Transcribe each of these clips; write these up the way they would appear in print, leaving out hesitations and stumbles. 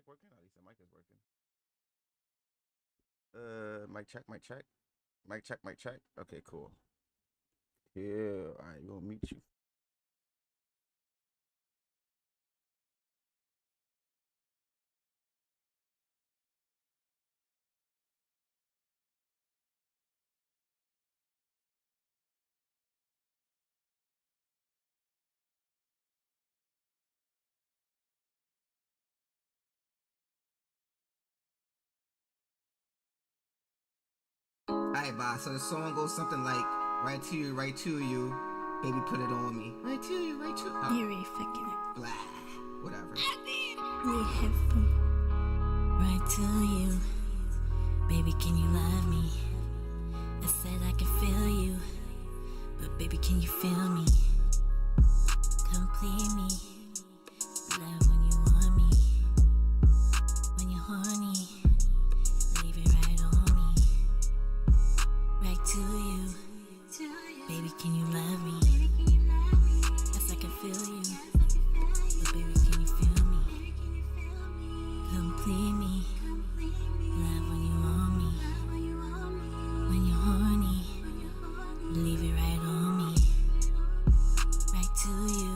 mic working? At least the mic is working. Mic check, mic check. Mic check, mic check. Okay, cool. Yeah, alright, we'll meet you. Alright, boss. So the song goes something like, right to you, baby, put it on me. Right to you, right to you. You're really fucking it. Blah, whatever. You're heavy. Right to you, baby, can you love me? I said I can feel you, but baby, can you feel me? Complete me, love when you want me. When you're horny, leave it right on me. Right to you, baby, can you love me? Yes, I can feel you, but baby, can you feel me? Complete me, love when you want me. When you're horny, leave it right on me. Right to you,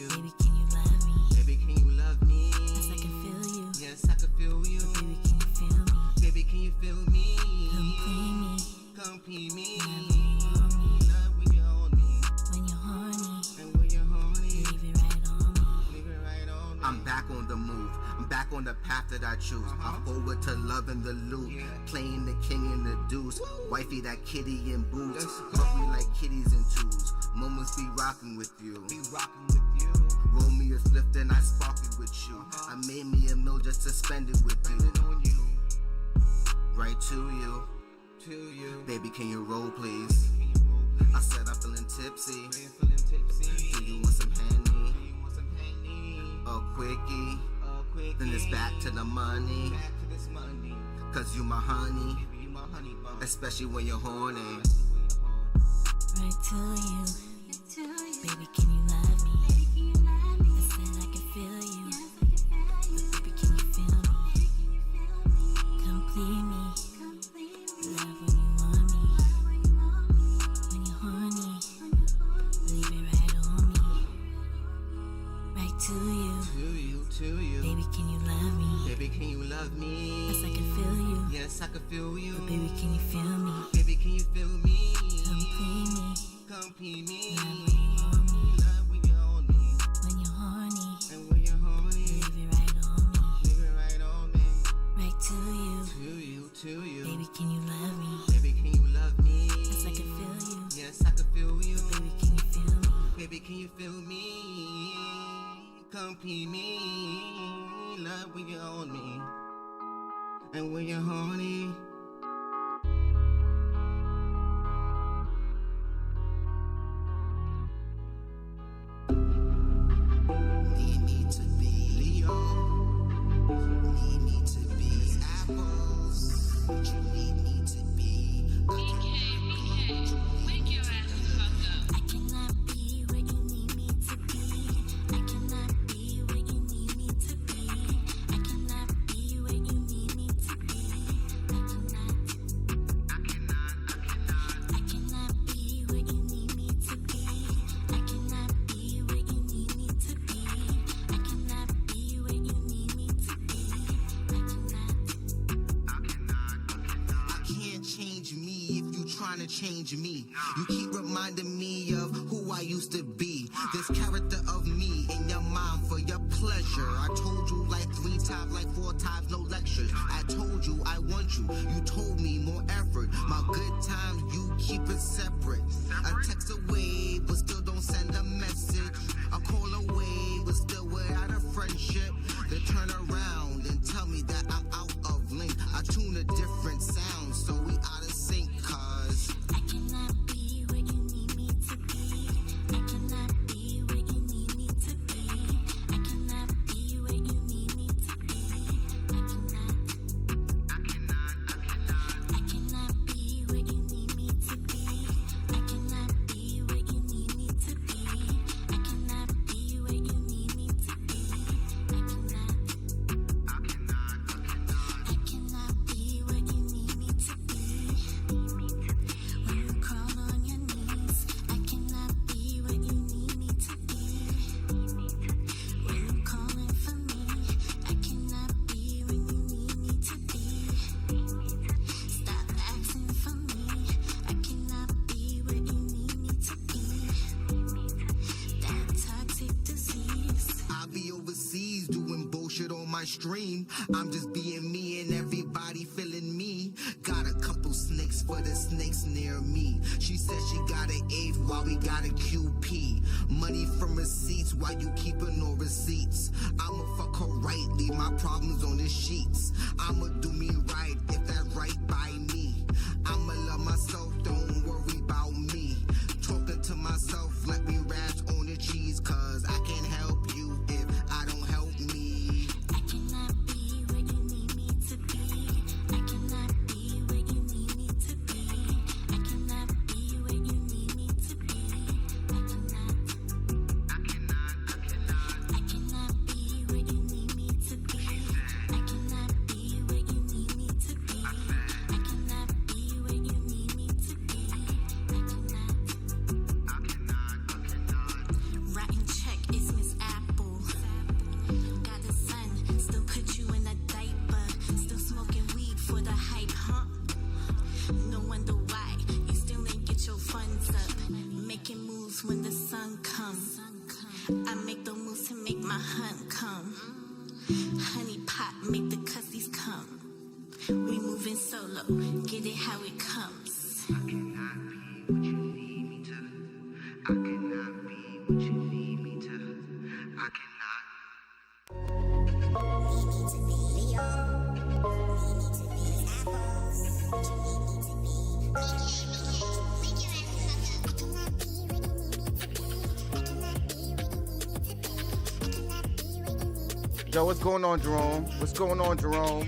baby, can you love me? Baby, can you love me? Yes, I can feel you. Yes, I can feel you. But baby, can you feel me? Baby, can you feel me? Complete me, Complete me. love when you want me. Love when you're on me. When you're horny, And when you're horny, leave it right on me. leave it right on me. I'm back on the move. I'm back on the path that I choose. I'm forward to love and the loot. Yeah. Playing the king and the deuce. Wifey, that kitty in boots. Let's go. Fuck me like kitties and twos. Moments be rocking with you. Be rocking with you. Roll me a spliff, then I spark it with you. I made me a meal just to spend it with you. Spending on you. Right to you. To you. Baby, can you roll, please? Can you roll? I said I'm feeling tipsy. You feeling tipsy? Do you want some Henny? Do you want some Henny? A quickie? Quick. Then it's back to the money. Back to this money. Cause you my honey. Baby, you my honey bun. Especially when you're horny. Right to you, baby, can you love me? I said I can feel you, but baby, can you feel me? Complete me, love when you want me. When you're horny, leave it right on me. Right to you, baby, can you love me? Baby, can you love me? Yes, I can feel you, Yes, I can feel you. but baby, can you feel me? Baby, can you feel me? Complete me, Complete me. love when you want me. Love when you're on me. When you're horny, And when you're horny, leave it right on me. leave it right on me. Right to you, To you. baby, can you love me? Baby, can you love me? Yes, I can feel you, Yes, I can feel you. baby, can you feel me? Baby, can you feel me? Complete me. Love when you're on me. And when you're horny. Need me to be Leo. Need me to be apples. What you need me to be. I cannot be where you need me to be. I cannot be where you need me to be. I cannot be where you need me to be. I cannot be where you need me to be. I cannot be where you need me to be. I cannot be where you need me to be. I can't change me if you tryna change me. You keep reminding me of who I used to be. This character of me in your mind for your pleasure. I told you like 3 times, like 4 times, no lectures. I told you I want you. You told me more effort. My good times, you keep it separate. I text away, but still don't send a message. I call away, but still without a friendship. Then turn around and tell me that I'm out of link. I tune a different sound, so we out of sync, cause I cannot be where you need me to be. I cannot be where you need me to be. I cannot be where you need me to be. I cannot be where you need me to be. I cannot be where you my stream. I'm just being me and everybody feeling me. Got a couple snakes for the snakes near me. She said she got an eighth while we got a QP. Money from receipts while you keeping no receipts. I'ma fuck her right, leave my problems on the sheets. I'ma do me right if that's right by me. I'ma love myself, don't worry about me. Talking to myself, let me raps on the cheese, cause I can't help you if I don't help me. I cannot be where you need me to be. I cannot be where you need me to be. I cannot be where you need me to be. I cannot be where you need me to be. I cannot be where you need me to be. I cannot be where you need me to be. I cannot. Writing check is Miss Apple. Got the sun, still put you in a diaper. Still smoking weed for the hype, huh? No wonder why you still ain't get your funds up. Making moves when the sun comes. I make the moves to make my hunt come. Honey pot, make the cussies come. We moving solo, get it how it comes. I cannot be what you need me to. I cannot be what you need me to. I cannot. Yo, what's going on, Jerome? What's going on, Jerome?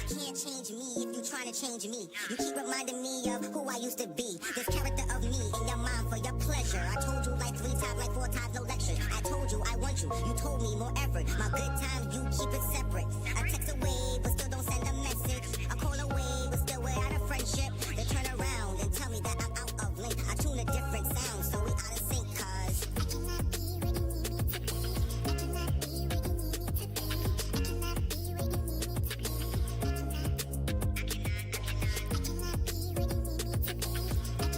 Can't change me if you trying to change me. You keep reminding me of who I used to be. This character of me in your mind for your pleasure. I told you like 3 times, like 4 times, no lecture. I told you I want you. You told me more effort. My good time, you keep it separate. I text away, but still don't send a message. I call away, but still without a friendship. They turn around and tell me that I'm out of link. I tune a different sound, so we out of sync, cause I cannot be where you need me to be. I cannot be where you need me to be. I cannot be where you need me to be.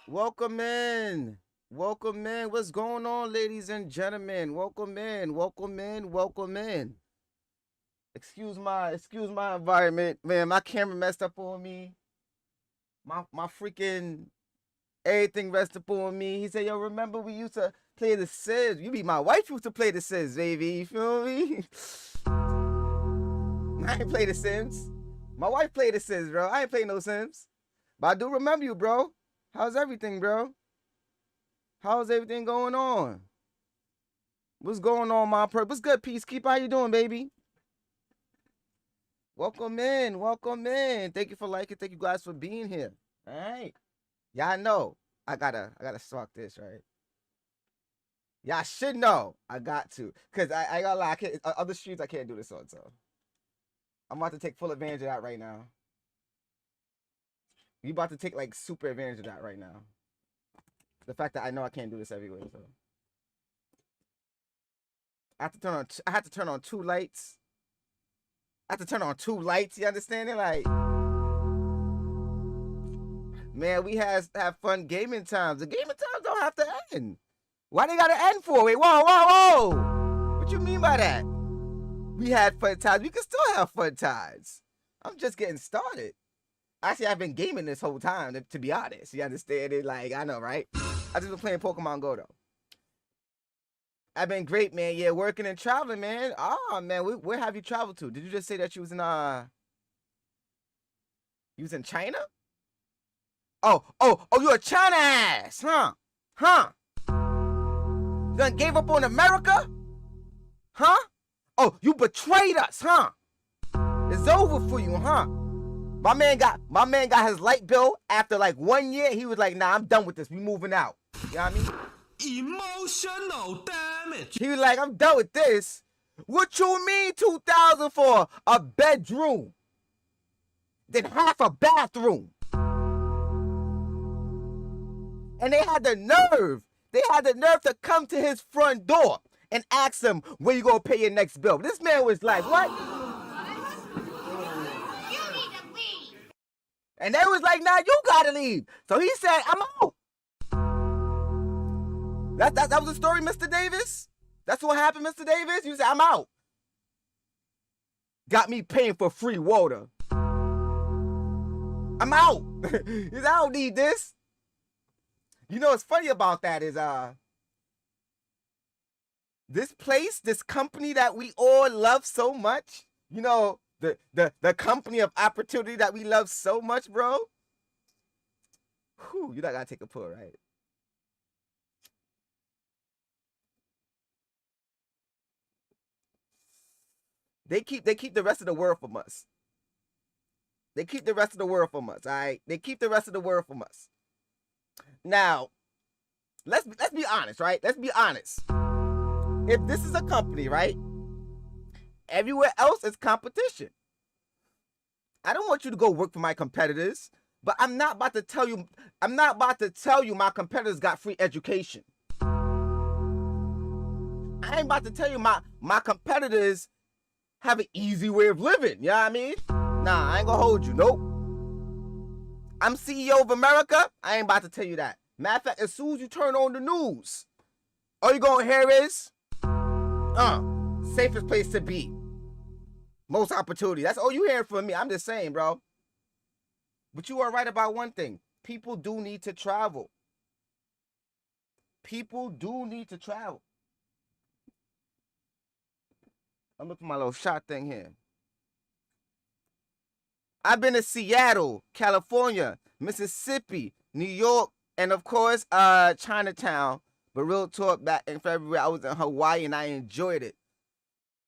Welcome in. Welcome in. What's going on, ladies and gentlemen? Welcome in. Welcome in. Welcome in. Excuse my environment. Man, my camera messed up on me. My freaking everything messed up on me. He said, yo, remember we used to play The Sims? You be my wife used to play The Sims, baby. You feel me? I ain't play The Sims. My wife played The Sims, bro. I ain't play no Sims. But I do remember you, bro. How's everything, bro? How's everything going on? What's going on, my Purp? What's good, Peacekeeper? How you doing, baby? Welcome in. Welcome in. Thank you for liking. Thank you guys for being here. All right. Y'all know I gotta stalk this, right? Y'all should know I got to. Cause I gotta lie, other streets I can't do this on, so I'm about to take full advantage of that right now. You about to take like super advantage of that right now. The fact that I know I can't do this everywhere, so I have to turn on. I had to turn on 2 lights. I have to turn on 2 lights. You understand it? Like, man, we have fun gaming times. The gaming times don't have to end. Why they gotta end for? Wait, whoa. What you mean by that? We had fun times. We can still have fun times. I'm just getting started. Actually, I've been gaming this whole time, to be honest. You understand it? Like, I know, right? I just been playing Pokemon Go, though. I've been great, man. Yeah, working and traveling, man. Oh, man, where have you traveled to? Did you just say that you was in, you was in China? Oh, you a China ass, huh? You done gave up on America? Huh? Oh, you betrayed us, huh? It's over for you, huh? My man got his light bill after like 1 year. He was like, nah, I'm done with this. We moving out. You know what I mean? Emotional damage. He was like, I'm done with this. What you mean 2,000 for a bedroom? than half a bathroom. And they had the nerve to come to his front door and ask him, when you gonna pay your next bill? This man was like, what? You need to leave. And they was like, nah, you gotta leave. So he said, I'm out. That was the story, Mr. Davis? That's what happened, Mr. Davis? You said, I'm out. Got me paying for free water. I'm out. He said, I don't need this. You know what's funny about that is this place, this company that we all love so much, you know, the company of opportunity that we love so much, bro. Whew, you not gotta take a pull, right? They keep the rest of the world from us. They keep the rest of the world from us, all right? They keep the rest of the world from us. Now, let's be honest, right? Let's be honest. If this is a company, right? Everywhere else is competition. I don't want you to go work for my competitors, but I'm not about to tell you my competitors got free education. I ain't about to tell you my competitors have an easy way of living. You know what I mean? Nah, I ain't gonna hold you. Nope. I'm CEO of America. I ain't about to tell you that. Matter of fact, as soon as you turn on the news, all you gonna hear is, safest place to be. Most opportunity. That's all you hearing from me. I'm just saying, bro. But you are right about one thing. People do need to travel. People do need to travel. I'm looking for my little shot thing here. I've been to Seattle, California, Mississippi, New York, and of course, Chinatown. But real talk, back in February, I was in Hawaii and I enjoyed it.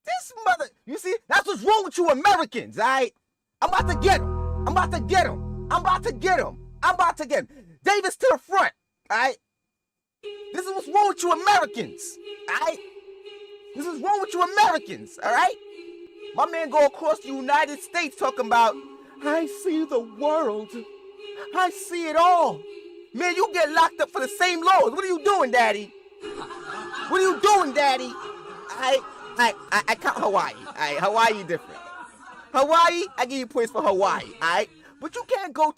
This mother, you see, that's what's wrong with you Americans, all right? I'm about to get him. I'm about to get him. I'm about to get him. I'm about to get him. Davis to the front, all right? This is what's wrong with you Americans, all right? This is wrong with you Americans, all right? My man go across the United States talking about, I see the world. I see it all. Man, you get locked up for the same laws. What are you doing, Daddy? What are you doing, Daddy? I count Hawaii. All right, Hawaii different. Hawaii, I give you points for Hawaii. All right, but you can't go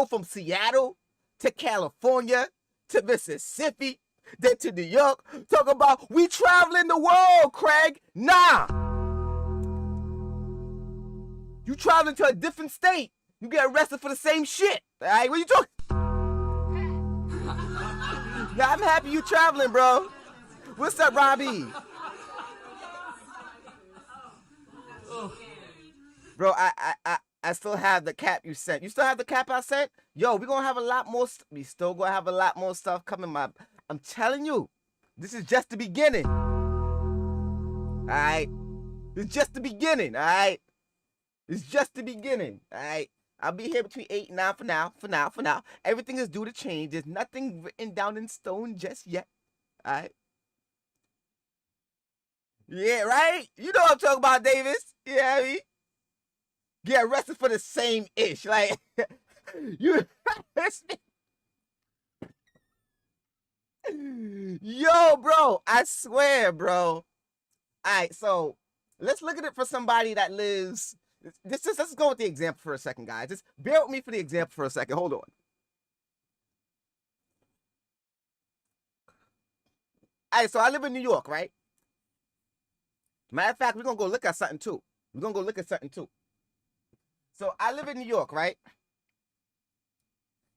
from Seattle to California to Mississippi, then to New York. Talk about we traveling the world, Craig. Nah. You traveling to a different state. You get arrested for the same shit. All right, what you talking? Now I'm happy you traveling, bro. What's up, Robbie? Bro, I still have the cap you sent. You still have the cap I sent? Yo, we gonna have a lot more. We still gonna have a lot more stuff coming. I'm telling you, this is just the beginning. All right, it's just the beginning. All right, it's just the beginning. All right. I'll be here between 8 and 9 for now. Everything is due to change. There's nothing written down in stone just yet. All right. Yeah, right? You know what I'm talking about, Davis. Yeah, I mean, get arrested for the same ish. Like, you. Yo, bro, I swear, bro. All right, so let's look at it for somebody that lives. Let's go with the example for a second, guys. Just bear with me for the example for a second. Hold on. All right, so I live in New York, right? Matter of fact, we're going to go look at something, too. So I live in New York, right?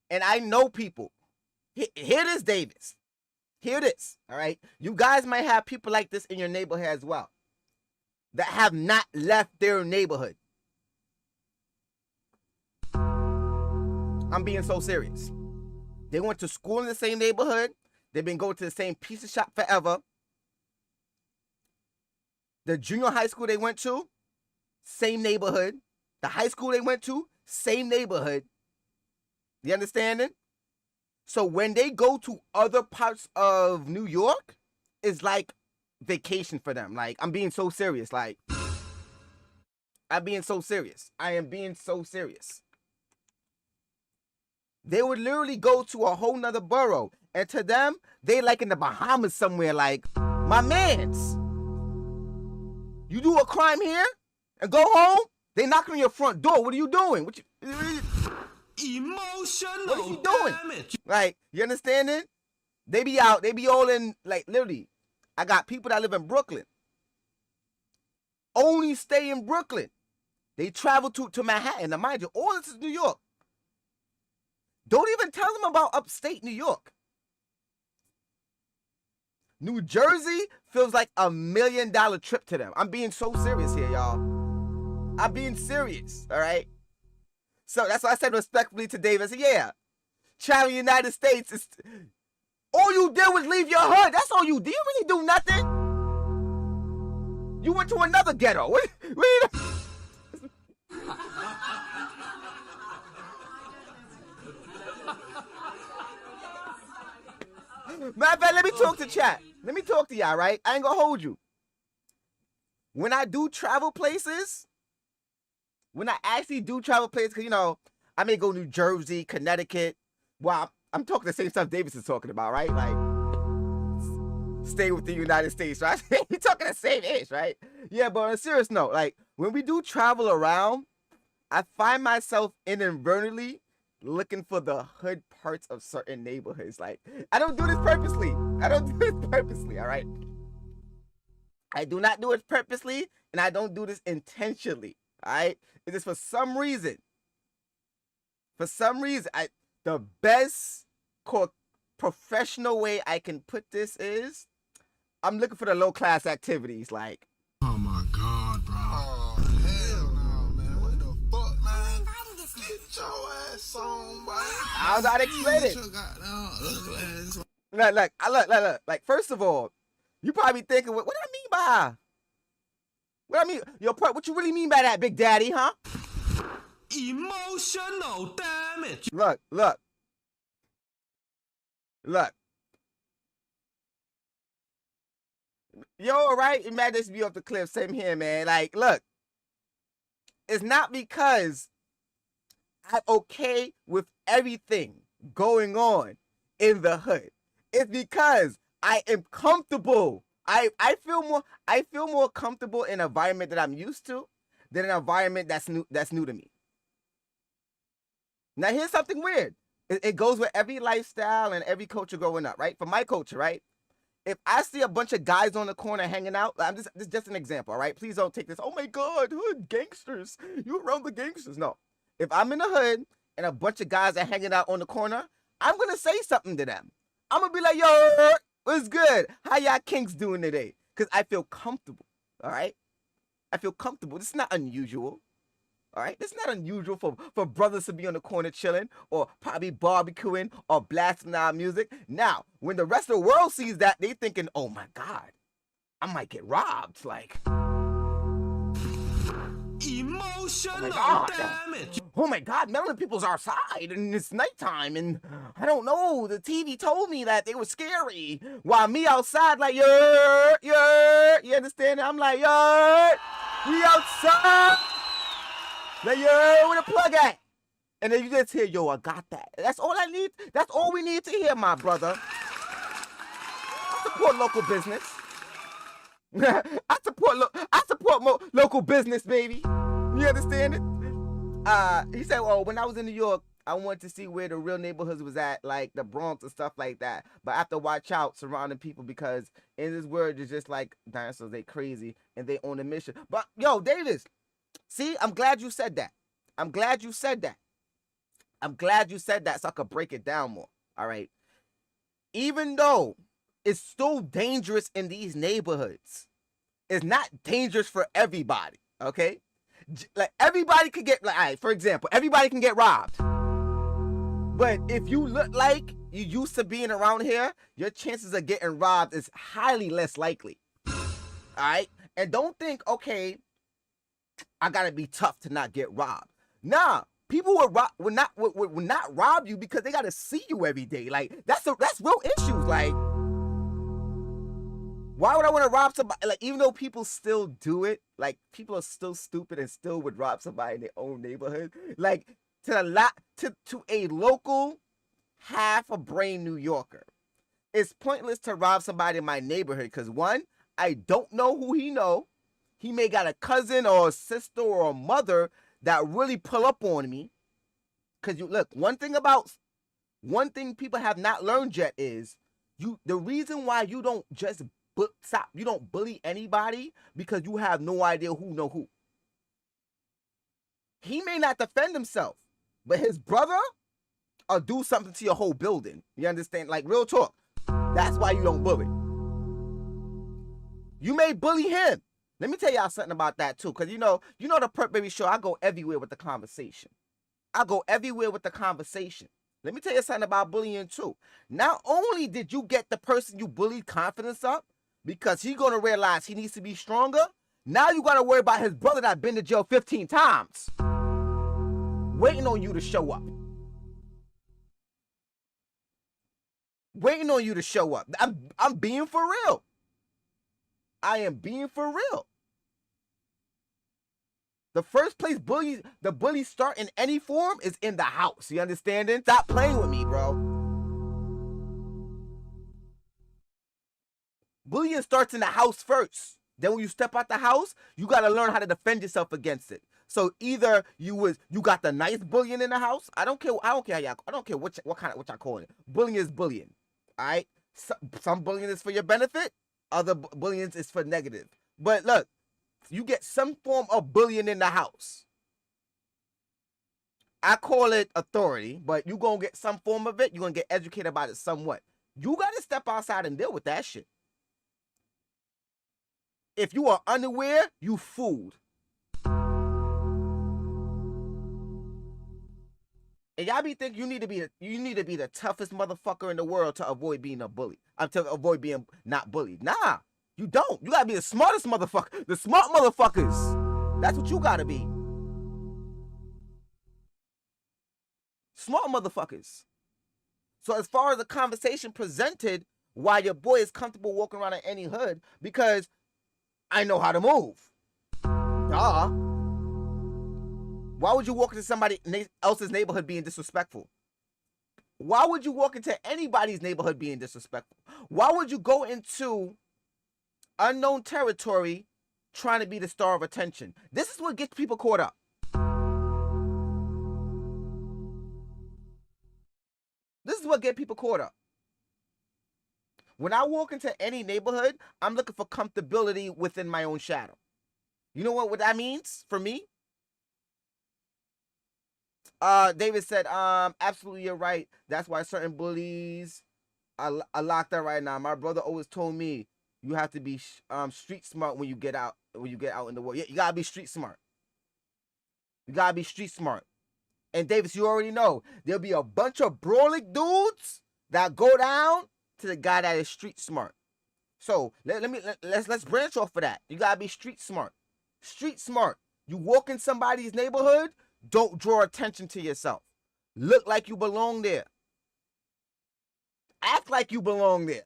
And I know people. Here it is, Davis. Here it is, all right? You guys might have people like this in your neighborhood as well that have not left their neighborhood. I'm being so serious. They went to school in the same neighborhood. They've been going to the same pizza shop forever. The junior high school they went to, same neighborhood. The high school they went to, same neighborhood. You understanding? So when they go to other parts of New York, it's like vacation for them. Like, I'm being so serious. Like, I'm being so serious. I am being so serious. They would literally go to a whole nother borough. And to them, they like in the Bahamas somewhere, like, my mans. You do a crime here and go home, they knock on your front door. What are you doing? What Emotional are you doing? damage. Like, you understand it? They be out, they be all in, like, literally. I got people that live in Brooklyn. Only stay in Brooklyn. They travel to Manhattan. Now, mind you, all this is New York. Don't even tell them about upstate New York. New Jersey feels like $1 million trip to them. I'm being so serious here, y'all. I'm being serious, all right? So that's why I said respectfully to Dave. I said, yeah, travel United States is... All you did was leave your hood. That's all you did. You really do nothing. You went to another ghetto. Matter of fact, let me talk to chat. Let me talk to y'all, right? I ain't gonna hold you. When I do travel places, when I actually do travel places, because, you know, I may go New Jersey, Connecticut. Well, I'm talking the same stuff Davis is talking about, right? Like, stay with the United States, right? We're talking the same ish, right? Yeah, but on a serious note, like, when we do travel around, I find myself inadvertently looking for the hood parts of certain neighborhoods. Like, I don't do this purposely. I don't do this purposely, all right? I do not do it purposely, and I don't do this intentionally, all right? It is for some reason. For some reason, the best professional way I can put this is I'm looking for the low-class activities, like. Oh, my God, bro. Oh, hell no, man. What the fuck, man? Get your ass on, boy. How do I explain it? Look. Like, first of all, you probably thinking, what do I mean by? What I mean, yo, what you really mean by that, Big Daddy, huh? Emotional damage. Look. Yo, all right? Imagine this be off the cliff. Same here, man. Like, look. It's not because I'm okay with everything going on in the hood. It's because I am comfortable. I feel more comfortable in an environment that I'm used to than an environment that's new to me. Now, here's something weird. It goes with every lifestyle and every culture growing up, right? For my culture, right? If I see a bunch of guys on the corner hanging out, this is just an example, all right? Please don't take this, oh my God, hood gangsters. You around the gangsters. No. If I'm in the hood and a bunch of guys are hanging out on the corner, I'm going to say something to them. I'm going to be like, yo, what's good? How y'all kinks doing today? Because I feel comfortable, all right? I feel comfortable. This is not unusual. All right, it's not unusual for brothers to be on the corner chilling or probably barbecuing or blasting out music. Now, when the rest of the world sees that, they thinking, oh my God, I might get robbed. Like, Emotional damage. Oh my God, melanin people's outside and it's nighttime and I don't know, the TV told me that they were scary. While me outside like, you understand? I'm like, we outside. Like, yo, where the plug at? And then you just hear, yo, I got that. That's all I need. That's all we need to hear, my brother. I support local business. I support local business, baby. You understand it? He said, well, when I was in New York, I wanted to see where the real neighborhoods was at, like the Bronx and stuff like that. But I have to watch out surrounding people because in this world, it's just like dinosaurs. They crazy and they on a mission. But, yo, Davis. See, I'm glad you said that. I'm glad you said that so I could break it down more. All right. Even though it's still dangerous in these neighborhoods, it's not dangerous for everybody. Okay. Like everybody could get, like, all right, for example, everybody can get robbed. But if you look like you used to being around here, your chances of getting robbed is highly less likely. All right. And don't think, okay, I gotta be tough to not get robbed. Nah, people would not rob you because they gotta see you every day. Like that's real issues. Like Why would I want to rob somebody? Like, even though people still do it, like, people are still stupid and still would rob somebody in their own neighborhood. Like, to a local, half a brain New Yorker, it's pointless to rob somebody in my neighborhood because, one, I don't know who he know. He may got a cousin or a sister or a mother that really pull up on me. Because you look, one thing people have not learned yet is the reason why you don't just you don't bully anybody because you have no idea who know who. He may not defend himself, but his brother will do something to your whole building. You understand? Like, real talk. That's why you don't bully. You may bully him. Let me tell y'all something about that too, because you know the Purpberry Show, I go everywhere with the conversation. Let me tell you something about bullying too. Not only did you get the person you bullied confidence up, because he's gonna realize he needs to be stronger, now you gotta worry about his brother that been to jail 15 times. Waiting on you to show up. I'm being for real. I am being for real. The first place the bullies start in any form is in the house. You understanding? Stop playing with me, bro. Bullying starts in the house first. Then when you step out the house, you gotta learn how to defend yourself against it. So either you got the nice bullying in the house. I don't care what y'all call it. Bullying is bullying. All right. Some bullying is for your benefit. Other bullying is for negative. But look, you get some form of bullying in the house. I call it authority, but you gonna get some form of it. You're gonna get educated about it somewhat. You gotta step outside and deal with that shit. If you are unaware, you fooled. And y'all be thinking you need to be the toughest motherfucker in the world to avoid being a bully. To avoid being not bullied. Nah, you don't. You gotta be the smartest motherfucker. The smart motherfuckers. That's what you gotta be. Smart motherfuckers. So as far as the conversation presented, why your boy is comfortable walking around in any hood, because I know how to move. Duh. Why would you walk into somebody else's neighborhood being disrespectful? Why would you walk into anybody's neighborhood being disrespectful? Why would you go into unknown territory trying to be the star of attention? This is what gets people caught up. This is what gets people caught up. When I walk into any neighborhood, I'm looking for comfortability within my own shadow. You know what that means for me? David said, absolutely, you're right. That's why certain bullies are locked up right now. My brother always told me you have to be street smart when you get out in the world. Yeah, you gotta be street smart. And Davis, you already know there'll be a bunch of brawling dudes that go down to the guy that is street smart. So let's branch off of that. You gotta be street smart. Street smart. You walk in somebody's neighborhood, don't draw attention to yourself. Look like you belong there. Act like you belong there.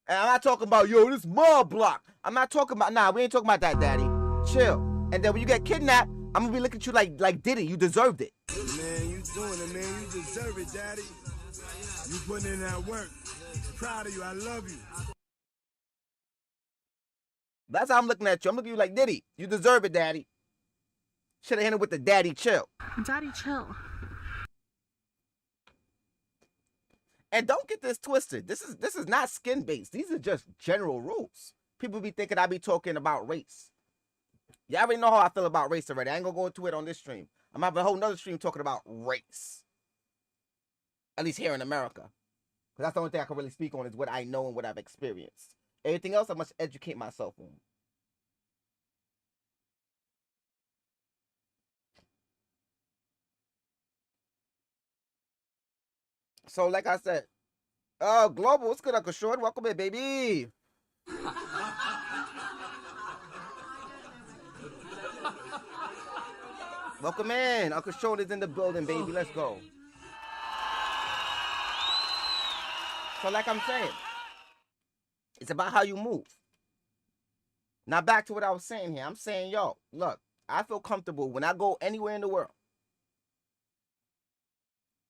And I'm not talking about, yo, this mob block. I'm not talking about, nah, we ain't talking about that, daddy. Chill. And then when you get kidnapped, I'm gonna be looking at you like Diddy. You deserved it. Man, you doing it, man. You deserve it, daddy. You putting in that work. Proud of you. I love you. That's how I'm looking at you. I'm looking at you like Diddy. You deserve it, daddy. Should have ended with the daddy chill. Daddy chill. And don't get this twisted. This is not skin based. These are just general rules. People be thinking I be talking about race. Y'all already know how I feel about race already. I ain't gonna go into it on this stream. I'm having a whole nother stream talking about race. At least here in America. Because that's the only thing I can really speak on is what I know and what I've experienced. Everything else I must educate myself on. So, like I said, Global, what's good, Uncle Short? Welcome in, baby. Welcome in. Uncle Short is in the building, baby. Let's go. So, like I'm saying, it's about how you move. Now back to what I was saying here. I'm saying, yo, look, I feel comfortable when I go anywhere in the world.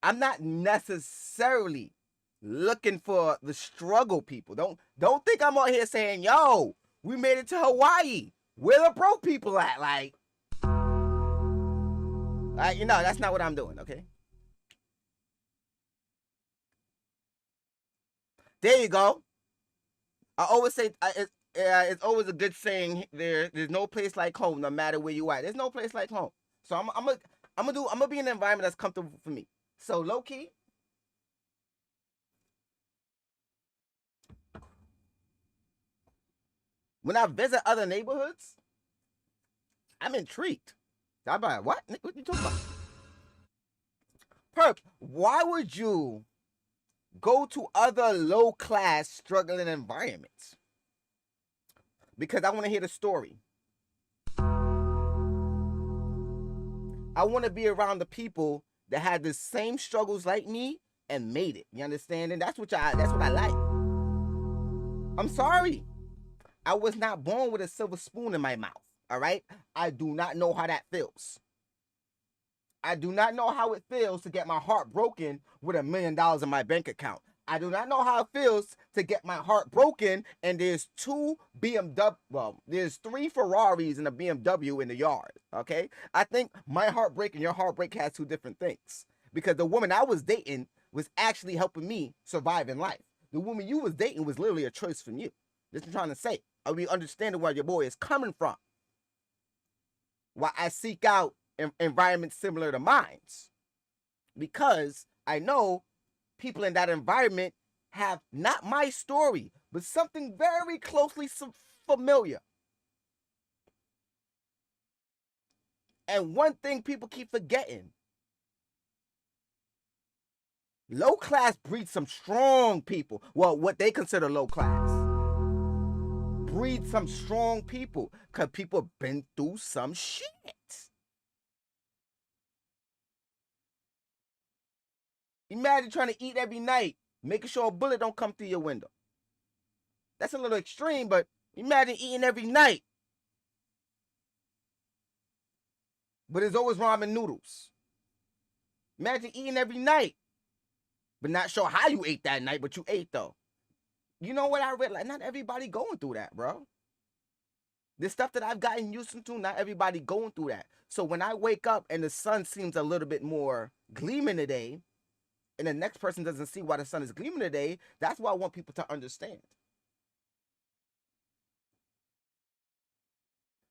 I'm not necessarily looking for the struggle people. Don't think I'm out here saying, yo, we made it to Hawaii. Where the broke people at? Like, that's not what I'm doing, okay? There you go. I always say, it's always a good saying. There's no place like home, no matter where you at. There's no place like home. So I'm gonna be in an environment that's comfortable for me. So low key, when I visit other neighborhoods, I'm intrigued. I'm like, what? What you talking about? Purp, why would you go to other low-class struggling environments? Because I want to hear the story. I want to be around the people that had the same struggles like me and made it. You understand? And that's what I like. I'm sorry. I was not born with a silver spoon in my mouth. All right? I do not know how that feels. I do not know how it feels to get my heart broken with $1 million in my bank account. I do not know how it feels to get my heart broken and there's there's 3 Ferraris and a BMW in the yard, okay? I think my heartbreak and your heartbreak has 2 different things. Because the woman I was dating was actually helping me survive in life. The woman you was dating was literally a choice from you. That's what I'm trying to say. Are we understanding where your boy is coming from? Why I seek out environments similar to mine. Because I know people in that environment have not my story, but something very closely familiar. And one thing people keep forgetting, low class breeds some strong people. Well, what they consider low class. Breeds some strong people because people been through some shit. Imagine trying to eat every night, making sure a bullet don't come through your window. That's a little extreme, but imagine eating every night. But there's always ramen noodles. Imagine eating every night, but not sure how you ate that night, but you ate though. You know what I realized? Not everybody going through that, bro. The stuff that I've gotten used to, not everybody going through that. So when I wake up and the sun seems a little bit more gleaming today, and the next person doesn't see why the sun is gleaming today, that's what I want people to understand.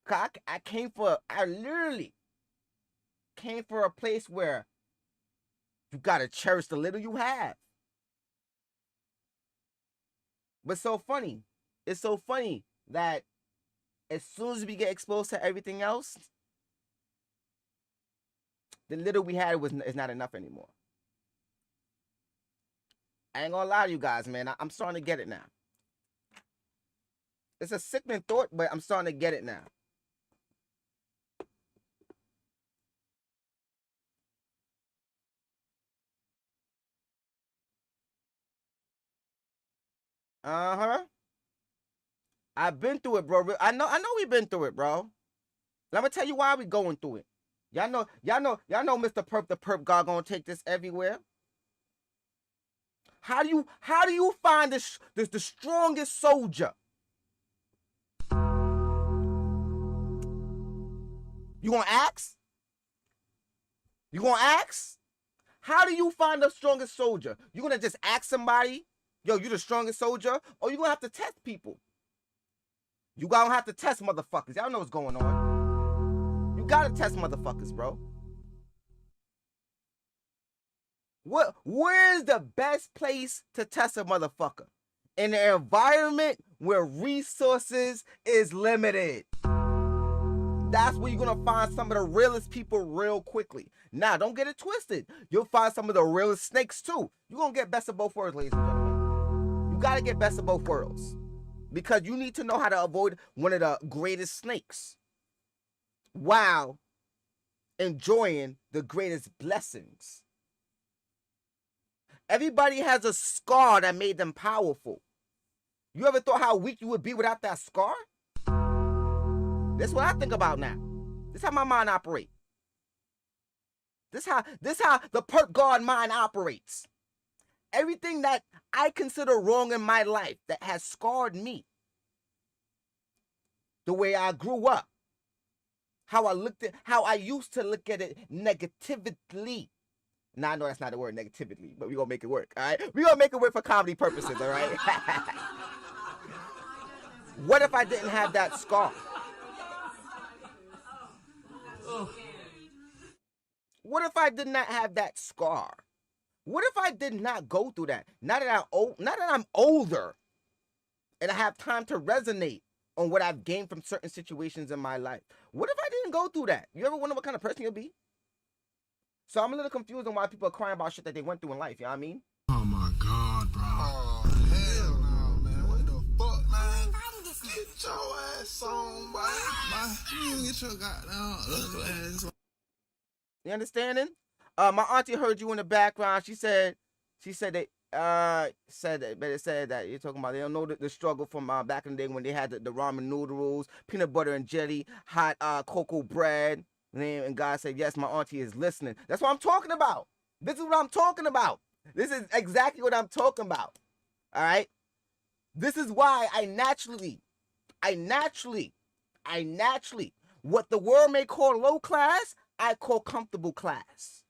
I literally came for a place where you gotta cherish the little you have. But it's so funny that as soon as we get exposed to everything else, the little we had is not enough anymore. I ain't gonna lie to you guys, man. I'm starting to get it now. It's a sickening thought, but I'm starting to get it now. Uh-huh. I've been through it, bro. I know we've been through it, bro. Let me tell you why we going through it. Y'all know Mr. Purp, the Purp God gonna take this everywhere. How do you find the strongest soldier? You gonna ask? You gonna ask? How do you find the strongest soldier? You gonna just ask somebody, yo, you the strongest soldier? Or you gonna have to test people? You gonna have to test motherfuckers. Y'all know what's going on. You gotta test motherfuckers, bro. Where's the best place to test a motherfucker? In an environment where resources is limited. That's where you're gonna find some of the realest people real quickly. Now, don't get it twisted. You'll find some of the realest snakes too. You're gonna get best of both worlds, ladies and gentlemen. You gotta get best of both worlds. Because you need to know how to avoid one of the greatest snakes while enjoying the greatest blessings. Everybody has a scar that made them powerful. You ever thought how weak you would be without that scar? That's what I think about now. This how my mind operates. This how the Purp God mind operates. Everything that I consider wrong in my life that has scarred me, the way I grew up, how I used to look at it negatively. Now I know that's not the word, negatively, but we're gonna make it work, all right? We're gonna make it work for comedy purposes, all right? What if I didn't have that scar? What if I did not have that scar? What if I did not go through that? Now that I'm older and I have time to resonate on what I've gained from certain situations in my life. What if I didn't go through that? You ever wonder what kind of person you'll be? So I'm a little confused on why people are crying about shit that they went through in life, you know what I mean? Oh my God, bro. Oh, hell no, man. What the fuck, man? Get your ass on, boy. You get your goddamn ugly ass on. You understanding? My auntie heard you in the background. She said that you're talking about they don't know the struggle from back in the day when they had the ramen noodles, peanut butter and jelly, hot cocoa bread. And God said, yes, my auntie is listening. That's what I'm talking about. This is what I'm talking about. This is exactly what I'm talking about. All right? This is why I naturally, what the world may call low class, I call comfortable class.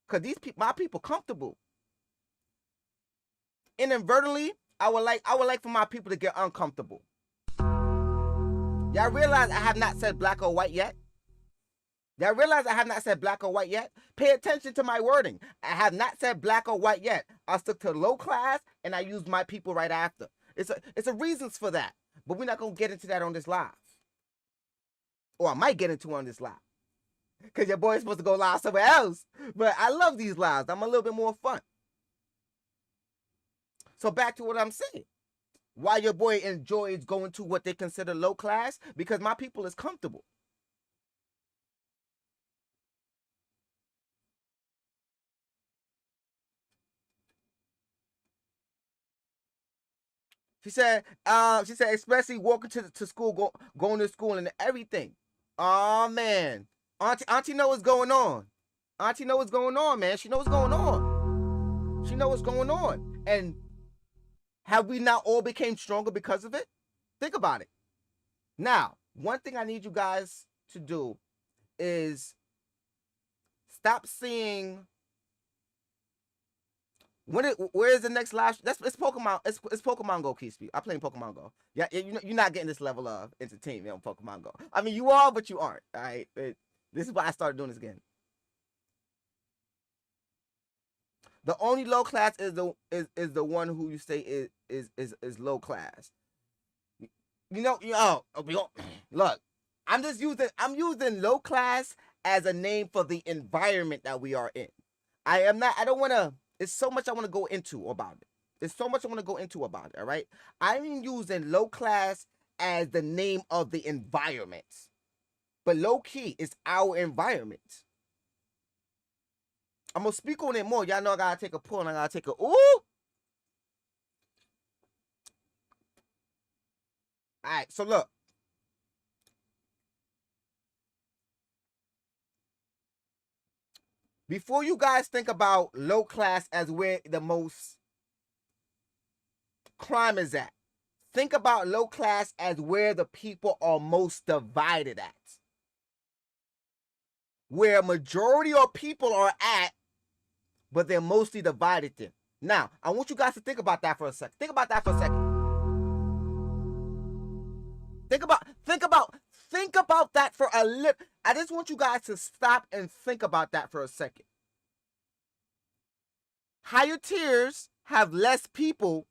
Because my people comfortable. Inadvertently, I would like for my people to get uncomfortable. Y'all realize I have not said black or white yet? Y'all realize I have not said black or white yet? Pay attention to my wording. I have not said black or white yet. I stuck to low class and I used my people right after. It's a reasons for that. But we're not going to get into that on this live. Or I might get into on this live. Because your boy's supposed to go live somewhere else. But I love these lives. I'm a little bit more fun. So back to what I'm saying. Why your boy enjoys going to what they consider low class? Because my people is comfortable. She said, especially walking to school, going to school and everything. Oh man. Auntie know what's going on. Auntie know what's going on, man. She knows what's going on. She knows what's going on. And have we not all became stronger because of it? Think about it. Now, one thing I need you guys to do is stop seeing. Where is the next live? It's Pokemon. It's Pokemon Go, Keith. I'm playing Pokemon Go. Yeah, you're not getting this level of entertainment on Pokemon Go. I mean, you are, but you aren't. All right. This is why I started doing this again. The only low class is the one who you say is low class. Look, I'm using low class as a name for the environment that we are in. I don't want to. It's so much I want to go into about it. All right. I'm using low class as the name of the environment, but low key is our environment. I'm gonna speak on it more. Y'all know I gotta take a pull and I gotta take a ooh. All right. So look. Before you guys think about low class as where the most crime is at, think about low class as where the people are most divided at. Where a majority of people are at, but they're mostly divided in. Now, I want you guys to think about that for a second. Think about that for a second. Think about that for a little. I just want you guys to stop and think about that for a second. Higher tiers have less people,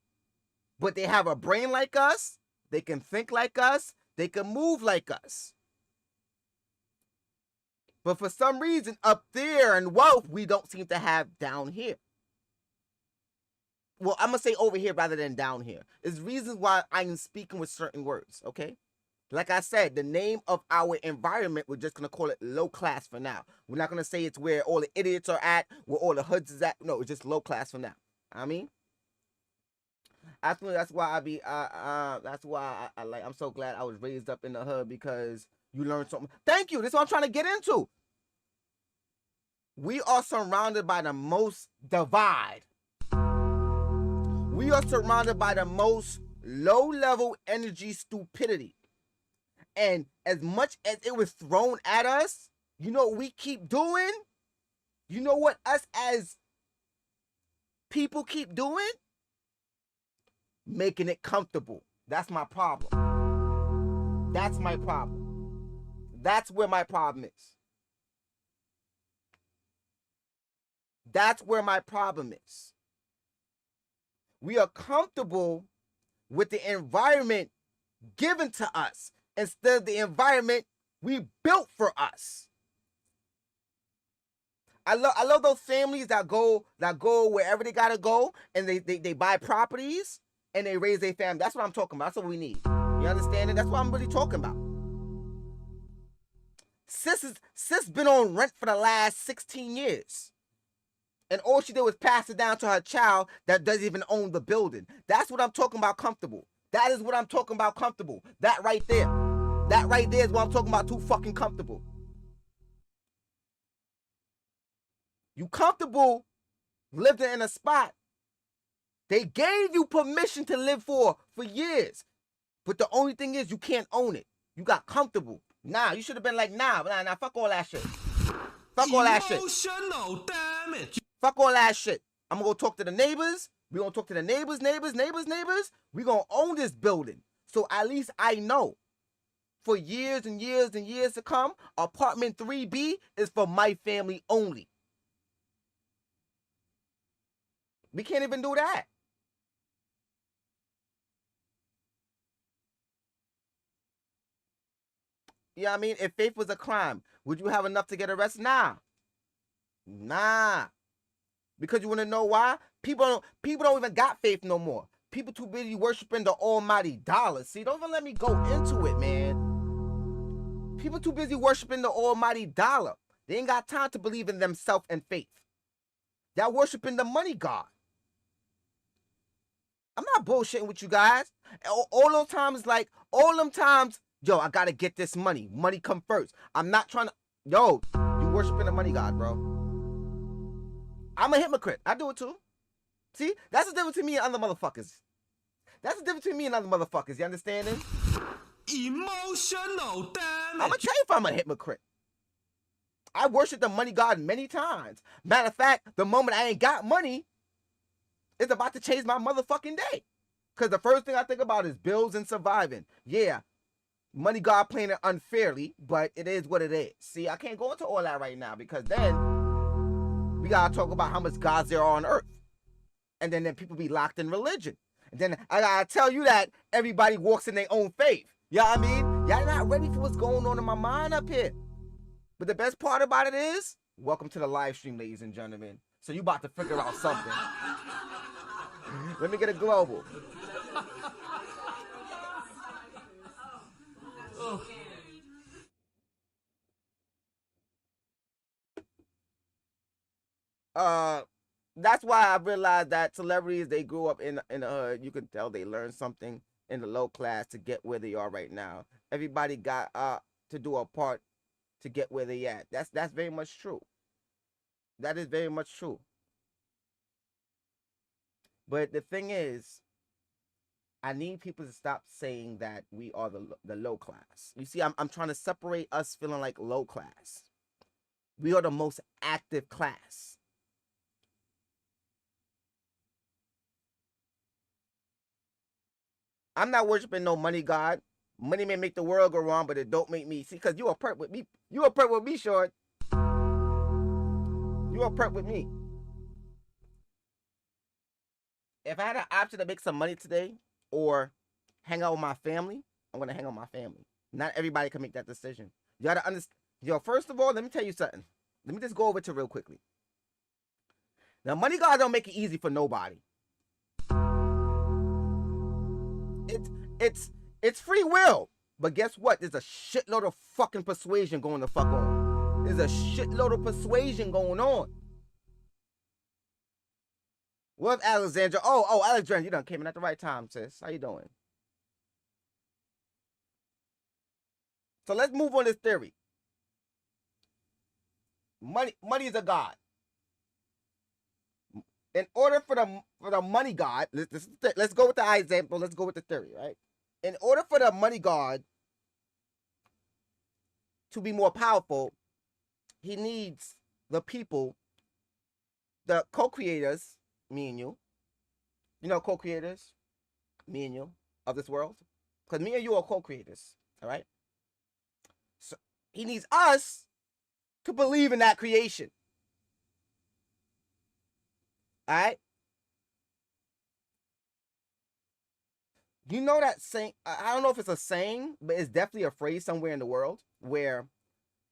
but they have a brain like us. They can think like us. They can move like us. But for some reason, up there in wealth, we don't seem to have down here. Well, I'm going to say over here rather than down here. There's reasons why I'm speaking with certain words, okay? Like I said, the name of our environment, we're just going to call it low class for now. We're not going to say it's where all the idiots are at, where all the hoods is at. No, it's just low class for now. I mean, that's why I'm so glad I was raised up in the hood, because You learn something. Thank you. This is what I'm trying to get into. We are surrounded by the most divide. We are surrounded by the most low-level energy stupidity. And as much as it was thrown at us, you know what we keep doing? You know what us as people keep doing? Making it comfortable. That's my problem. That's my problem. That's where my problem is. That's where my problem is. We are comfortable with the environment given to us instead of the environment we built for us. I love those families that go wherever they gotta go, and they buy properties and they raise their family. That's what I'm talking about. That's what we need. You understand it? That's what I'm really talking about. Sis been on rent for the last 16 years. And all she did was pass it down to her child that doesn't even own the building. That's what I'm talking about comfortable. That is what I'm talking about comfortable. That right there. That right there is what I'm talking about too fucking comfortable. You comfortable living in a spot they gave you permission to live for years. But the only thing is you can't own it. You got comfortable. Nah, you should have been like, nah, fuck all that shit. Fuck all that shit. Emotional damage. Fuck all that shit. I'm gonna go talk to the neighbors. We're gonna talk to the neighbors. We're gonna own this building. So at least I know for years and years and years to come, apartment 3B is for my family only. We can't even do that. You know what I mean? If faith was a crime, would you have enough to get arrested? Nah. Because you want to know why? People don't even got faith no more. People too busy worshiping the almighty dollar. See, don't even let me go into it, man. People too busy worshiping the almighty dollar. They ain't got time to believe in themselves and faith. They're worshiping the money god. I'm not bullshitting with you guys. All those times, yo, I gotta get this money. Money come first. I'm not trying to, yo, you worshiping the money god, bro. I'm a hypocrite. I do it too. See, that's the difference between me and other motherfuckers. You understanding? Emotional damage. I'm gonna tell you if I'm a hypocrite. I worship the money god many times. Matter of fact, the moment I ain't got money, it's about to change my motherfucking day. Because the first thing I think about is bills and surviving. Yeah, money god playing it unfairly, but it is what it is. See, I can't go into all that right now because then we gotta talk about how much gods there are on earth. And then people be locked in religion. And then I gotta tell you that everybody walks in their own faith. You know what I mean? Y'all not ready for what's going on in my mind up here. But the best part about it is, welcome to the live stream, ladies and gentlemen. So you about to figure out something. Let me get a global. That's why I realized that celebrities, they grew up in the hood. You can tell they learned something in the low class to get where they are right now. Everybody got to do a part to get where they at. That's very much true. That is very much true. But the thing is, I need people to stop saying that we are the low class. You see, I'm trying to separate us feeling like low class. We are the most active class. I'm not worshiping no money god. Money may make the world go wrong, but it don't make me. See, because you a perp with me. You a perp with me, short. You a perp with me. If I had an option to make some money today or hang out with my family, I'm going to hang out with my family. Not everybody can make that decision. You got to understand. Yo, first of all, let me tell you something. Let me just go over it real quickly. Now, money god don't make it easy for nobody. It's free will. But guess what? There's a shitload of fucking persuasion going the fuck on. There's a shitload of persuasion going on. What's Alexandra? Oh, Alexandra, you done came in at the right time, sis. How you doing? So let's move on this theory. Money is a god. In order for the money god, let's go with the example. Let's go with the theory, right? In order for the money god to be more powerful, he needs the people, the co-creators, me and you. You know, co-creators, me and you, of this world. Because me and you are co-creators, all right? So he needs us to believe in that creation. All right? You know that saying, I don't know if it's a saying, but it's definitely a phrase somewhere in the world where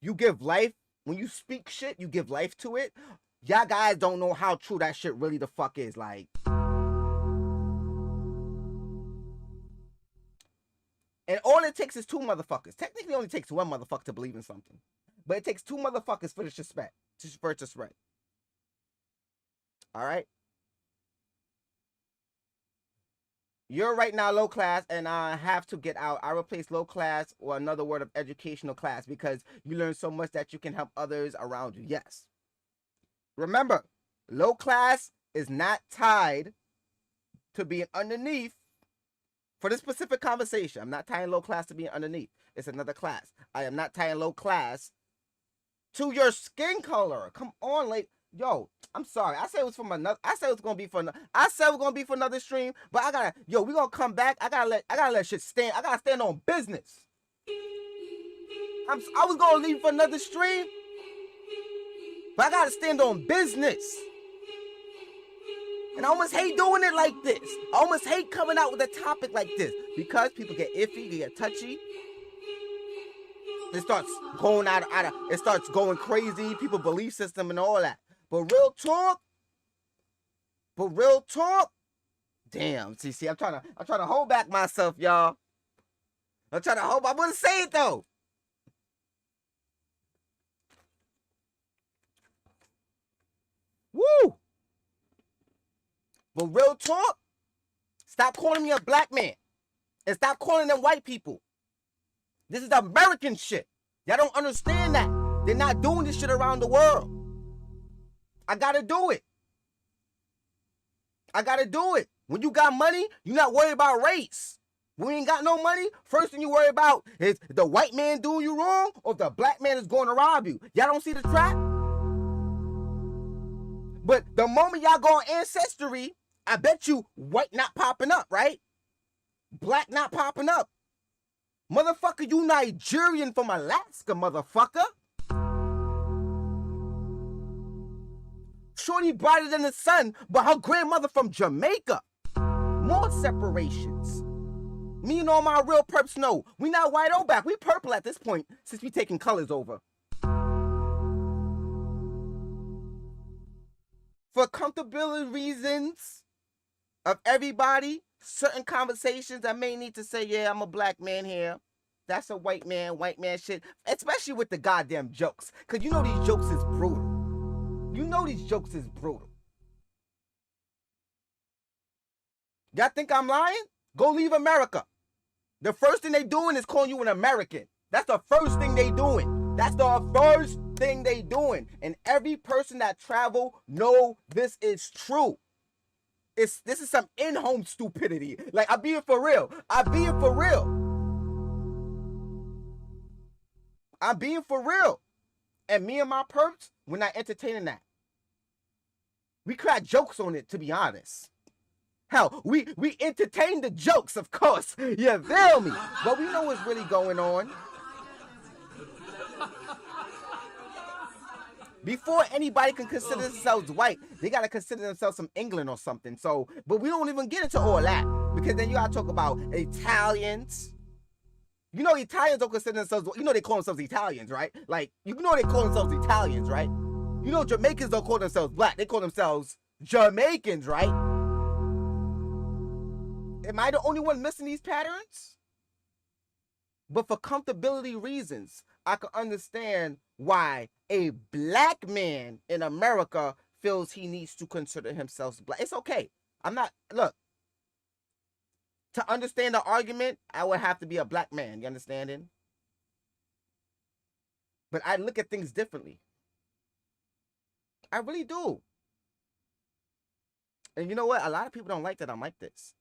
you give life, when you speak shit, you give life to it. Y'all guys don't know how true that shit really the fuck is. Like, and all it takes is two motherfuckers. Technically, it only takes one motherfucker to believe in something. But it takes two motherfuckers for it to spread. For it to spread. All right? You're right now low class, and I have to get out. I replace low class or another word of educational class because you learn so much that you can help others around you. Yes. Remember, low class is not tied to being underneath for this specific conversation. I'm not tying low class to being underneath. It's another class. I am not tying low class to your skin color. Come on, like, yo, I'm sorry. I said it was from another. I said it was gonna be for. I said it was gonna be for another stream, but I gotta. Yo, we gonna come back. I gotta let shit stand. I gotta stand on business. I was gonna leave for another stream, but I gotta stand on business. And I almost hate doing it like this. I almost hate coming out with a topic like this because people get iffy, they get touchy. It starts going it starts going crazy. People belief system and all that. But real talk. Damn. See, I'm trying to hold back myself, y'all. I'm gonna say it though. Woo! But real talk, stop calling me a black man. And stop calling them white people. This is American shit. Y'all don't understand that. They're not doing this shit around the world. I gotta do it. When you got money, you're not worried about race. When you ain't got no money, first thing you worry about is the white man doing you wrong or if the black man is going to rob you. Y'all don't see the trap? But the moment y'all go on Ancestry, I bet you white not popping up, right? Black not popping up. Motherfucker, you Nigerian from Alaska, motherfucker. Shorty brighter than the sun, but her grandmother from Jamaica. More separations. Me and all my real perps know. We not white or black. We purple at this point since we taking colors over. For comfortability reasons of everybody, certain conversations I may need to say, yeah, I'm a black man here. That's a white man shit. Especially with the goddamn jokes. Because you know these jokes is brutal. Y'all think I'm lying? Go leave America. The first thing they doing is calling you an American. That's the first thing they doing. And every person that travel know this is true. This is some in-home stupidity. Like, I'm being for real. And me and my perps, we're not entertaining that. We crack jokes on it, to be honest. Hell, we entertain the jokes, of course. You feel me? But we know what's really going on. Before anybody can consider themselves white, they gotta consider themselves from England or something. So, but we don't even get into all that. Because then you gotta talk about Italians. You know Italians don't consider themselves, you know they call themselves Italians, right? Like, you know they call themselves Italians, right? You know Jamaicans don't call themselves black, they call themselves Jamaicans, right? Am I the only one missing these patterns? But for comfortability reasons, I can understand why a black man in America feels he needs to consider himself black. It's okay. Look, to understand the argument, I would have to be a black man. You understanding? But I look at things differently. I really do. And you know what? A lot of people don't like that I'm like this.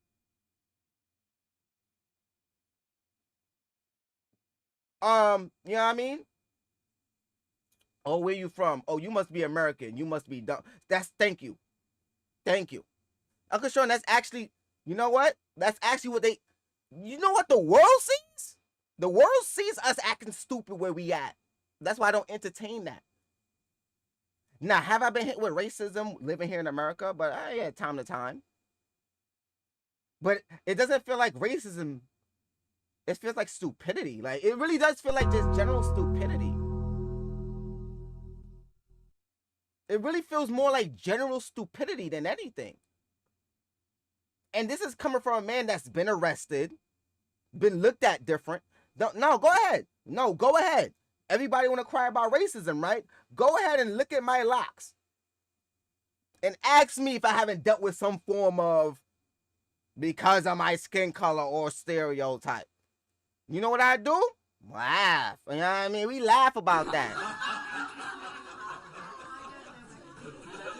You know what I mean? Oh, where you from? Oh, you must be American. You must be dumb. Thank you. Thank you. Uncle Sean, that's actually, you know what? That's actually what you know what the world sees? The world sees us acting stupid where we at. That's why I don't entertain that. Now, have I been hit with racism living here in America? But yeah, time to time. But it doesn't feel like racism. It feels like stupidity. Like, it really does feel like just general stupidity. It really feels more like general stupidity than anything. And this is coming from a man that's been arrested, been looked at different. No, go ahead. No, go ahead. Everybody want to cry about racism, right? Go ahead and look at my locks. And ask me if I haven't dealt with some form of because of my skin color or stereotype. You know what I do? Laugh. You know what I mean? We laugh about that.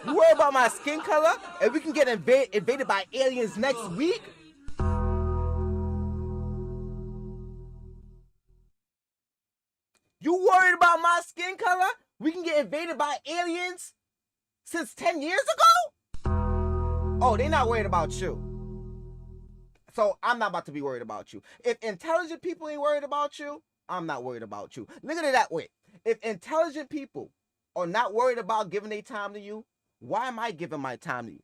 You worry about my skin color and we can get invaded by aliens next week? You worried about my skin color? We can get invaded by aliens since 10 years ago? Oh, they're not worried about you. So I'm not about to be worried about you. If intelligent people ain't worried about you, I'm not worried about you. Look at it that way. If intelligent people are not worried about giving their time to you, why am I giving my time to you?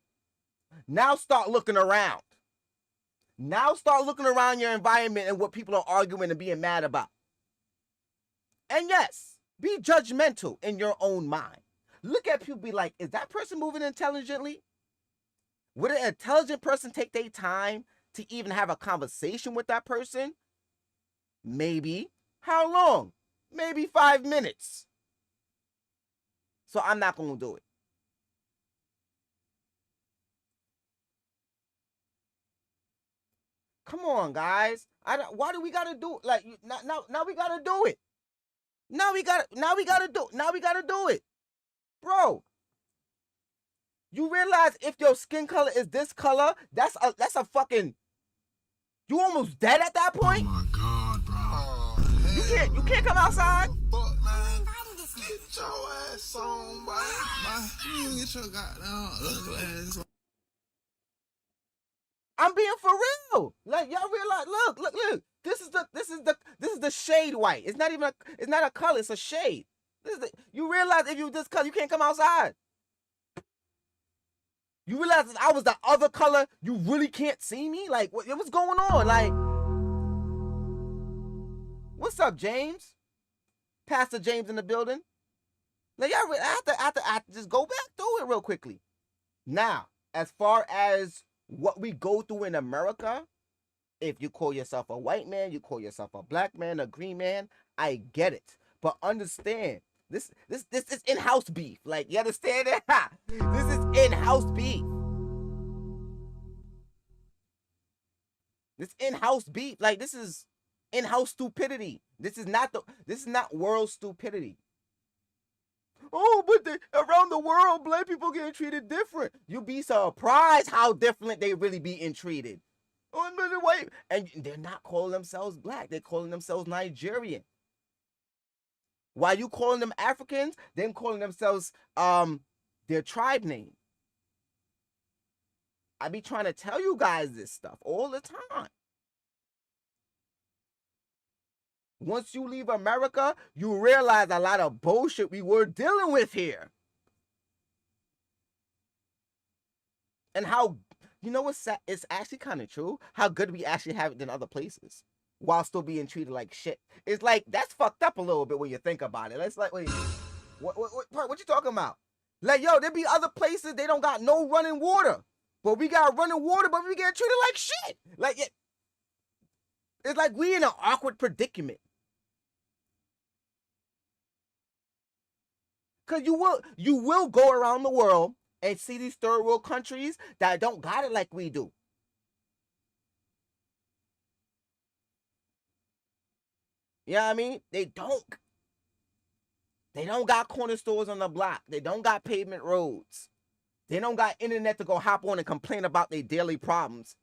Now start looking around. Now start looking around your environment and what people are arguing and being mad about. And yes, be judgmental in your own mind. Look at people, be like, is that person moving intelligently? Would an intelligent person take their time to even have a conversation with that person? Maybe. How long? Maybe 5 minutes. So I'm not going to do it. Come on, guys. Why do we gotta do it? Like now we gotta do it. Now we gotta do it. Bro. You realize if your skin color is this color, that's a fucking, you almost dead at that point? Oh my God, bro. Oh, you can't come outside. Fuck, man. Get your ass on, boy. You get your goddamn ugly ass on. I'm being for real. Like, y'all realize, look. This is the shade white. It's not a color, it's a shade. You realize if you this color, you can't come outside. You realize if I was the other color, you really can't see me? Like, what's going on? Like, what's up, James? Pastor James in the building. Like, y'all, I have to just go back through it real quickly. Now, as far as what we go through in America, if you call yourself a white man, you call yourself a black man, a green man, I get it. But understand, this is in-house beef. Like, you understand it? This is in-house beef. This in-house beef. Like, this is in-house stupidity. This is not world stupidity. Oh, but around the world, black people getting treated different. You'll be surprised how different they really being treated. Oh, but wait, and they're not calling themselves black. They're calling themselves Nigerian. While you calling them Africans, them calling themselves their tribe name. I be trying to tell you guys this stuff all the time. Once you leave America, you realize a lot of bullshit we were dealing with here. And how, you know what's sad? It's actually kind of true how good we actually have it in other places while still being treated like shit. It's like, that's fucked up a little bit when you think about it. It's like, wait, what you talking about? Like, yo, there be other places they don't got no running water. But we got running water, but we get treated like shit. Like, it's like we in an awkward predicament. Because you will go around the world and see these third world countries that don't got it like we do. You know what I mean? They don't. They don't got corner stores on the block. They don't got pavement roads. They don't got internet to go hop on and complain about their daily problems.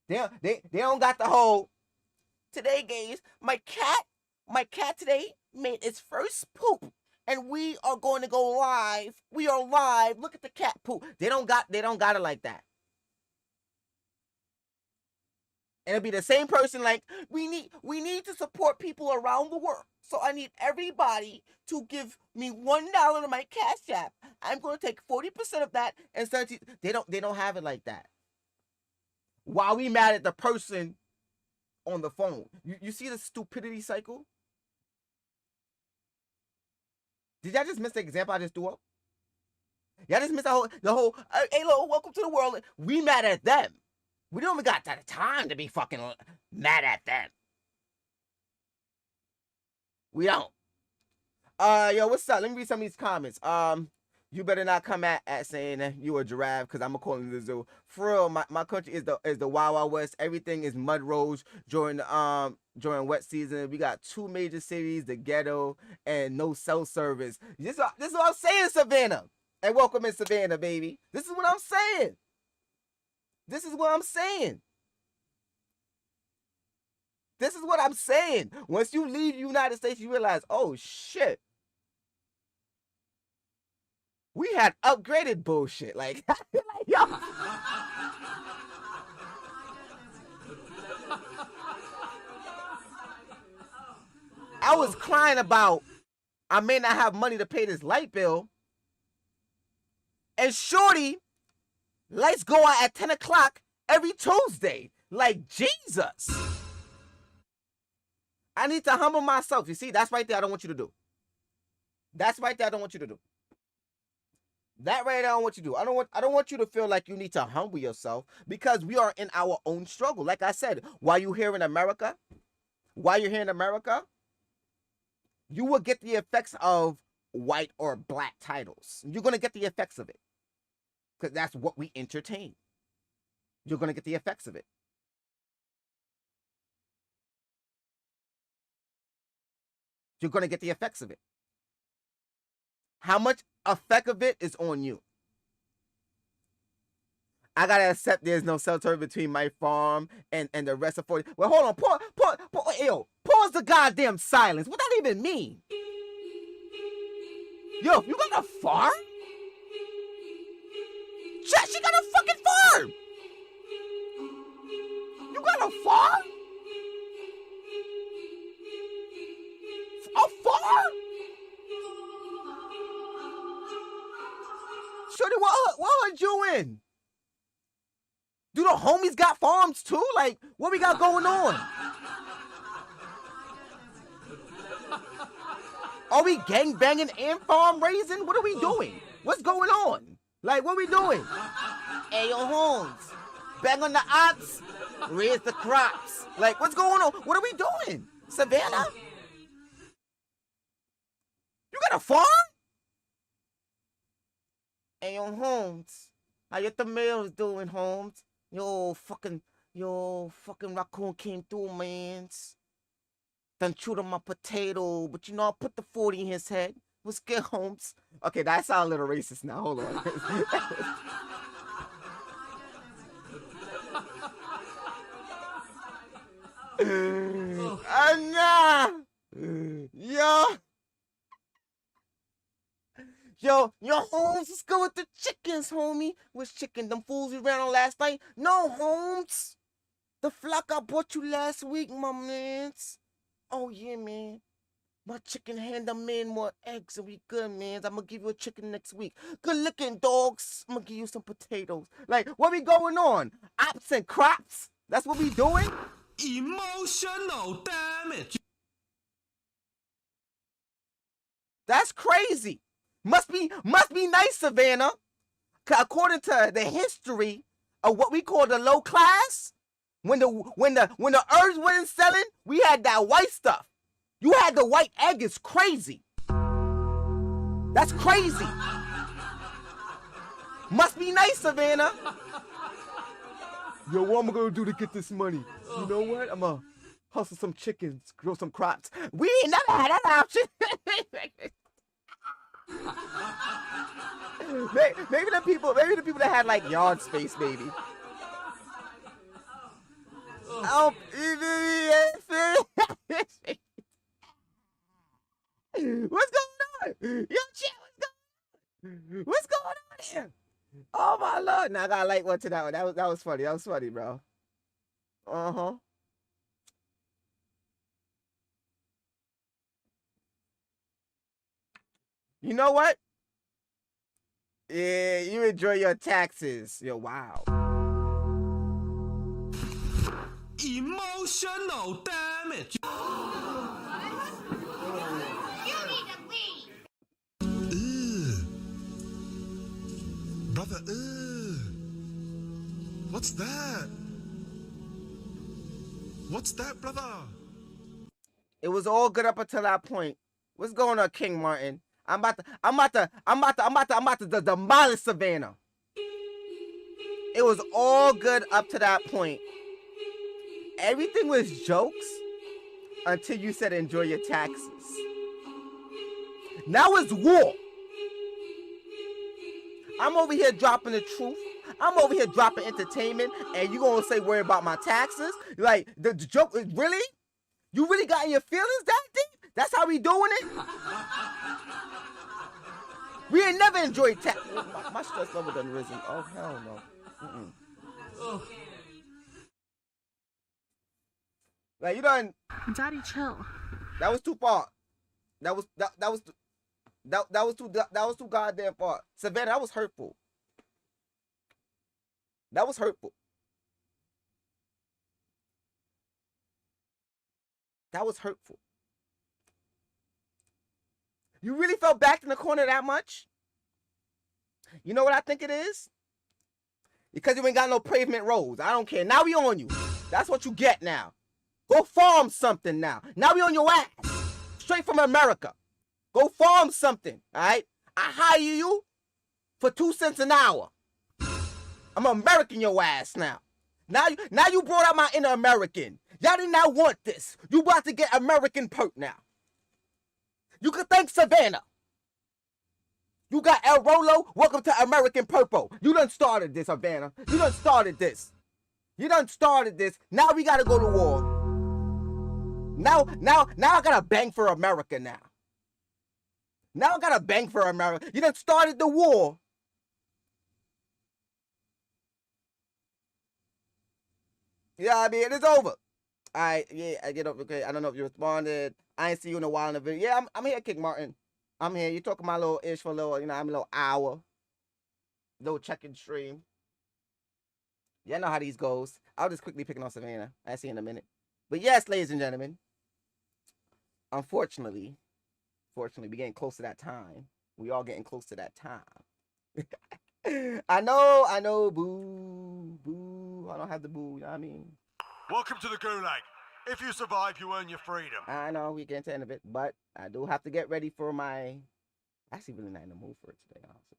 They don't got the whole, today, guys, my cat today made its first poop. And we are going to go live. We are live. Look at the cat poop. They don't got it like that. And it'll be the same person like, we need to support people around the world. So I need everybody to give me $1 to my Cash App. I'm going to take 40% of that and send it. They don't have it like that. While we mad at the person on the phone. You see the stupidity cycle? Did y'all just miss the example I just threw up? Y'all just missed the whole hey, hello, welcome to the world. We mad at them. We don't even got that time to be fucking mad at them. We don't. Yo, what's up? Let me read some of these comments. You better not come at saying that you a giraffe, because I'm gonna call it the zoo. For real, my country is the Wild Wild West. Everything is mud roads during wet season. We got 2 major cities, the ghetto, and no cell service. This is what I'm saying, Savannah. And welcome in Savannah, baby. This is what I'm saying. This is what I'm saying. This is what I'm saying. Once you leave the United States, you realize, oh shit. We had upgraded bullshit. Like, yo. I was crying about I may not have money to pay this light bill. And shorty, lights go out at 10 o'clock every Tuesday. Like, Jesus. I need to humble myself. You see, that's right there I don't want you to do. That's right there I don't want you to do. That right there I don't want you to do. I don't want you to feel like you need to humble yourself, because we are in our own struggle. Like I said, while you're here in America, you will get the effects of white or black titles. You're going to get the effects of it, because that's what we entertain. You're going to get the effects of it. You're going to get the effects of it. How much effect of it is on you? I got to accept there's no cell service between my farm and the rest of 40. Well, hold on. Pause the goddamn silence. What that even mean? Yo, you got a farm? She got a fucking farm. You got a farm? A farm? Shorty, what are you in? Do the homies got farms too? Like, what we got going on? Are we gang banging and farm raising? What are we doing? What's going on? Like, what we doing? Hey, yo, Holmes, bang on the ox, raise the crops. Like, what's going on? What are we doing? Savannah? You got a farm? Hey, yo, Holmes, how your tomatoes doing, Holmes? Yo, fucking raccoon came through, man. Done chewed on my potato, but you know, I put the 40 in his head. What's good, Holmes? Okay, that sounds a little racist now. Hold on. Nah. Yo, Holmes, let's go with the chickens, homie. Which chicken? Them fools we ran on last night? No, Holmes. The flock I bought you last week, my mans. Oh, yeah, man. My chicken hand them in more eggs and we good, man. I'm gonna give you a chicken next week. Good looking, dogs. I'm gonna give you some potatoes. Like, what we going on? Ops and crops? That's what we doing? Emotional damage. That's crazy. Must be nice, Savannah. According to the history of what we call the low class, when the herbs wasn't selling, we had that white stuff. You had the white egg. It's crazy. That's crazy. Must be nice, Savannah. Yo, what am I gonna do to get this money? You know what? I'm gonna hustle some chickens, grow some crops. We ain't never had that option. Maybe the people that had like yard space, maybe. Oh, what's going on? Yo, chat, what's going on here? Oh my lord! Now I got like one to that one. That was funny. That was funny, bro. You know what? Yeah, you enjoy your taxes. Yo, wow. Emotional damage. You need to leave. Brother, what's that? What's that, brother? It was all good up until that point. What's going on, King Martin? I'm about to demolish Savannah. It was all good up to that point. Everything was jokes until you said enjoy your taxes. Now it's war. I'm over here dropping the truth. I'm over here dropping entertainment, and you gonna say worry about my taxes? Like the joke is really? You really got in your feelings that deep? That's how we doing it? We ain't never enjoyed tax. My stress level done risen. Oh hell no. Like you done. Daddy, chill. That was too far. That was too goddamn far. Savannah, that was hurtful. That was hurtful. That was hurtful. You really felt backed in the corner that much? You know what I think it is? Because you ain't got no pavement roads. I don't care. Now we on you. That's what you get now. Go farm something now. Now we on your ass. Straight from America. Go farm something, all right? I hire you for 2 cents an hour. I'm American your ass now. Now you brought out my inner American. Y'all did not want this. You about to get American Purp now. You can thank Savannah. You got El Rolo. Welcome to American Purple. You done started this, Savannah. You done started this. You done started this. Now we gotta go to war. Now I gotta bang for America now. Now I gotta bang for America. You done started the war. Yeah, I mean, it's over. Alright, yeah, I get up. Okay, I don't know if you responded. I ain't see you in a while in the video. Yeah, I'm here, King Martin. I'm here. You talking my little ish for a little, I'm a little hour. Little check-in stream. Yeah, I know how these goes. I'll just quickly picking on Savannah. I'll see you in a minute. But yes, ladies and gentlemen. Unfortunately, we getting close to that time. We all getting close to that time. I know, boo. I don't have the boo, you know what I mean? Welcome to the Gulag. If you survive, you earn your freedom. I know we get to the end of it, but I do have to get ready for my... Actually, really not in the mood for it today, honestly.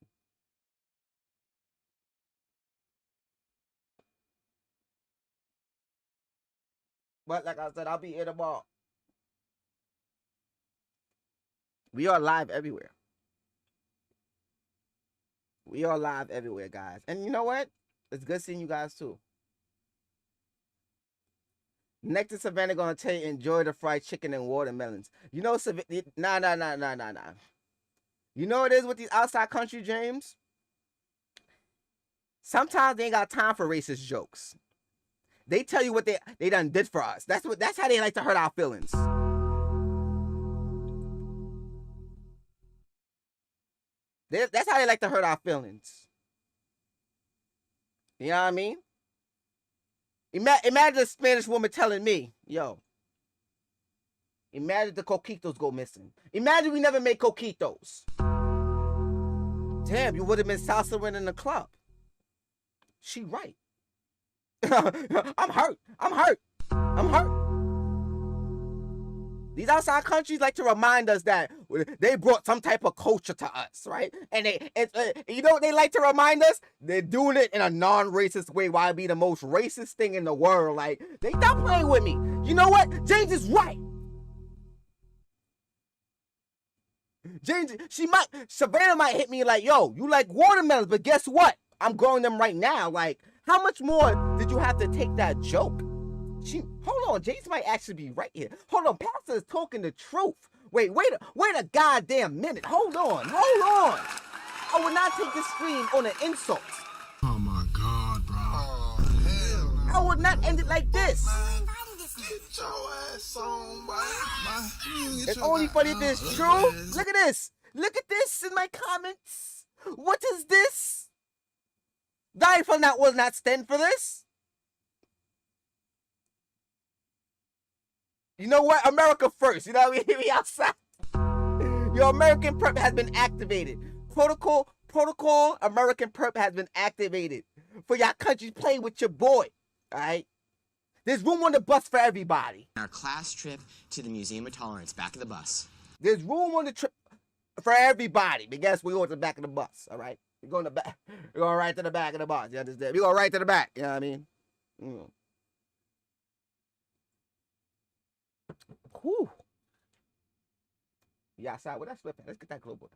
But like I said, I'll be here tomorrow. We are live everywhere. We are live everywhere, guys. And you know what? It's good seeing you guys, too. Next to Savannah gonna tell you enjoy the fried chicken and watermelons. You know, nah. You know what it is with these outside country James? Sometimes they ain't got time for racist jokes. They tell you what they done did for us. That's how they like to hurt our feelings. That's how they like to hurt our feelings. You know what I mean? Imagine a Spanish woman telling me, yo, imagine the coquitos go missing. Imagine we never made coquitos. Damn, you would have been salsa in the club. She right. I'm hurt. These outside countries like to remind us that they brought some type of culture to us, right? And you know what they like to remind us? They're doing it in a non-racist way. Why be the most racist thing in the world? Like, they stop playing with me. You know what? James is right. Savannah might hit me like, yo, you like watermelons, but guess what? I'm growing them right now. Like, how much more did you have to take that joke? Hold on, Jace might actually be right here. Hold on, Pastor is talking the truth. Wait a goddamn minute. Hold on. I will not take this stream on an insult. Oh my God, bro. Oh, hell no. I would not end it like this. Get your ass on, boy. It's only funny if it's true. Look at this. Look at this in my comments. What is this? Die for that will not stand for this. You know what? America first. You know what I mean? We outside. Your American Purp has been activated. Protocol American Purp has been activated. For y'all countries playing with your boy. Alright? There's room on the bus for everybody. Our class trip to the Museum of Tolerance, back of the bus. There's room on the trip for everybody. But guess we go to the back of the bus, alright? We're going to back. We're going right to the back of the bus. You understand? We're going right to the back. You know what I mean? Whew. Yeah, outside. Where that slip at? Let's get that global.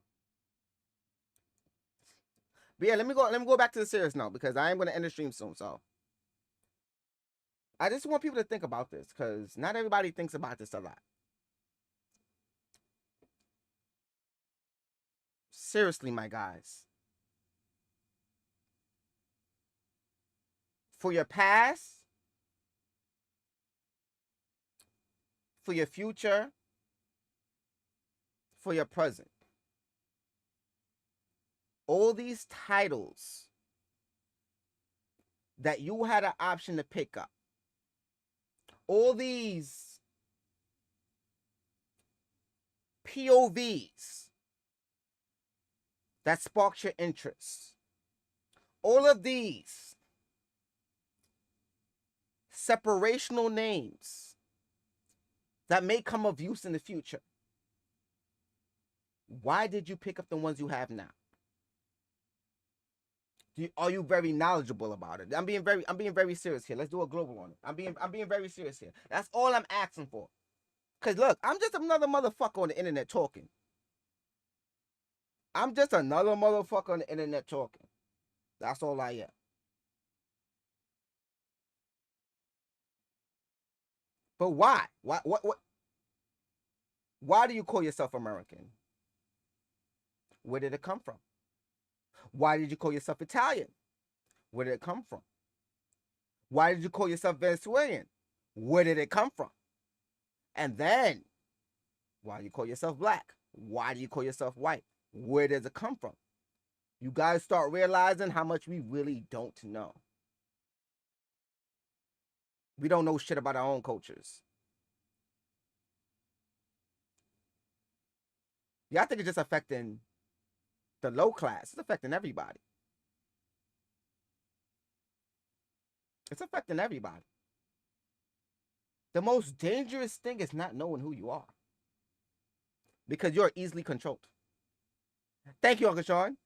But yeah, let me go back to the serious note because I am going to end the stream soon. So I just want people to think about this because not everybody thinks about this a lot. Seriously, my guys. For your past, for your future, for your present. All these titles that you had an option to pick up. All these POVs that sparked your interest. All of these separational names that may come of use in the future. Why did you pick up the ones you have now? Are you very knowledgeable about it? I'm being very serious here. Let's do a global on it. I'm being very serious here. That's all I'm asking for. Cause look, I'm just another motherfucker on the internet talking. I'm just another motherfucker on the internet talking. That's all I am. But why? What? Why do you call yourself American? Where did it come from? Why did you call yourself Italian? Where did it come from? Why did you call yourself Venezuelan? Where did it come from? And then, why do you call yourself black? Why do you call yourself white? Where does it come from? You guys start realizing how much we really don't know. We don't know shit about our own cultures. Yeah, I think it's just affecting the low class. It's affecting everybody. It's affecting everybody. The most dangerous thing is not knowing who you are. Because you're easily controlled. Thank you, Uncle Sean.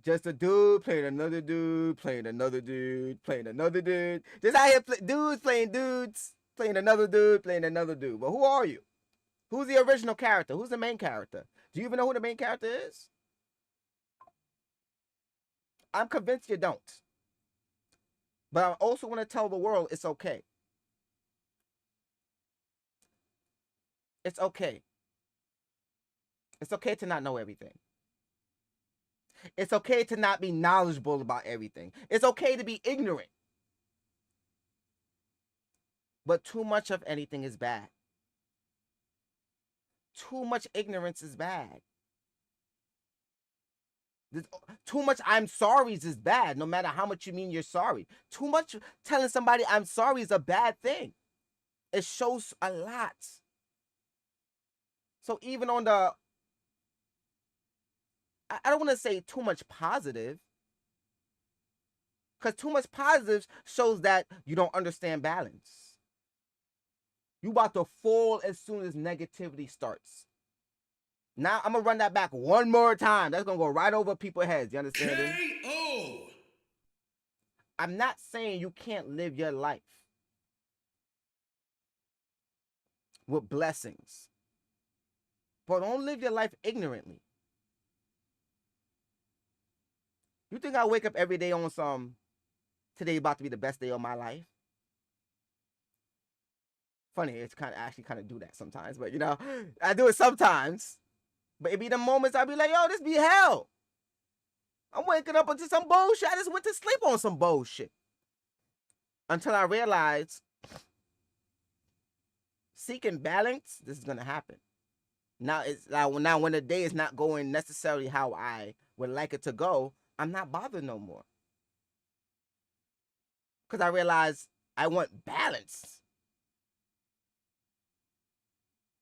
Just a dude playing another dude, playing another dude, playing another dude. Just out here, dudes playing dudes, playing another dude, playing another dude. But who are you? Who's the original character? Who's the main character? Do you even know who the main character is? I'm convinced you don't. But I also want to tell the world it's okay. It's okay. It's okay to not know everything. It's okay to not be knowledgeable about everything. It's okay to be ignorant. But too much of anything is bad. Too much ignorance is bad. Too much I'm sorry's is bad, no matter how much you mean you're sorry. Too much telling somebody I'm sorry is a bad thing. It shows a lot. So even on the, I don't want to say too much positive, because too much positive shows that you don't understand balance. You about to fall as soon as negativity starts. Now I'm gonna run that back one more time. That's gonna go right over people's heads. You understand? K.O. I'm not saying you can't live your life with blessings. But don't live your life ignorantly. You think I wake up every day on some, today about to be the best day of my life? Funny, it's actually kind of do that sometimes, but you know, I do it sometimes. But it be the moments I be like, yo, this be hell. I'm waking up into some bullshit. I just went to sleep on some bullshit. Until I realized, seeking balance, this is gonna happen. Now when the day is not going necessarily how I would like it to go, I'm not bothered no more. Because I realize I want balance.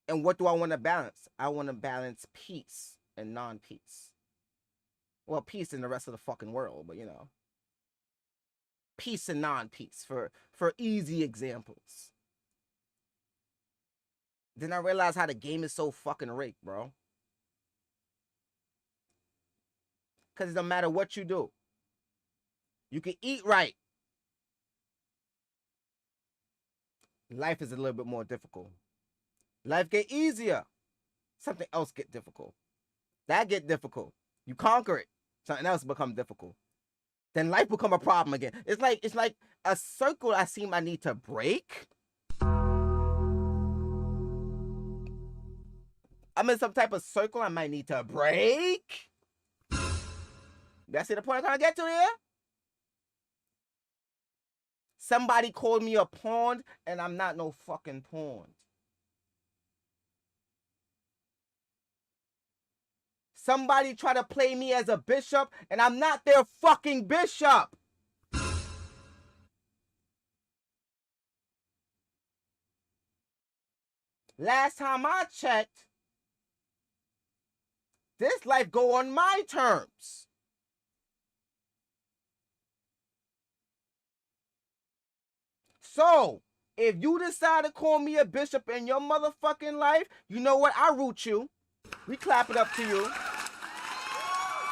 And what do I want to balance? I want to balance peace and non-peace. Well, peace in the rest of the fucking world, but you know. Peace and non-peace for easy examples. Then I realized how the game is so fucking rigged, bro. Because it doesn't matter what you do. You can eat right. Life is a little bit more difficult. Life get easier. Something else get difficult. That get difficult. You conquer it. Something else become difficult. Then life become a problem again. It's like a circle I seem I need to break. I'm in some type of circle I might need to break. You see the point I'm trying to get to here? Somebody called me a pawn, and I'm not no fucking pawn. Somebody try to play me as a bishop, and I'm not their fucking bishop. Last time I checked, this life go on my terms. So, if you decide to call me a bishop in your motherfucking life, you know what? I root you. We clap it up to you.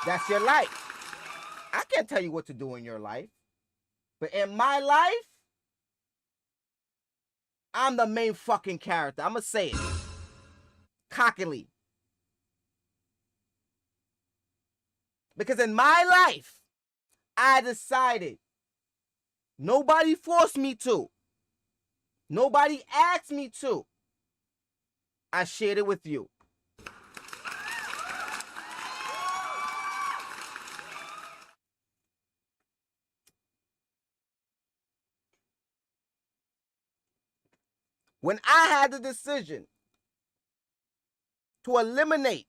That's your life. I can't tell you what to do in your life. But in my life, I'm the main fucking character. I'm going to say it. Cockily. Because in my life, I decided. Nobody forced me to. Nobody asked me to. I shared it with you. When I had the decision to eliminate,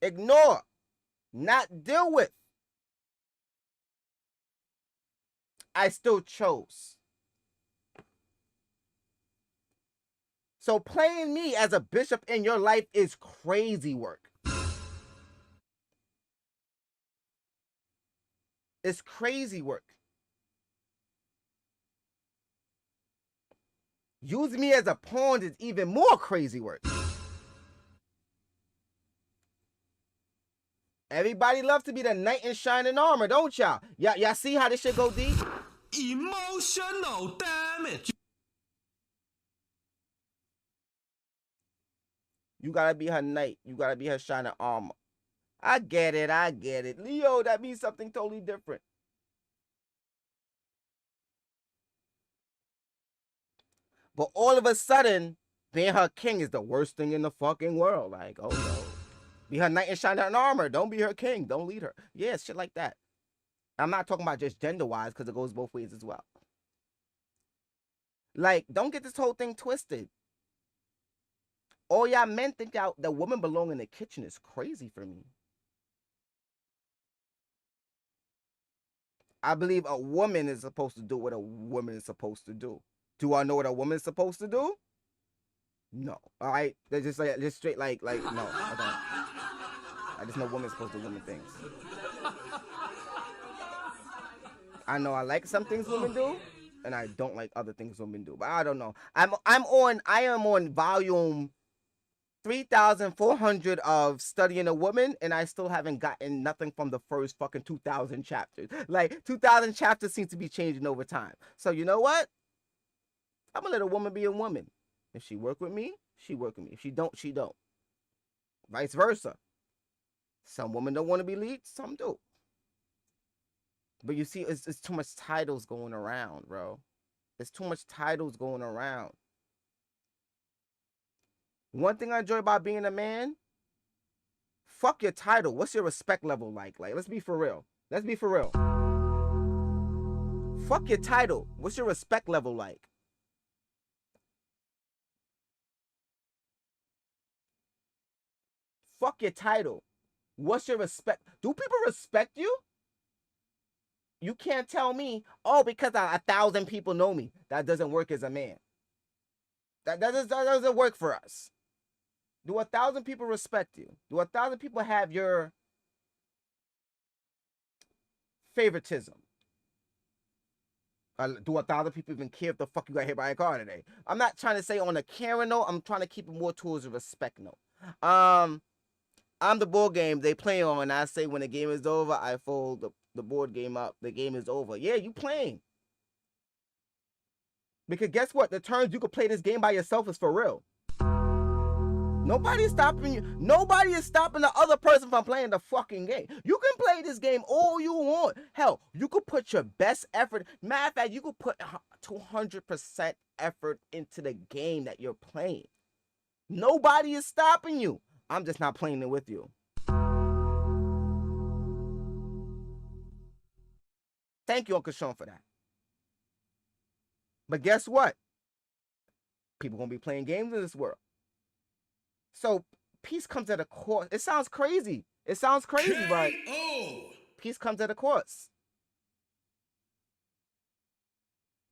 ignore, not deal with, I still chose. So playing me as a bishop in your life is crazy work. It's crazy work. Using me as a pawn is even more crazy work. Everybody loves to be the knight in shining armor, don't y'all? Y'all see how this shit go deep? Emotional damage. You gotta be her knight. You gotta be her shining armor. I get it. Leo, that means something totally different. But all of a sudden, being her king is the worst thing in the fucking world. Like, oh no. Be her knight in shining armor. Don't be her king. Don't lead her. Yeah, shit like that. I'm not talking about just gender-wise, because it goes both ways as well. Like, don't get this whole thing twisted. All y'all men think out the woman belong in the kitchen is crazy for me. I believe a woman is supposed to do what a woman is supposed to do. Do I know what a woman is supposed to do? No. All right. They're just straight like no. I don't. I just know women supposed to do women things. I know I like some things women do, and I don't like other things women do. But I don't know. I am on volume 3,400 of studying a woman, and I still haven't gotten nothing from the first fucking 2,000 chapters. Like 2,000 chapters seems to be changing over time. So you know what? I'm gonna let a woman be a woman. If she work with me, she work with me. If she don't, she don't. Vice versa. Some women don't want to be leads, some do. But you see, it's too much titles going around, bro. There's too much titles going around. One thing I enjoy about being a man, fuck your title. What's your respect level like? Like, let's be for real. Let's be for real. Fuck your title. What's your respect level like? Fuck your title. What's your respect? Do people respect you? You can't tell me, oh, because 1,000 people know me. That doesn't work as a man. That doesn't work for us. Do 1,000 people respect you? Do 1,000 people have your favoritism? Do 1,000 people even care if the fuck you got hit by a car today? I'm not trying to say on a Karen note. I'm trying to keep it more towards a respect note. I'm the board game they play on, and I say when the game is over, I fold the board game up. The game is over. Yeah, you playing. Because guess what? The turns you could play this game by yourself is for real. Nobody is stopping you. Nobody is stopping the other person from playing the fucking game. You can play this game all you want. Hell, you could put your best effort. Matter of fact, you could put 200% effort into the game that you're playing. Nobody is stopping you. I'm just not playing it with you. Thank you, Uncle Sean, for that. But guess what? People gonna be playing games in this world. So peace comes at a cost. It sounds crazy. It sounds crazy, but peace comes at a cost.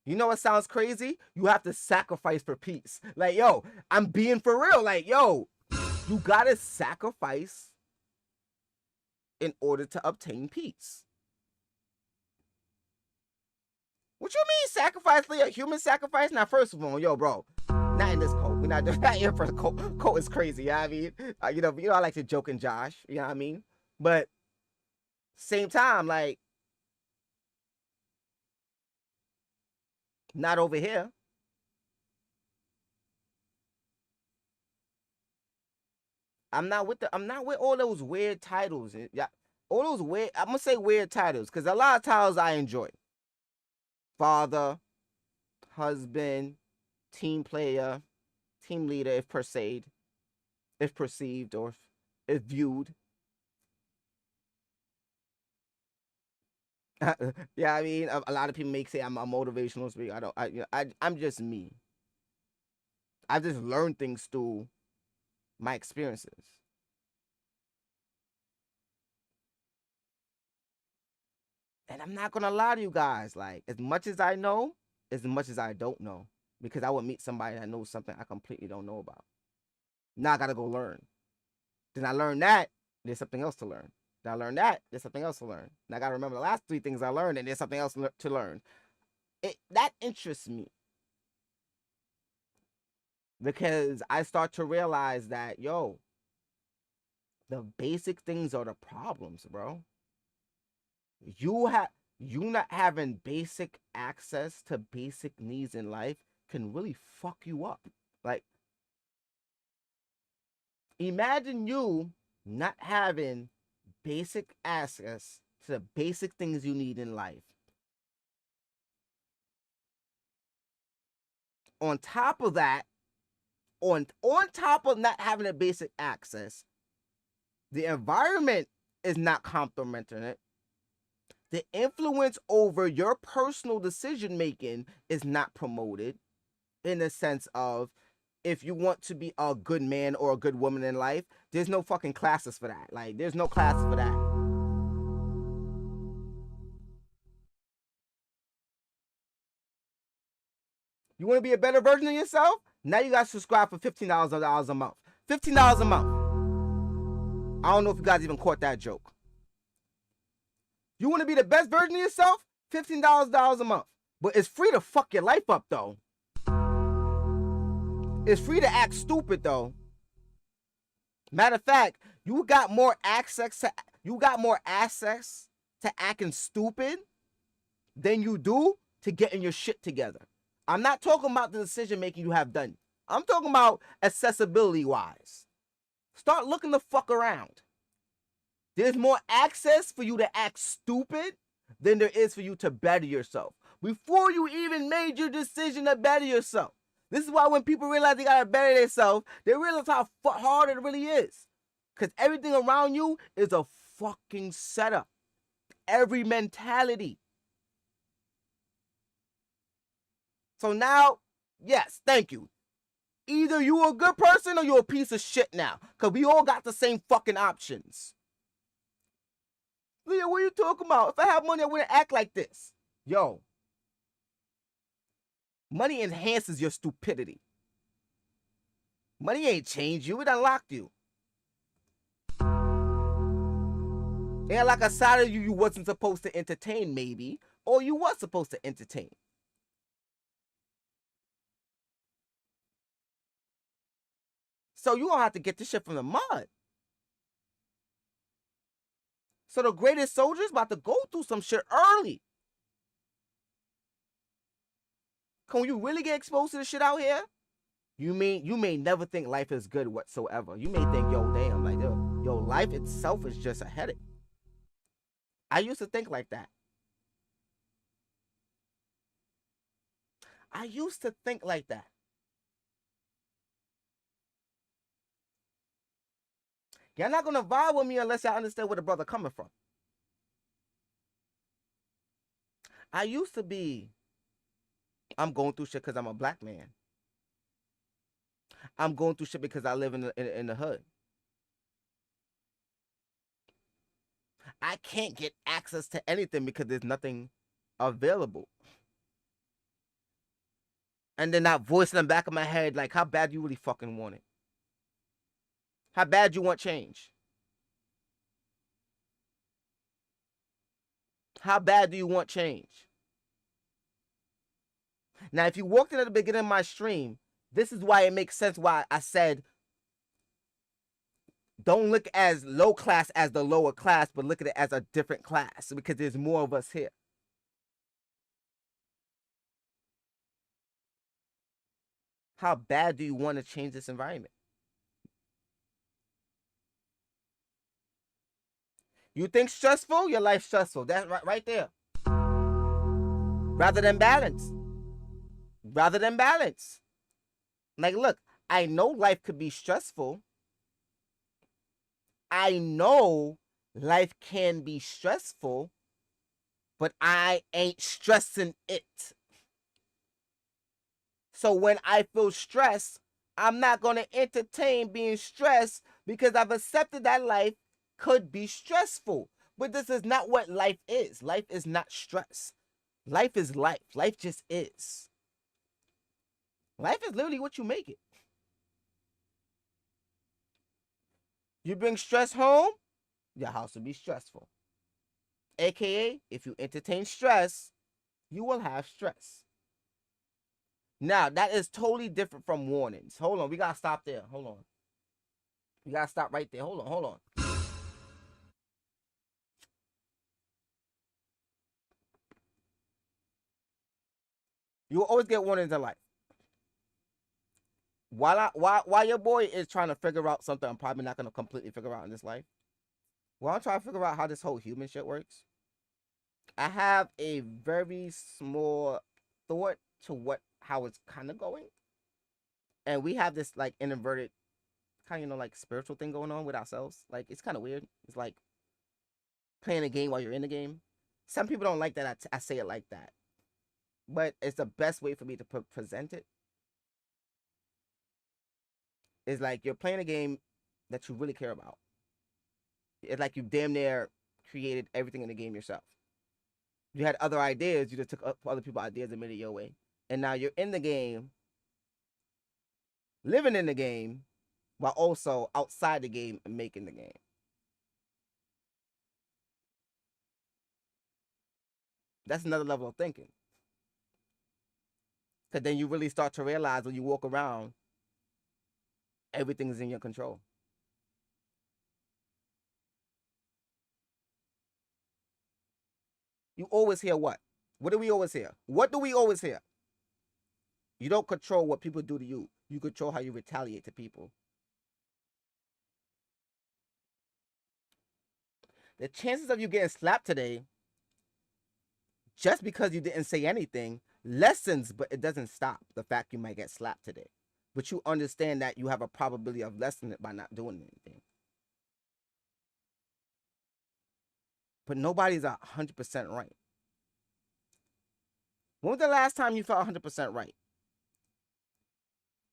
You know what sounds crazy? You have to sacrifice for peace. Like, yo, I'm being for real. Like, yo, you gotta sacrifice in order to obtain peace. What you mean sacrifice, Leo? Human sacrifice? Now, first of all, yo, bro, not in this cult. We're not doing that here for the cult. Cult is crazy, you know what I mean? You know, I like to joke and Josh, you know what I mean? But same time, like, not over here. I'm not with all those weird titles. Yeah, all those weird, I'm gonna say weird titles, because a lot of titles I enjoy. Father, husband, team player, team leader, if perceived, or if viewed. Yeah, I mean, a lot of people may say I'm a motivational speaker. I'm just me. I've just learned things through my experiences. And I'm not gonna lie to you guys, like, as much as I know, as much as I don't know. Because I would meet somebody that knows something I completely don't know about. Now I gotta go learn. Then I learn that, there's something else to learn. Then I learn that, there's something else to learn. And I gotta remember the last 3 things I learned, and there's something else to learn. That interests me. Because I start to realize that, yo, the basic things are the problems, bro. You not having basic access to basic needs in life can really fuck you up. Like, imagine you not having basic access to the basic things you need in life. On top of that, on top of not having a basic access, the environment is not complementing it. The influence over your personal decision making is not promoted, in the sense of, if you want to be a good man or a good woman in life, there's no fucking classes for that. Like, there's no classes for that. You want to be a better version of yourself? Now you guys subscribe for $15 a month. $15 a month. I don't know if you guys even caught that joke. You want to be the best version of yourself? $15 a month. But it's free to fuck your life up, though. It's free to act stupid, though. Matter of fact, you got more access to acting stupid than you do to getting your shit together. I'm not talking about the decision making you have done. I'm talking about accessibility wise. Start looking the fuck around. There's more access for you to act stupid than there is for you to better yourself. Before you even made your decision to better yourself. This is why when people realize they gotta better themselves, they realize how hard it really is. Because everything around you is a fucking setup. Every mentality. So now, yes, thank you. Either you're a good person or you're a piece of shit now. Because we all got the same fucking options. Leah, what are you talking about? If I have money, I wouldn't act like this. Yo. Money enhances your stupidity. Money ain't changed you. It unlocked you. It unlocked a side of you wasn't supposed to entertain, maybe. Or you was supposed to entertain. So you gonna have to get this shit from the mud. So the greatest soldiers about to go through some shit early. Can you really get exposed to the shit out here? You may never think life is good whatsoever. You may think, yo, damn, like yo, life itself is just a headache. I used to think like that. I used to think like that. Y'all not gonna vibe with me unless y'all understand where the brother coming from. I used to be, I'm going through shit because I'm a black man. I'm going through shit because I live in the hood. I can't get access to anything because there's nothing available. And then that voice in the back of my head, like, how bad you really fucking want it? How bad you want change? How bad do you want change? Now, if you walked in at the beginning of my stream, this is why it makes sense why I said don't look as low class as the lower class, but look at it as a different class because there's more of us here. How bad do you want to change this environment? You think stressful? Your life's stressful. That's right there. Rather than balance. Rather than balance. Like, look, I know life could be stressful. I know life can be stressful, but I ain't stressing it. So when I feel stressed, I'm not going to entertain being stressed because I've accepted that life could be stressful. But this is not what life is. Life is not stress. Life is life. Life just is. Life is literally what you make it. You bring stress home, your house will be stressful. AKA, if you entertain stress, you will have stress. Now, that is totally different from warnings. Hold on, we gotta stop there. Hold on. We gotta stop right there. Hold on. You will always get warnings in life. While your boy is trying to figure out something I'm probably not going to completely figure out in this life, while I'm trying to figure out how this whole human shit works, I have a very small thought to how it's kind of going. And we have this like inverted kind of like spiritual thing going on with ourselves. Like, it's kind of weird. It's like playing a game while you're in the game. Some people don't like that I say it like that. But it's the best way for me to present it. It's like you're playing a game that you really care about. It's like you damn near created everything in the game yourself. You had other ideas, you just took up other people's ideas and made it your way. And now you're in the game, living in the game, while also outside the game and making the game. That's another level of thinking. Because then you really start to realize when you walk around, everything is in your control. You always hear what? What do we always hear? What do we always hear? You don't control what people do to you. You control how you retaliate to people. the chances of you getting slapped today, just because you didn't say anything, lessens, but it doesn't stop the fact you might get slapped today. But you understand that you have a probability of lessening it by not doing anything. But nobody's 100% right. When was the last time you felt 100% right?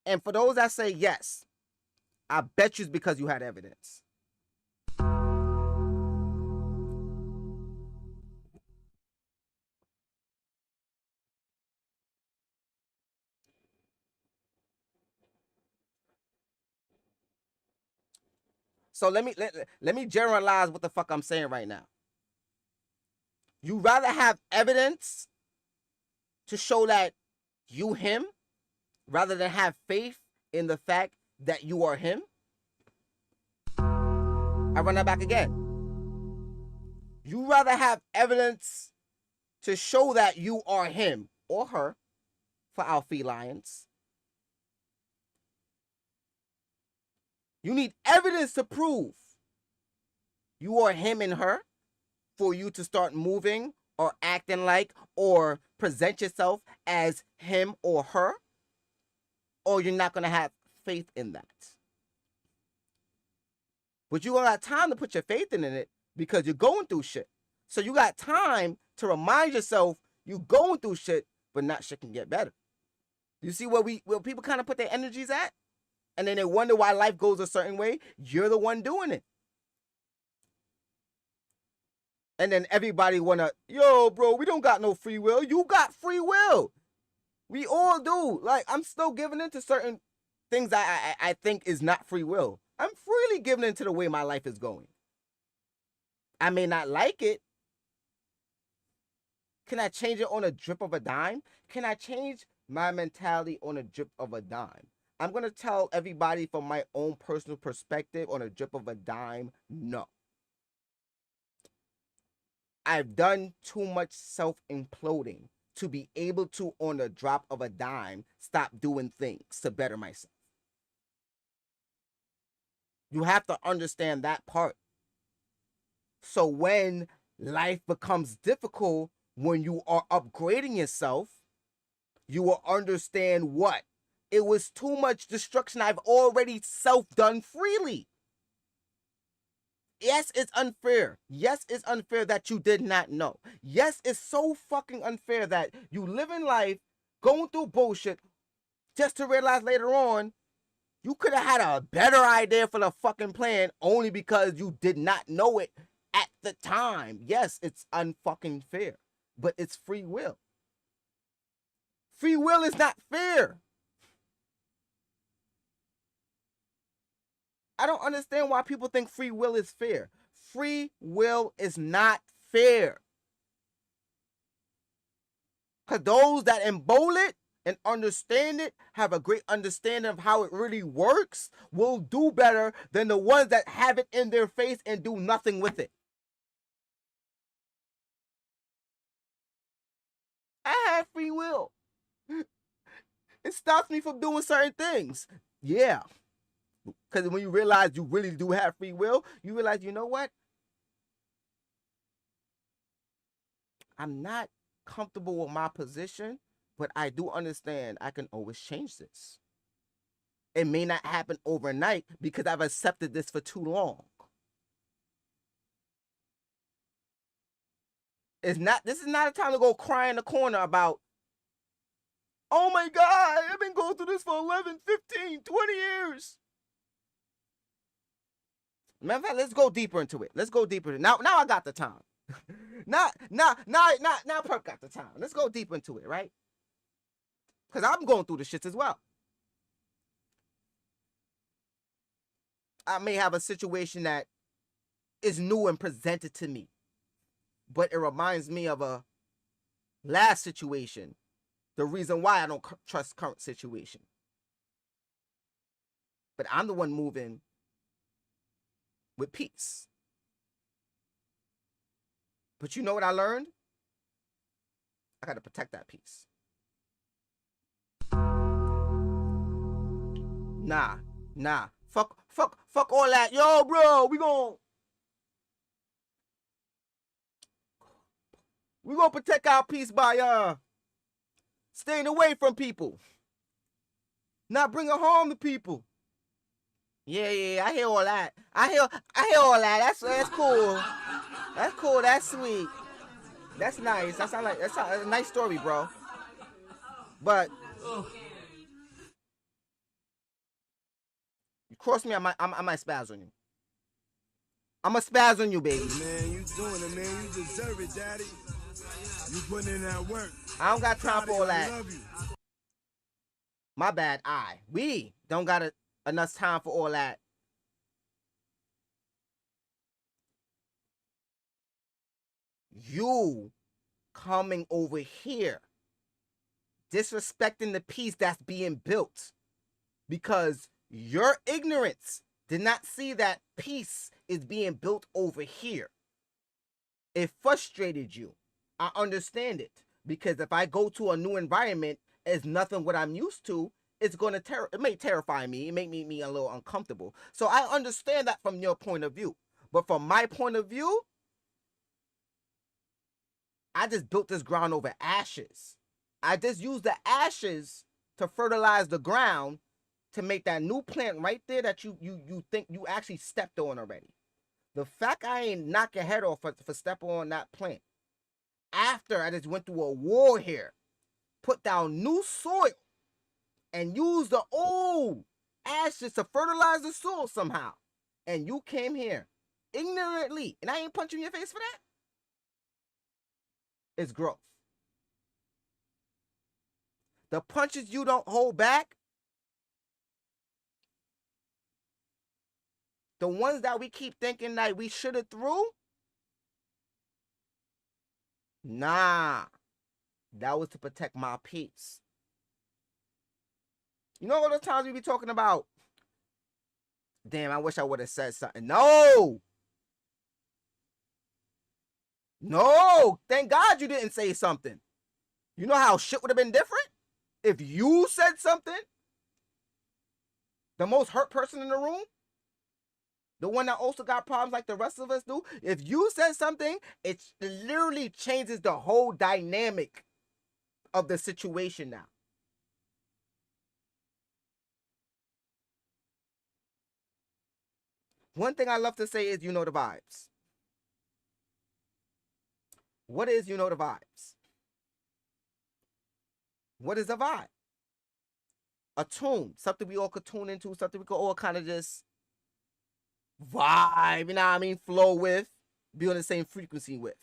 And for those that say yes, I bet you it's because you had evidence. So let me generalize what the fuck I'm saying right now. You rather have evidence to show that you him rather than have faith in the fact that you are him? I run that back again. You rather have evidence to show that you are him or her for our felines. You need evidence to prove you are him and her for you to start moving or acting like or present yourself as him or her, or you're not going to have faith in that. But you got time to put your faith in it because you're going through shit. So you got time to remind yourself you going through shit, but not shit can get better. You see where people kind of put their energies at? And then they wonder why life goes a certain way. You're the one doing it. And then everybody wanna, yo, bro, we don't got no free will. You got free will. We all do. Like, I'm still giving into certain things I think is not free will. I'm freely giving into the way my life is going. I may not like it. Can I change it on a drip of a dime? Can I change my mentality on a drip of a dime? I'm going to tell everybody from my own personal perspective on a drip of a dime, no. I've done too much self-imploding to be able to, on the drop of a dime, stop doing things to better myself. You have to understand that part. So when life becomes difficult, when you are upgrading yourself, you will understand what? It was too much destruction I've already self-done freely. Yes, it's unfair. Yes, it's unfair that you did not know. Yes, it's so fucking unfair that you live in life going through bullshit just to realize later on you could have had a better idea for the fucking plan only because you did not know it at the time. Yes, it's unfucking fair, but it's free will. Free will is not fair. I don't understand why people think free will is fair. Free will is not fair. Because those that embody it and understand it, have a great understanding of how it really works, will do better than the ones that have it in their face and do nothing with it. I have free will. It stops me from doing certain things. Yeah. Because when you realize you really do have free will, you realize, you know what? I'm not comfortable with my position, but I do understand I can always change this. It may not happen overnight because I've accepted this for too long. This is not a time to go cry in the corner about, oh my God, I've been going through this for 11, 15, 20 years. Matter of fact, let's go deeper into it. Let's go deeper. Now I got the time. now Purp got the time. Let's go deep into it, right? Because I'm going through the shits as well. I may have a situation that is new and presented to me, but it reminds me of a last situation. The reason why I don't trust current situation. But I'm the one moving with peace. But you know what I learned? I got to protect that peace. Nah. Fuck all that. Yo, bro, we gon' We gonna protect our peace by staying away from people, not bringing harm to people. Yeah, I hear all that. I hear all that. That's cool. That's cool. That's sweet. That's nice. That's a nice story, bro. But you cross me, I might spaz on you. I'ma spaz on you, baby. Man, you doing it, man. You deserve it, daddy. You putting in that work. I don't got time for all that. I love you. My bad. We don't got enough time for all that. You coming over here, disrespecting the peace that's being built because your ignorance did not see that peace is being built over here. It frustrated you. I understand it, because if I go to a new environment, it's nothing what I'm used to. It's going to it may terrify me. It may make me a little uncomfortable. So I understand that from your point of view. But from my point of view, I just built this ground over ashes. I just used the ashes to fertilize the ground to make that new plant right there that you think you actually stepped on already. The fact I ain't knock your head off for stepping on that plant, after I just went through a war here, put down new soil, and used the old ashes to fertilize the soil somehow, and you came here ignorantly, and I ain't punching you in your face for that, it's growth. The punches you don't hold back, the ones that we keep thinking that we should have threw, nah, that was to protect my peace. You know all the times we be talking about, damn, I wish I would have said something. No, thank God you didn't say something. You know how shit would have been different? If you said something, the most hurt person in the room, the one that also got problems like the rest of us do, if you said something, it literally changes the whole dynamic of the situation now. One thing I love to say is, you know the vibes. What is you know the vibes? What is a vibe? A tune, something we all could tune into, something we could all kind of just vibe, you know what I mean, flow with, be on the same frequency with.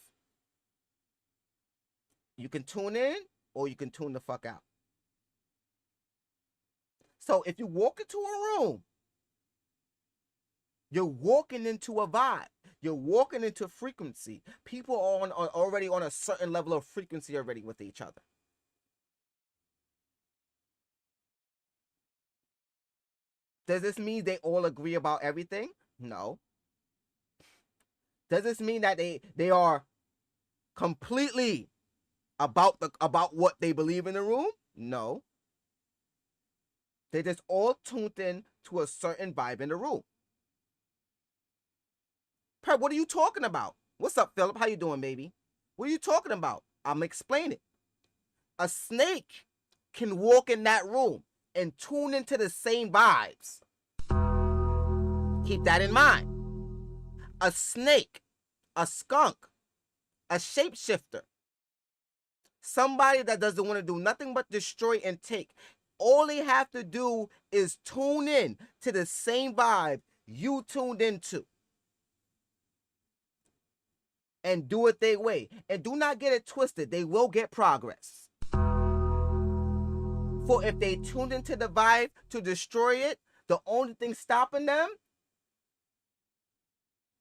You can tune in or you can tune the fuck out. So if you walk into a room, you're walking into a vibe. You're walking into frequency. People are already on a certain level of frequency already with each other. Does this mean they all agree about everything? No. Does this mean that they are completely about what they believe in the room? No. They just all tuned in to a certain vibe in the room. Purp, what are you talking about? What's up, Philip? How you doing, baby? What are you talking about? I'm explaining it. A snake can walk in that room and tune into the same vibes. Keep that in mind. A snake, a skunk, a shapeshifter, somebody that doesn't want to do nothing but destroy and take. All they have to do is tune in to the same vibe you tuned into. And do it their way. And do not get it twisted. They will get progress. For if they tuned into the vibe to destroy it, the only thing stopping them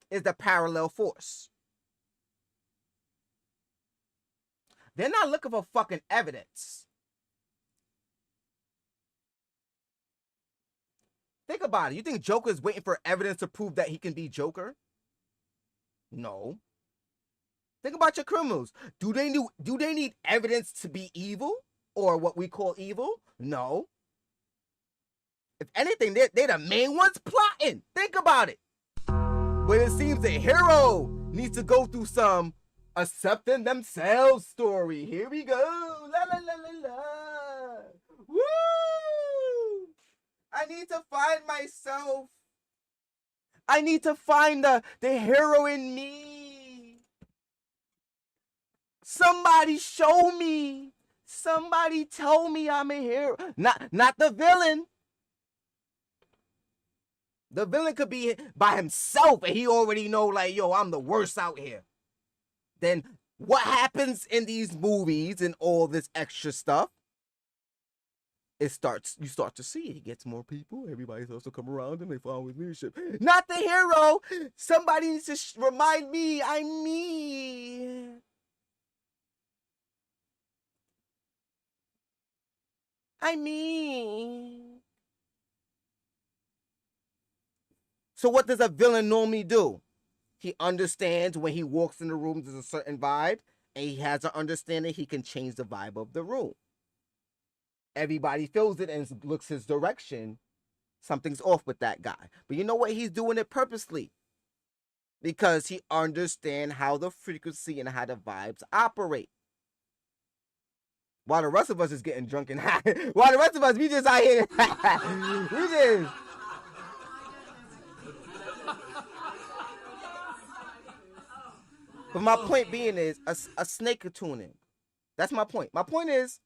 is the parallel force. They're not looking for fucking evidence. Think about it. You think Joker is waiting for evidence to prove that he can be Joker? No. Think about your criminals. Do they need evidence to be evil? Or what we call evil? No. If anything, they're the main ones plotting. Think about it. But it seems the hero needs to go through some accepting themselves story. Here we go. La la la la la. Woo! I need to find myself. I need to find the hero in me. Somebody show me. Somebody tell me I'm a hero. Not the villain. The villain could be by himself and he already know, like, yo, I'm the worst out here. Then what happens in these movies and all this extra stuff? You start to see it gets more people. Everybody starts to come around and they follow his leadership. Not the hero. Somebody needs to remind me I'm me. I'm me. So what does a villain normally do? He understands when he walks in the room there's a certain vibe, and he has an understanding he can change the vibe of the room. Everybody feels it and looks his direction. Something's off with that guy. But you know what? He's doing it purposely. Because he understands how the frequency and how the vibes operate. While the rest of us is getting drunk and high. While the rest of us, we just out here. We just... But my point being is a snake can tune in. That's my point. My point is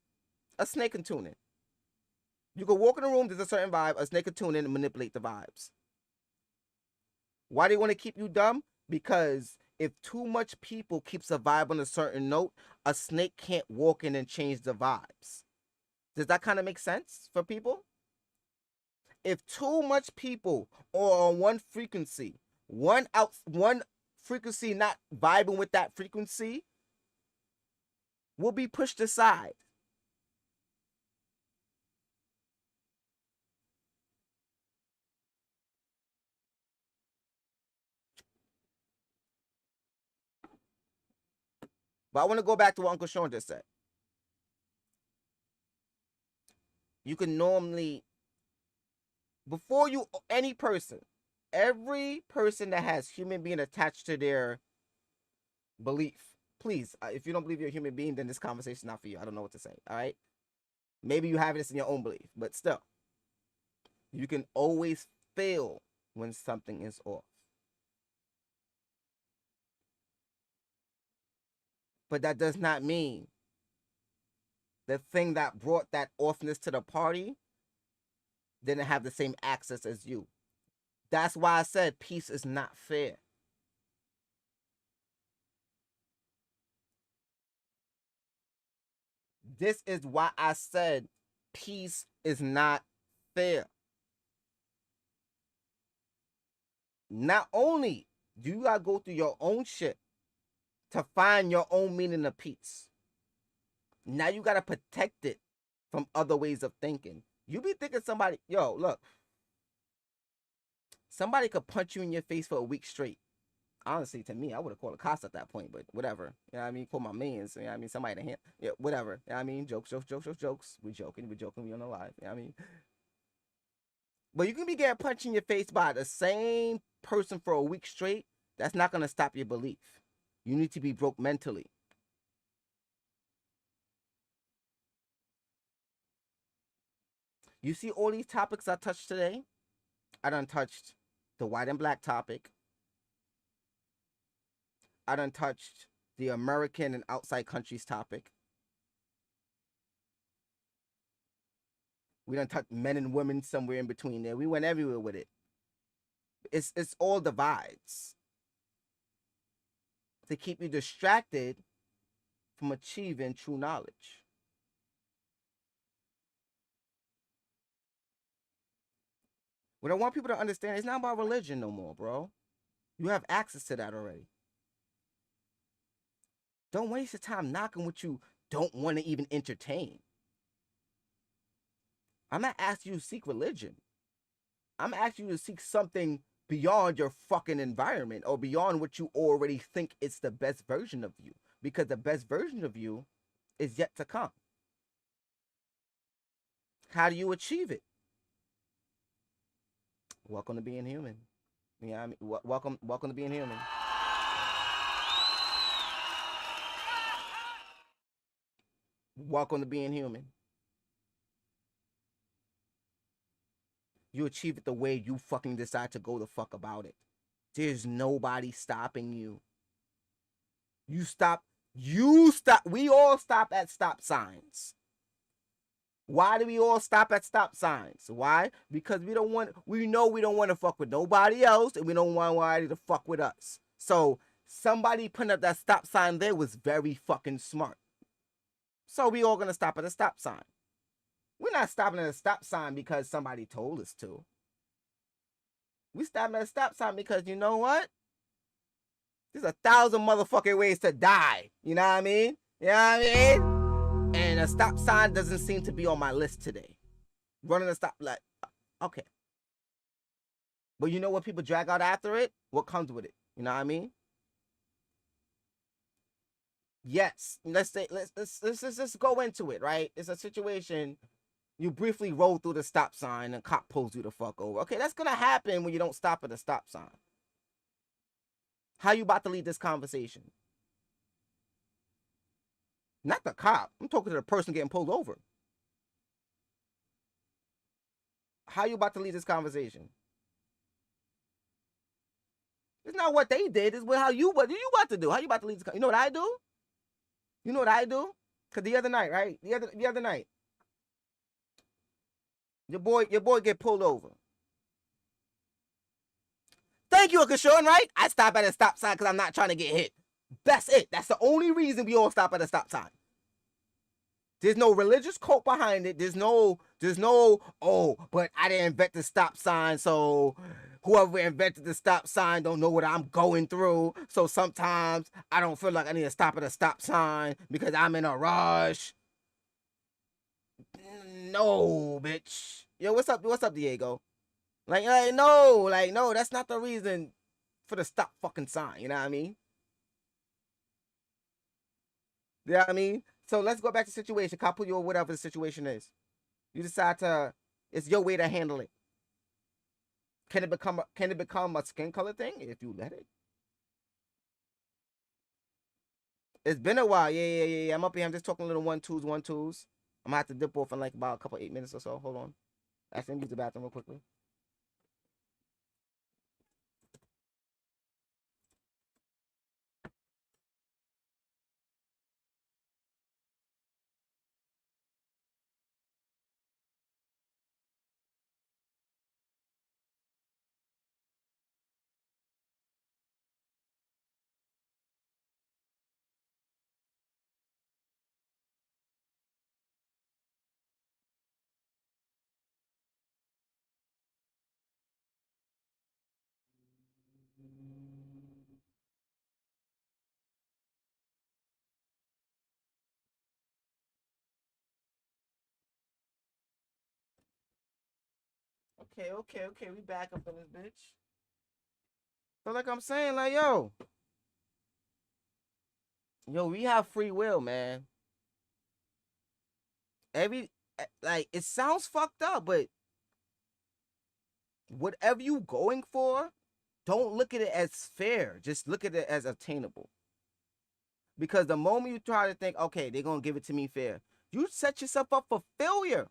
a snake can tune in. You can walk in a room, there's a certain vibe, a snake can tune in and manipulate the vibes. Why do they want to keep you dumb? Because if too much people keeps a vibe on a certain note, a snake can't walk in and change the vibes. Does that kind of make sense for people? If too much people are on one frequency, one frequency not vibing with that frequency will be pushed aside. But I want to go back to what Uncle Sean just said. You can normally, before you, any person, every person that has human being attached to their belief, please, if you don't believe you're a human being, then this conversation is not for you. I don't know what to say, all right? Maybe you have this in your own belief, but still, you can always feel when something is off. But that does not mean the thing that brought that offness to the party didn't have the same access as you. That's why I said peace is not fair. This is why I said peace is not fair. Not only do you gotta go through your own shit to find your own meaning of peace, now you gotta protect it from other ways of thinking. You be thinking somebody, yo, look, somebody could punch you in your face for a week straight. Honestly, to me, I would have called the cops at that point, but whatever. You know what I mean? Call my mans. You know what I mean? Somebody to hand. Yeah, whatever. You know what I mean? Jokes. We joking. We on the live. You know what I mean? But you can be getting punched in your face by the same person for a week straight. That's not going to stop your belief. You need to be broke mentally. You see all these topics I touched today? I done touched the white and black topic. I done touched the American and outside countries topic. We done touched men and women somewhere in between there. We went everywhere with it. It's all divides to keep you distracted from achieving true knowledge. What I want people to understand, it's not about religion no more, bro. You have access to that already. Don't waste your time knocking what you don't want to even entertain. I'm not asking you to seek religion. I'm asking you to seek something beyond your fucking environment or beyond what you already think is the best version of you. Because the best version of you is yet to come. How do you achieve it? Welcome to being human. Yeah, I mean, welcome to being human. Welcome to being human. You achieve it the way you fucking decide to go the fuck about it. There's nobody stopping you. You stop. We all stop at stop signs. Why do we all stop at stop signs? Why? Because we know we don't want to fuck with nobody else, and we don't want anybody to fuck with us. So somebody putting up that stop sign there was very fucking smart. So we all gonna stop at a stop sign. We're not stopping at a stop sign because somebody told us to. We stopping at a stop sign because you know what? There's 1,000 motherfucking ways to die. You know what I mean? You know what I mean? And a stop sign doesn't seem to be on my list today. Running a stop light. Okay. But you know what people drag out after it? What comes with it? You know what I mean? Yes. Let's go into it, right? It's a situation. You briefly roll through the stop sign and cop pulls you the fuck over. Okay, that's gonna happen when you don't stop at a stop sign. How you about to lead this conversation? Not the cop. I'm talking to the person getting pulled over. How you about to lead this conversation? It's not what they did. It's what you about to do. How you about to lead this? You know what I do? You know what I do? Cause the other night, right? The other night, your boy get pulled over. Thank you, Akashon, right? I stop at a stop sign because I'm not trying to get hit. That's it. That's the only reason we all stop at a stop sign. There's no religious cult behind it. There's no, oh, but I didn't invent the stop sign, so whoever invented the stop sign don't know what I'm going through. So sometimes I don't feel like I need to stop at a stop sign because I'm in a rush. No, bitch. Yo, what's up, Diego? Like, no, that's not the reason for the stop fucking sign, you know what I mean? You know what I mean? So let's go back to the situation. Cop pull you or whatever the situation is. You decide it's your way to handle it. Can it become a skin color thing if you let it? It's been a while. Yeah. I'm up here. I'm just talking little 1-2s. I'm gonna have to dip off in like about a couple 8 minutes or so. Hold on. Actually, let me use the bathroom real quickly. Okay. We back up in this bitch. So like I'm saying, like, yo, we have free will, man. It sounds fucked up, but whatever you going for, don't look at it as fair. Just look at it as attainable. Because the moment you try to think, okay, they're gonna give it to me fair, you set yourself up for failure.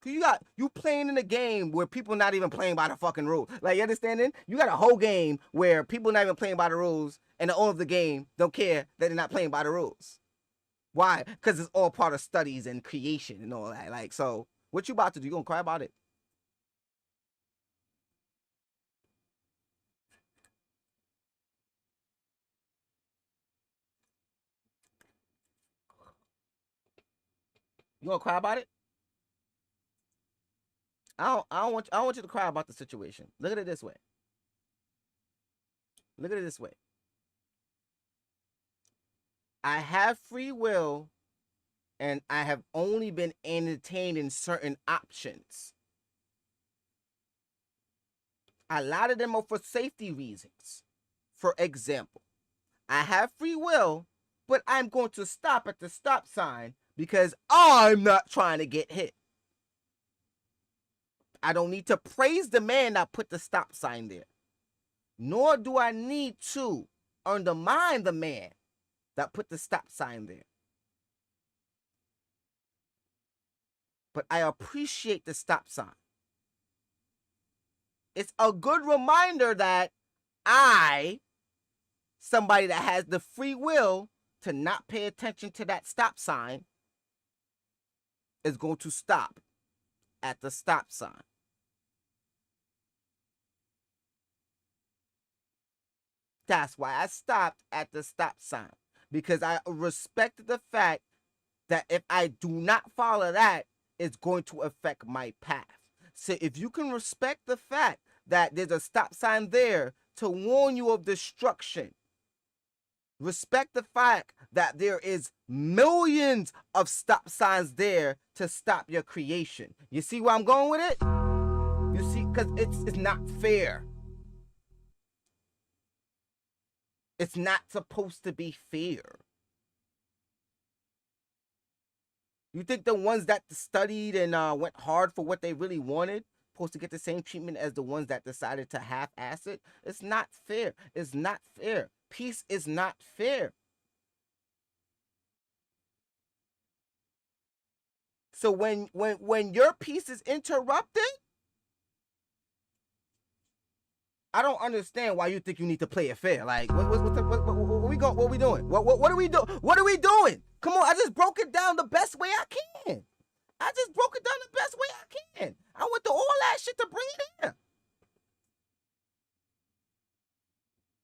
Cause you playing in a game where people not even playing by the fucking rules. Like, you understanding? You got a whole game where people not even playing by the rules, and the owner of the game don't care that they're not playing by the rules. Why? Because it's all part of studies and creation and all that. Like, so what you about to do? You gonna cry about it? You gonna cry about it? I don't want you to cry about the situation. Look at it this way. I have free will, and I have only been entertained in certain options. A lot of them are for safety reasons. For example, I have free will, but I'm going to stop at the stop sign because I'm not trying to get hit. I don't need to praise the man that put the stop sign there. Nor do I need to undermine the man that put the stop sign there. but I appreciate the stop sign. It's a good reminder that somebody that has the free will to not pay attention to that stop sign, is going to stop at the stop sign. That's why I stopped at the stop sign, because I respected the fact that if I do not follow that, it's going to affect my path. So if you can respect the fact that there's a stop sign there to warn you of destruction, respect the fact that there is millions of stop signs there to stop your creation. You see where I'm going with it? You see, because it's not fair. It's not supposed to be fair. You think the ones that studied and went hard for what they really wanted supposed to get the same treatment as the ones that decided to half-ass it? It's not fair. It's not fair. Peace is not fair. So when your peace is interrupted, I don't understand why you think you need to play it fair. Like, what we doing? What are we doing? What are we doing? Come on, I just broke it down the best way I can. I just broke it down the best way I can. I went through all that shit to bring it in.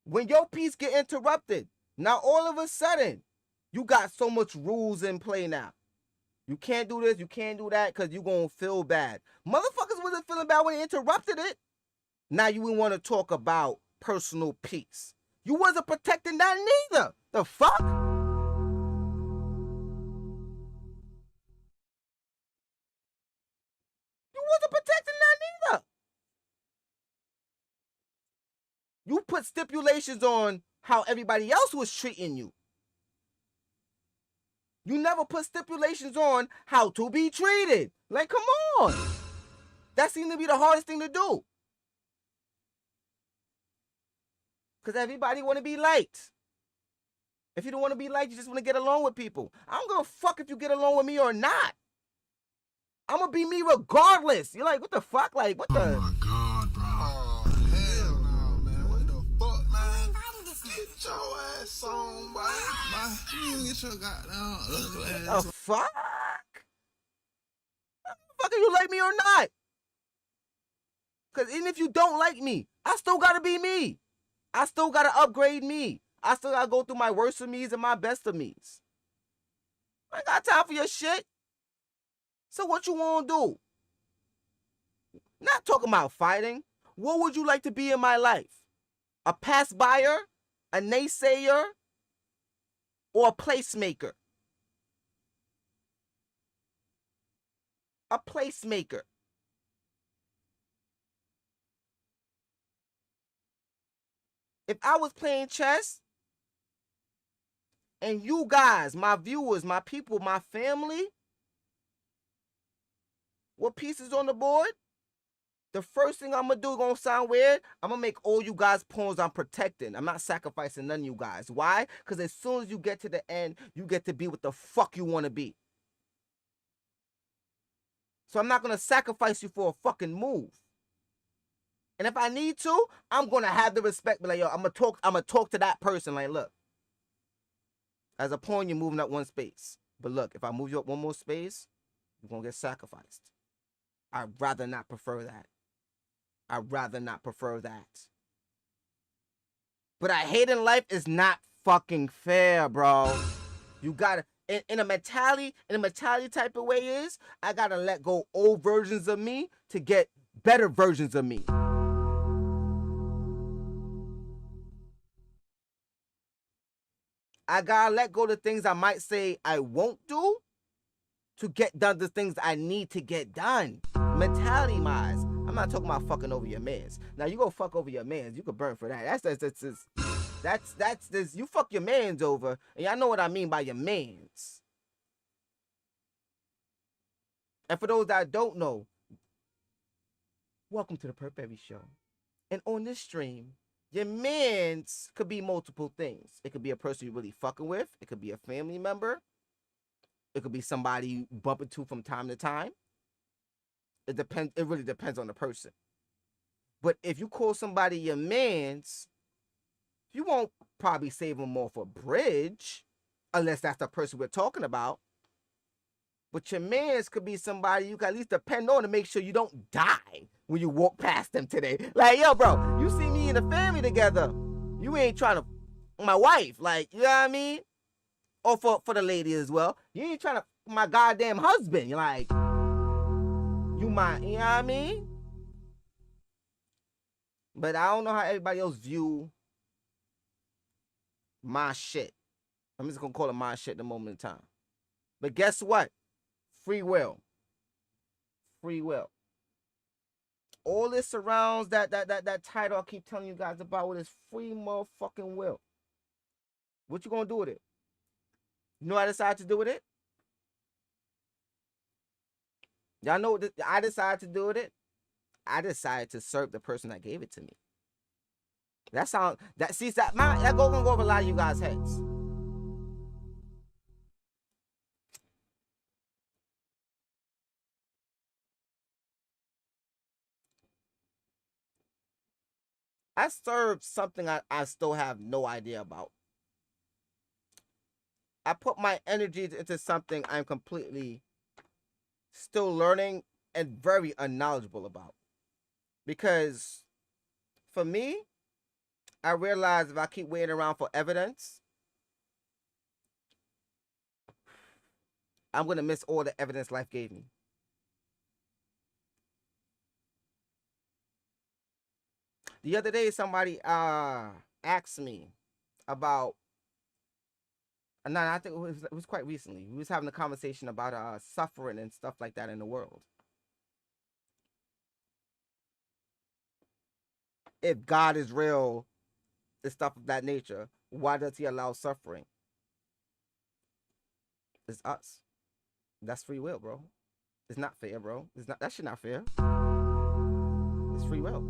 When your peace get interrupted, now all of a sudden, you got so much rules in play now. You can't do this, you can't do that, because you're going to feel bad. Motherfuckers wasn't feeling bad when they interrupted it. Now you want to talk about personal peace. You wasn't protecting that neither. The fuck? You wasn't protecting that neither. You put stipulations on how everybody else was treating you. You never put stipulations on how to be treated. Like, come on. That seemed to be the hardest thing to do. Because everybody want to be liked. If you don't want to be liked, you just want to get along with people. I don't give a fuck if you get along with me or not. I'm going to be me regardless. You're like, what the fuck? Like, what the? Oh my God, bro. Oh, hell no, man. What the fuck, man? Get your ass on, boy. You get your goddamn ugly ass. The fuck? Fucking you like me or not? Because even if you don't like me, I still got to be me. I still got to upgrade me. I still got to go through my worst of me's and my best of me's. I ain't got time for your shit. So what you want to do? Not talking about fighting. What would you like to be in my life? A pass-buyer? A naysayer? Or a placemaker? A placemaker. If I was playing chess, and you guys, my viewers, my people, my family, what pieces on the board? The first thing I'm going to do, going to sound weird, I'm going to make all you guys pawns I'm protecting. I'm not sacrificing none of you guys. Why? Because as soon as you get to the end, you get to be what the fuck you want to be. So I'm not going to sacrifice you for a fucking move. And if I need to, I'm going to have the respect. Be like, yo, I'm going to talk to that person. Like, look, as a pawn, you're moving up one space. But look, if I move you up one more space, you're going to get sacrificed. I'd rather not prefer that. I'd rather not prefer that. But I hate in life is not fucking fair, bro. You gotta, in a mentality type of way is, I gotta let go old versions of me to get better versions of me. I gotta let go of the things I might say I won't do to get done the things I need to get done. Mentality-wise, I'm not talking about fucking over your mans. Now you go fuck over your mans, you could burn for that. That's this. You fuck your mans over, and y'all know what I mean by your mans. And for those that don't know, welcome to the Purpberry Show. And on this stream, your mans could be multiple things. It could be a person you're really fucking with. It could be a family member. It could be somebody you bump into from time to time. It depends. It really depends on the person. But if you call somebody your man's, you won't probably save them off a bridge, unless that's the person we're talking about. But your man's could be somebody you can at least depend on to make sure you don't die when you walk past them today. Like, yo, bro, you see me and the family together. You ain't trying to, my wife, like, you know what I mean? Or for the lady as well. You ain't trying to, my goddamn husband. You're like, you might, you know what I mean? But I don't know how everybody else view my shit. I'm just gonna call it my shit in a moment in time. But guess what? Free will. Free will. All this surrounds that title I keep telling you guys about with is free motherfucking will. What you gonna do with it? You know what I decided to do with it? Y'all know what I decided to do with it? I decided to serve the person that gave it to me. That sounds that gonna go over a lot of you guys' heads. I served something I still have no idea about. I put my energy into something I'm completely still learning and very unknowledgeable about. Because for me, I realize if I keep waiting around for evidence, I'm going to miss all the evidence life gave me. The other day, somebody asked me about, and I think it was quite recently. We was having a conversation about suffering and stuff like that in the world. If God is real and stuff of that nature, why does he allow suffering? It's us. That's free will, bro. It's not fair, bro. It's not, that shit not fair. It's free will.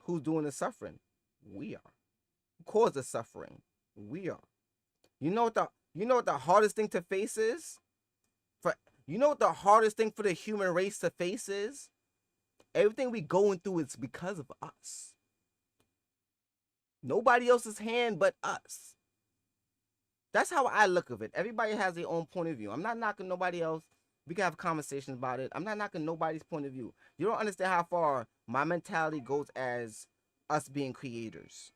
Who's doing the suffering? We are. Who caused the suffering? We are. You know what the hardest thing to face is? You know what the hardest thing for the human race to face is? Everything we going through is because of us. Nobody else's hand but us. That's how I look at it. Everybody has their own point of view. I'm not knocking nobody else. We can have conversations about it. I'm not knocking nobody's point of view. You don't understand how far my mentality goes as us being creators.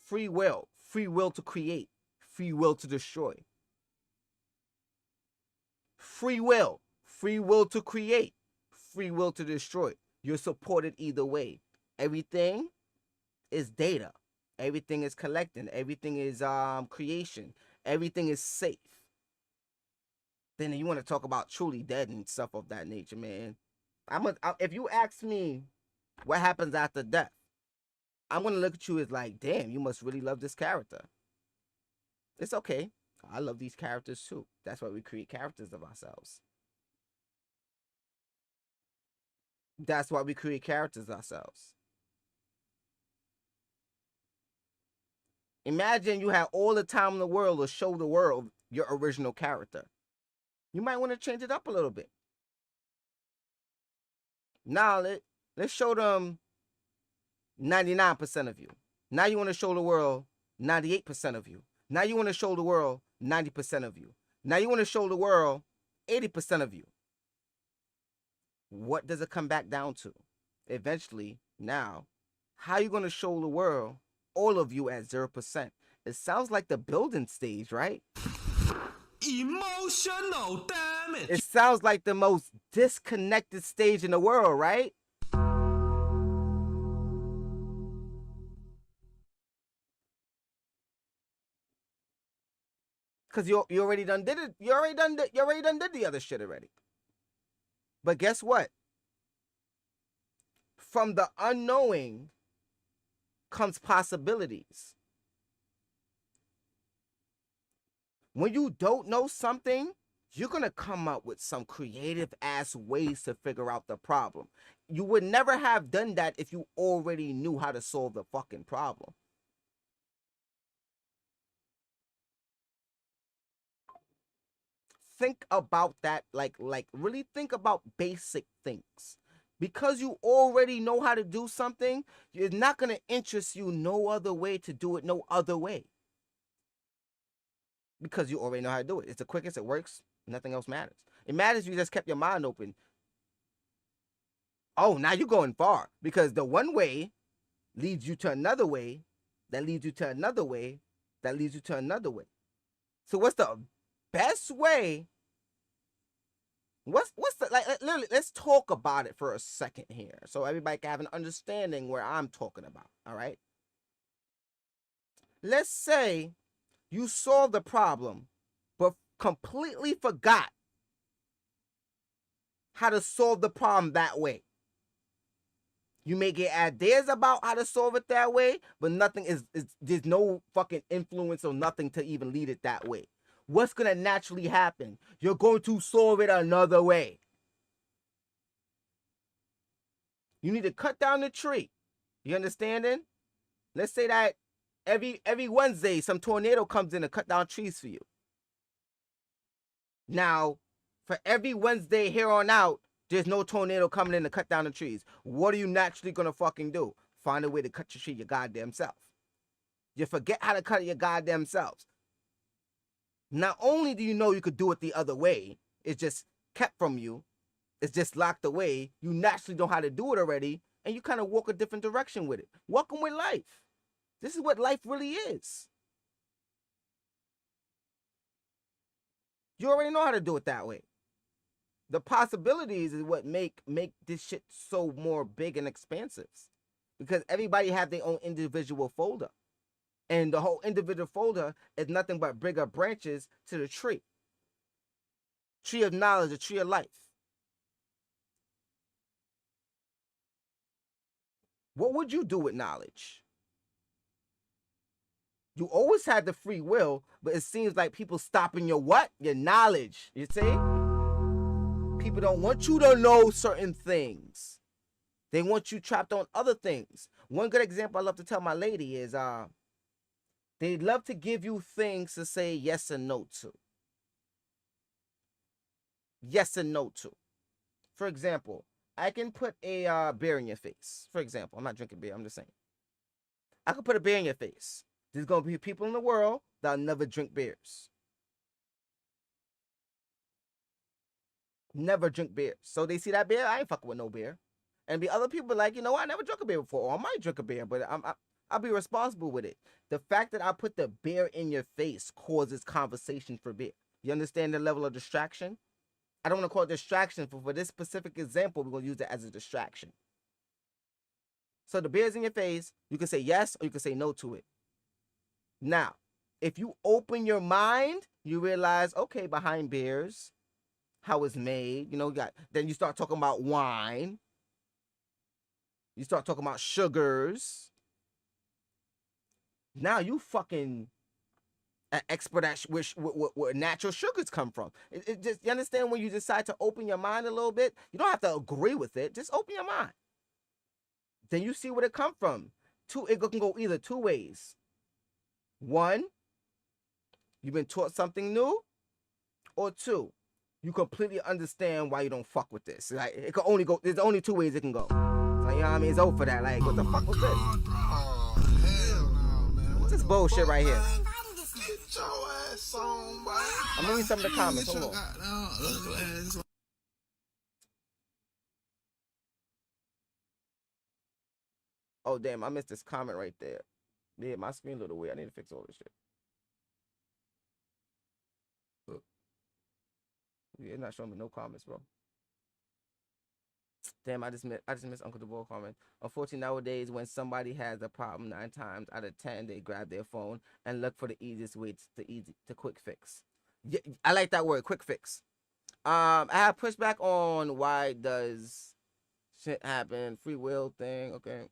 Free will to create, free will to destroy. Free will to create, free will to destroy. You're supported either way. Everything is data. Everything is collecting. Everything is creation. Everything is safe. Then you want to talk about truly dead and stuff of that nature, man. If you ask me what happens after death, I'm going to look at you as like, damn, you must really love this character. It's okay. I love these characters too. That's why we create characters of ourselves. That's why we create characters ourselves. Imagine you have all the time in the world to show the world your original character. You might want to change it up a little bit. Now, let's show them 99% of you. Now you want to show the world 98% of you. Now you want to show the world 90% of you. Now you want to show the world 80% of you. What does it come back down to? Eventually, now, how are you going to show the world all of you at 0%? It sounds like the building stage, right? Emotional damage. It sounds like the most disconnected stage in the world, right? Because you already done did it. You already done did the other shit already. But guess what? From the unknowing comes possibilities. When you don't know something, you're going to come up with some creative ass ways to figure out the problem. You would never have done that if you already knew how to solve the fucking problem. think about that, like really think about basic things. Because you already know how to do something, it's not going to interest you no other way to do it no other way. Because you already know how to do it. It's the quickest, it works, nothing else matters. It matters if you just kept your mind open. Oh, now you're going far. Because the one way leads you to another way, that leads you to another way, that leads you to another way. So what's the best way? What's the, like, literally, let's talk about it for a second here so everybody can have an understanding where I'm talking about, all right? Let's say you solved the problem but completely forgot how to solve the problem that way. You may get ideas about how to solve it that way, but nothing is there's no fucking influence or nothing to even lead it that way. What's going to naturally happen? You're going to solve it another way. You need to cut down the tree. You understanding? Let's say that every Wednesday, some tornado comes in and cut down trees for you. Now, for every Wednesday here on out, there's no tornado coming in to cut down the trees. What are you naturally going to fucking do? Find a way to cut your tree your goddamn self. You forget how to cut it your goddamn selves. Not only do you know you could do it the other way, it's just kept from you, it's just locked away, you naturally know how to do it already, and you kind of walk a different direction with it. Welcome with life. This is what life really is. You already know how to do it that way. The possibilities is what make this shit so more big and expansive. Because everybody have their own individual folder. And the whole individual folder is nothing but bigger branches to the tree. Tree of knowledge, the tree of life. What would you do with knowledge? You always had the free will, but it seems like people stopping your what? Your knowledge. You see? People don't want you to know certain things. They want you trapped on other things. One good example I love to tell my lady is they love to give you things to say yes and no to. Yes and no to. For example, I can put a beer in your face. For example, I'm not drinking beer, I'm just saying. I could put a beer in your face. There's going to be people in the world that'll never drink beers. Never drink beers. So they see that beer, I ain't fucking with no beer. And be other people like, you know, I never drunk a beer before. Or I might drink a beer, but I'll be responsible with it. The fact that I put the beer in your face causes conversation for beer. You understand the level of distraction? I don't want to call it distraction, but for this specific example, we're going to use it as a distraction. So the beer's in your face, you can say yes or you can say no to it. Now, if you open your mind, you realize, okay, behind beers, how it's made, you know, then you start talking about wine. You start talking about sugars. Now you fucking an expert at where natural sugars come from. It just, you understand, when you decide to open your mind a little bit, you don't have to agree with it. Just open your mind. Then you see where it come from. It can go either two ways. One, you've been taught something new, or two, you completely understand why you don't fuck with this. Like, it can only go, there's only two ways it can go. So, you know what I mean? It's over for that. Like, what the fuck was this? Oh, hell no, man. What's this bullshit right here? Get your ass on, boy. I'm gonna read some of the comments. Hold on. Oh, damn, I missed this comment right there. Yeah, my screen a little weird. I need to fix all this shit. Look. Yeah, it's not showing me no comments, bro. Damn, I just missed Uncle DeVore comment. Unfortunately, nowadays, when somebody has a problem, 9 times out of 10, they grab their phone and look for the easiest way to quick fix. Yeah, I like that word, quick fix. I have pushback on why does shit happen, free will thing, okay.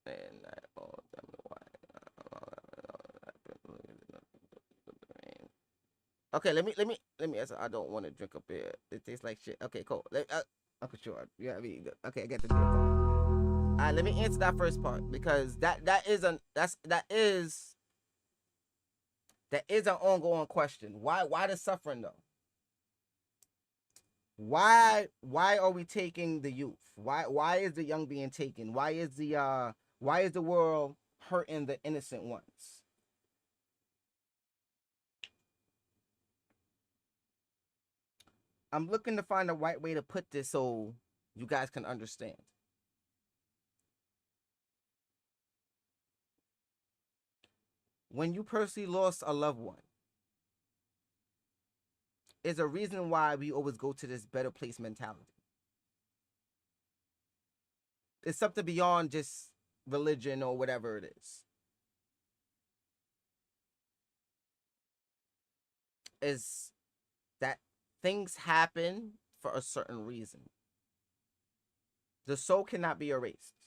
And okay, let me answer. I don't want to drink a beer. It tastes like shit. Okay, cool. Uncle Short. Yeah, I mean, okay, I get the deal. right, let me answer that first part, because that is an ongoing question. Why the suffering though? Why are we taking the youth? Why is the young being taken? Why is the world hurting the innocent ones? I'm looking to find the right way to put this so you guys can understand. When you personally lost a loved one, is a reason why we always go to this better place mentality. It's something beyond just religion or whatever it is. Is that things happen for a certain reason. The soul cannot be erased.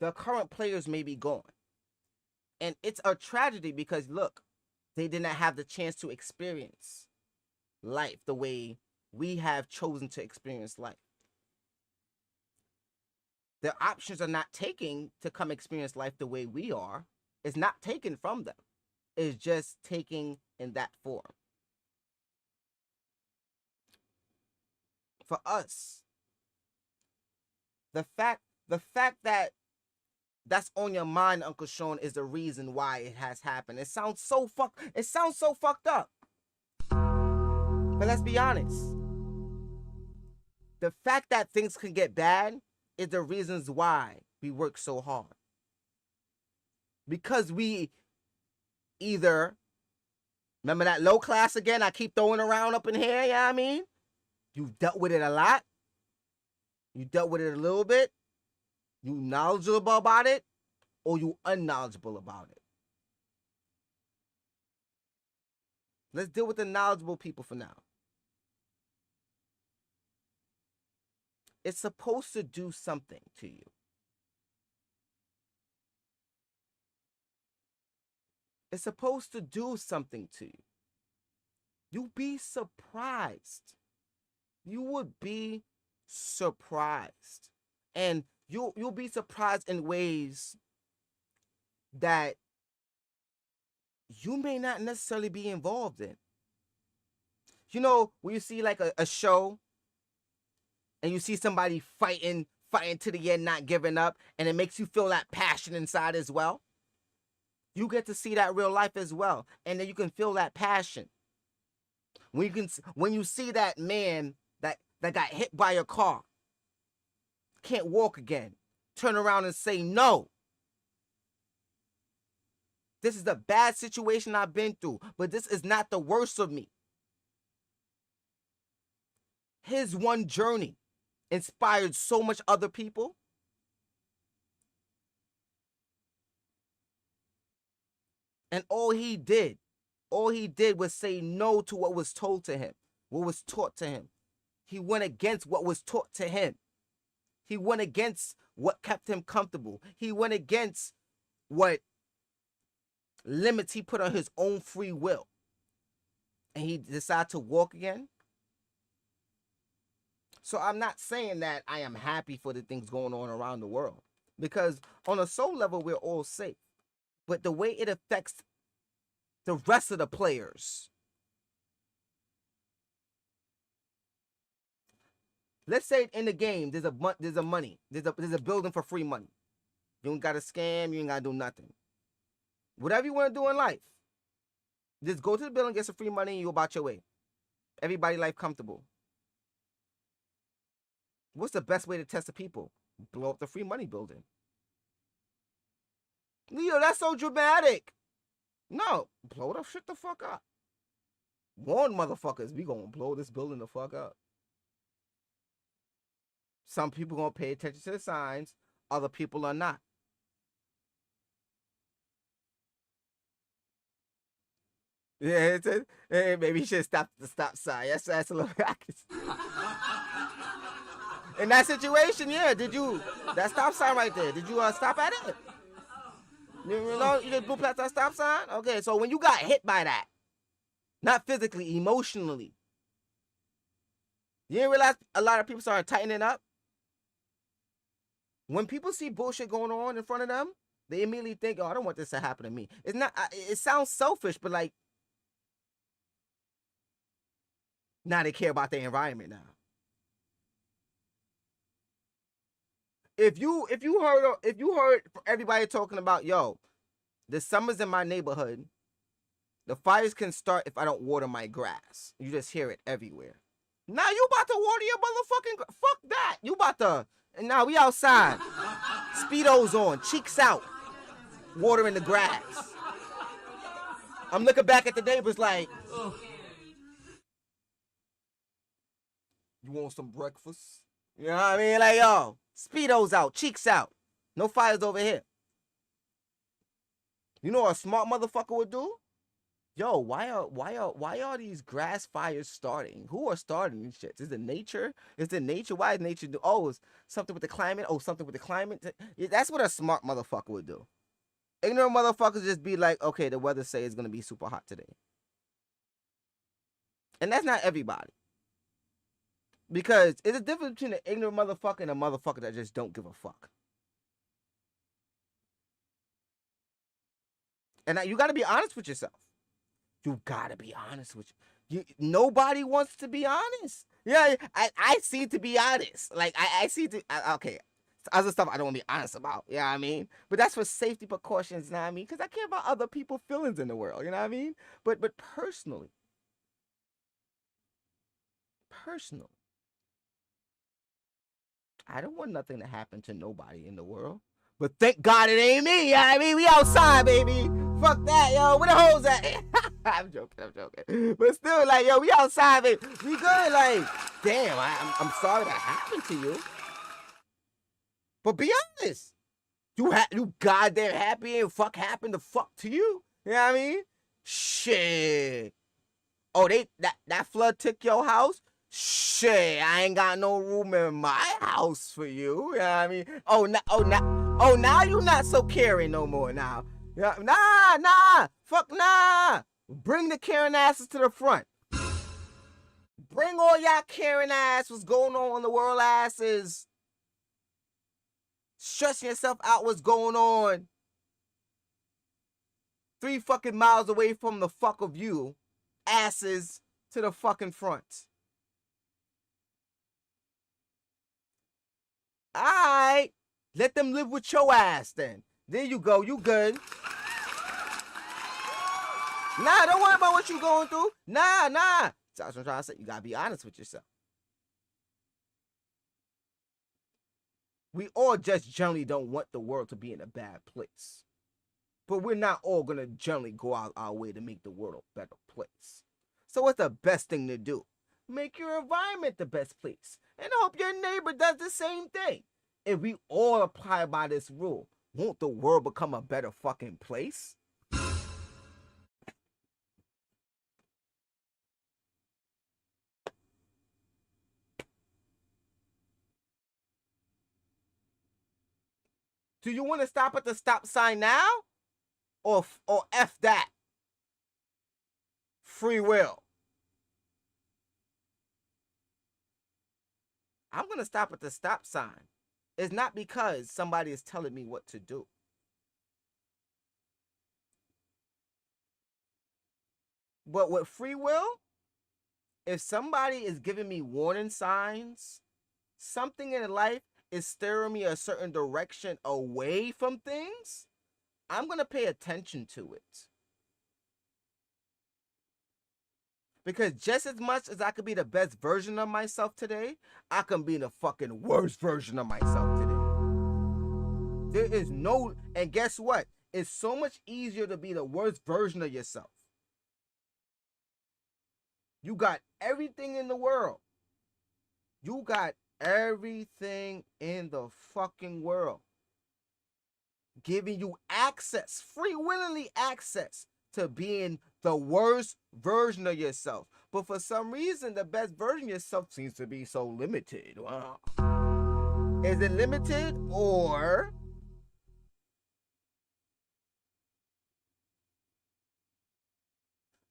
The current players may be gone. And it's a tragedy because, look, they did not have the chance to experience life the way we have chosen to experience life. Their options are not taken to come experience life the way we are. It's not taken from them. It's just taken in that form. For us, the fact that that's on your mind, Uncle Sean, is the reason why it has happened. It sounds so fucked up. But let's be honest. The fact that things can get bad is the reasons why we work so hard. Because we either, remember that low class again I keep throwing around up in here, you know what I mean? You've dealt with it a lot. You dealt with it a little bit. You knowledgeable about it, or you unknowledgeable about it. Let's deal with the knowledgeable people for now. It's supposed to do something to you. It's supposed to do something to you. You'd be surprised. You would be surprised. And you'll be surprised in ways that you may not necessarily be involved in. You know, when you see like a show and you see somebody fighting to the end, not giving up, and it makes you feel that passion inside as well. You get to see that real life as well, and then you can feel that passion. When you see that man that got hit by a car, can't walk again, turn around and say no. This is the bad situation I've been through, but this is not the worst of me. His one journey inspired so much other people. And all he did was say no to what was told to him, what was taught to him. He went against what was taught to him. He went against what kept him comfortable. He went against what limits he put on his own free will. And he decided to walk again. So I'm not saying that I am happy for the things going on around the world, because on a soul level, we're all safe. But the way it affects the rest of the players. Let's say in the game, there's a building for free money. You ain't got to scam. You ain't got to do nothing. Whatever you want to do in life, just go to the building, get some free money, and you about your way. Everybody life comfortable. What's the best way to test the people? Blow up the free money building. Leo, that's so dramatic. No, blow the shit the fuck up. Warn motherfuckers, we gonna blow this building the fuck up. Some people gonna pay attention to the signs, other people are not. Yeah, maybe you should stop the stop sign. That's a little. In that situation, yeah, that stop sign right there, did you stop at it? You just blew past that stop sign? Okay, so when you got hit by that, not physically, emotionally, you didn't realize a lot of people started tightening up? When people see bullshit going on in front of them, they immediately think, oh, I don't want this to happen to me. It's not, it sounds selfish, but like, now they care about their environment now. If you heard everybody talking about, yo, the summers in my neighborhood, the fires can start if I don't water my grass. You just hear it everywhere. Now you about to water your motherfucking fuck that. You about to, and now we outside. Speedos on, cheeks out, watering the grass. I'm looking back at the neighbors like, you want some breakfast? You know what I mean? Like, yo, Speedos out, cheeks out. No fires over here. You know what a smart motherfucker would do? Yo, why are these grass fires starting? Who are starting these shits? Is it nature? Is it nature? Why is nature do? Oh, it's something with the climate. Oh, something with the climate. That's what a smart motherfucker would do. Ignorant motherfuckers just be like, okay, the weather say it's gonna be super hot today. And that's not everybody. Because it's a difference between an ignorant motherfucker and a motherfucker that just don't give a fuck. And you gotta be honest with yourself. You gotta be honest with you. Nobody wants to be honest. Yeah, I see to be honest. Like, I see to, okay. Other stuff I don't want to be honest about. You know what I mean? But that's for safety precautions, you know what I mean? Because I care about other people's feelings in the world, you know what I mean? But personally, I don't want nothing to happen to nobody in the world. But thank God it ain't me, you know what I mean? We outside, baby. Fuck that, yo. Where the hoes at? I'm joking. But still, like, yo, we outside, baby. We good, like, damn, I'm sorry that happened to you. But be honest. You goddamn happy and fuck happened to fuck to you. You know what I mean? Shit. Oh, that flood took your house? Shit, I ain't got no room in my house for you. You know what I mean? Now you not so caring no more now. Nah. Fuck nah. Bring the Karen asses to the front. Bring all y'all Karen ass what's going on in the world asses. Stressing yourself out what's going on. 3 fucking miles away from the fuck of you. Asses to the fucking front. Alright. Let them live with your ass then. There you go. You good. Nah, don't worry about what you going through. Nah. That's what I'm trying to say. You gotta be honest with yourself. We all just generally don't want the world to be in a bad place. But we're not all gonna generally go out our way to make the world a better place. So what's the best thing to do? Make your environment the best place. And hope your neighbor does the same thing. If we all apply by this rule, won't the world become a better fucking place? Do you want to stop at the stop sign now? Or F that? Free will. I'm going to stop at the stop sign. It's not because somebody is telling me what to do. But with free will, if somebody is giving me warning signs, something in life is steering me a certain direction away from things, I'm going to pay attention to it. Because just as much as I could be the best version of myself today, I can be the fucking worst version of myself today. There is no, and guess what? It's so much easier to be the worst version of yourself. You got everything in the world. You got everything in the fucking world. Giving you access, free willingly access to being the worst version of yourself. But for some reason, the best version of yourself seems to be so limited. Wow. Is it limited or...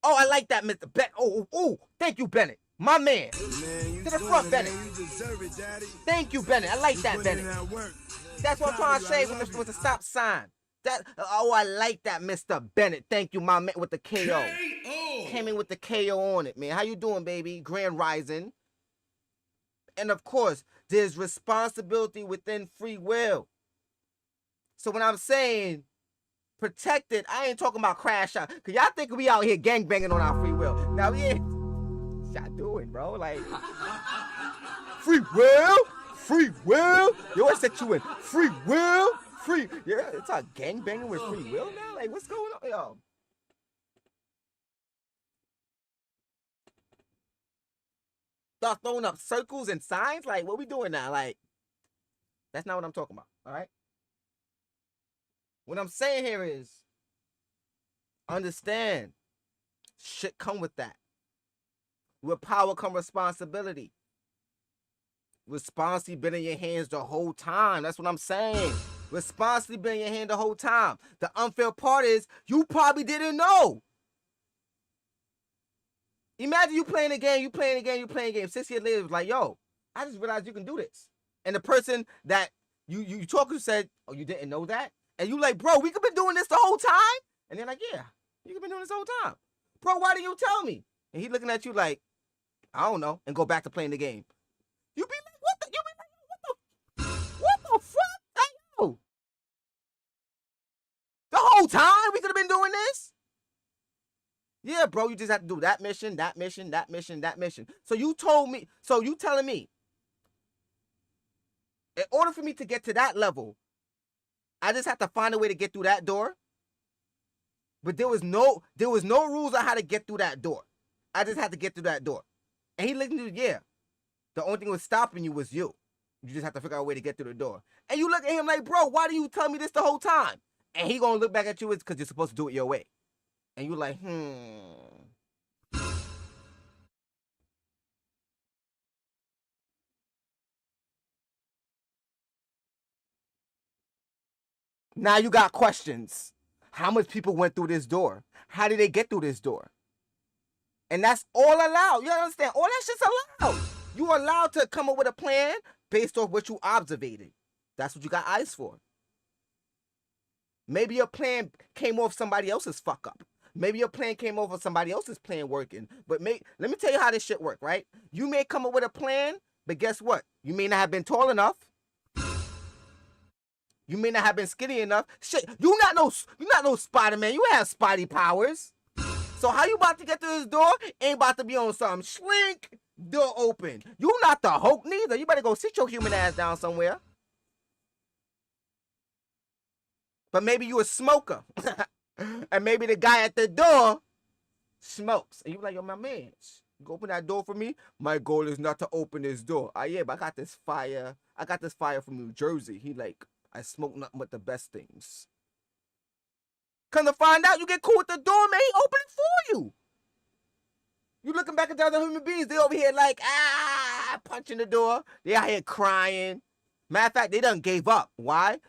Oh, I like that, Mr. Ben. Oh, thank you, Bennett. My man. Man, you To the doing front, it, Bennett. man. You deserve it, Daddy. Thank you, Bennett. I like that, Putting in Bennett. that work. That's what I'm trying to say with the stop sign. I like that, Mr. Bennett. Thank you, my man, with the KO. Came in with the KO on it, man. How you doing, baby? Grand Rising. And of course, there's responsibility within free will. So when I'm saying protected, I ain't talking about crash out. Cause y'all think we out here gangbanging on our free will. Now we ain't. What y'all doing, bro? Like, free will? Free will? Yo, what set you in? Free will? Free. Yeah, it's a gangbanging with free will now? Like, what's going on? Yo. Start throwing up circles and signs? Like, what we doing now? Like, that's not what I'm talking about, all right? What I'm saying here is, understand, shit come with that. With power come responsibility. Responsibility been in your hands the whole time. That's what I'm saying. Responsibility been in your hand the whole time. The unfair part is, you probably didn't know. Imagine you playing a game, you playing a game. 6 years later, it was like, yo, I just realized you can do this. And the person that you talking to said, oh, you didn't know that? And you like, bro, we could been doing this the whole time? And they're like, yeah, you could been doing this the whole time. Bro, why didn't you tell me? And he looking at you like, I don't know, and go back to playing the game. You be like, what the fuck? Like, yo. The whole time we could have been doing this? Yeah, bro, you just have to do that mission. So you telling me, in order for me to get to that level, I just have to find a way to get through that door? But there was no rules on how to get through that door. I just had to get through that door. And he listened to you, yeah. The only thing was stopping you was you. You just have to figure out a way to get through the door. And you look at him like, bro, why do you tell me this the whole time? And he gonna look back at you, it's because you're supposed to do it your way. And you like, Now you got questions. How much people went through this door? How did they get through this door? And that's all allowed. You understand? All that shit's allowed. You allowed to come up with a plan based off what you observated. That's what you got eyes for. Maybe your plan came off somebody else's fuck up. Maybe your plan came over somebody else's plan working. But let me tell you how this shit work, right? You may come up with a plan, but guess what? You may not have been tall enough. You may not have been skinny enough. Shit, you not no Spider-Man. You have Spidey powers. So how you about to get to this door? Ain't about to be on some slink, door open. You not the Hulk neither. You better go sit your human ass down somewhere. But maybe you a smoker. And maybe the guy at the door smokes. And you like, yo, my man, you open that door for me? My goal is not to open this door. Yeah, but I got this fire. I got this fire from New Jersey. He like, I smoke nothing but the best things. Come to find out, you get cool with the door, man. He open it for you. You looking back at the other human beings, they over here like, punching the door. They out here crying. Matter of fact, they done gave up. Why?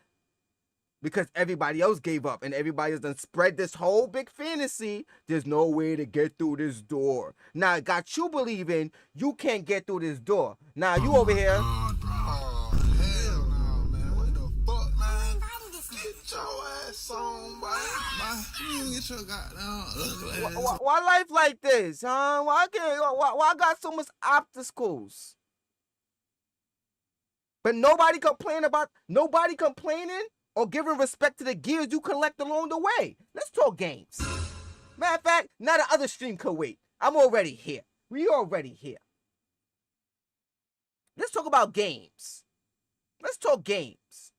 Because everybody else gave up and everybody has done spread this whole big fantasy. There's no way to get through this door. Now, it got you believing you can't get through this door. Now, you over here. God, bro. Oh, hell no, man. What the fuck, man? Get your ass on, boy. You get your goddamn ass. Why life like this, huh? Why I got so much obstacles? But nobody complaining or giving respect to the gears you collect along the way. Let's talk games. Matter of fact, now the other stream could wait. I'm already here. We already here. Let's talk about games. Let's talk games.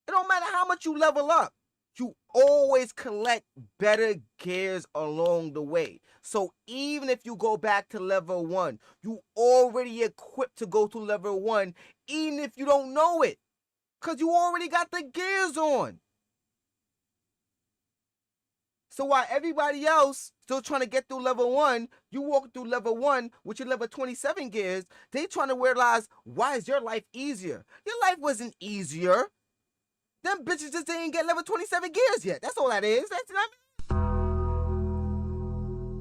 It don't matter how much you level up. You always collect better gears along the way. So even if you go back to level 1, you already equipped to go to level 1, even if you don't know it. Because you already got the gears on. So while everybody else still trying to get through level 1, you walk through level 1 with your level 27 gears, they trying to realize, why is your life easier? Your life wasn't easier. Them bitches just didn't get level 27 gears yet. That's all that is. That's what I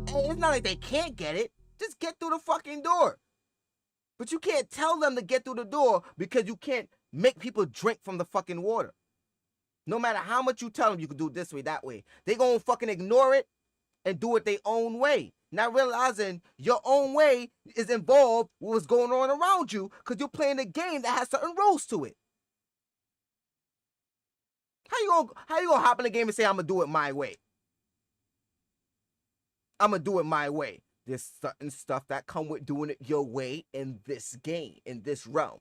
mean. it's not like they can't get it. Just get through the fucking door. But you can't tell them to get through the door because you can't make people drink from the fucking water. No matter how much you tell them you can do it this way, that way. They gonna fucking ignore it and do it their own way. Not realizing your own way is involved with what's going on around you because you're playing a game that has certain rules to it. How you gonna hop in the game and say, I'm gonna do it my way? I'm gonna do it my way. There's certain stuff that come with doing it your way in this game, in this realm.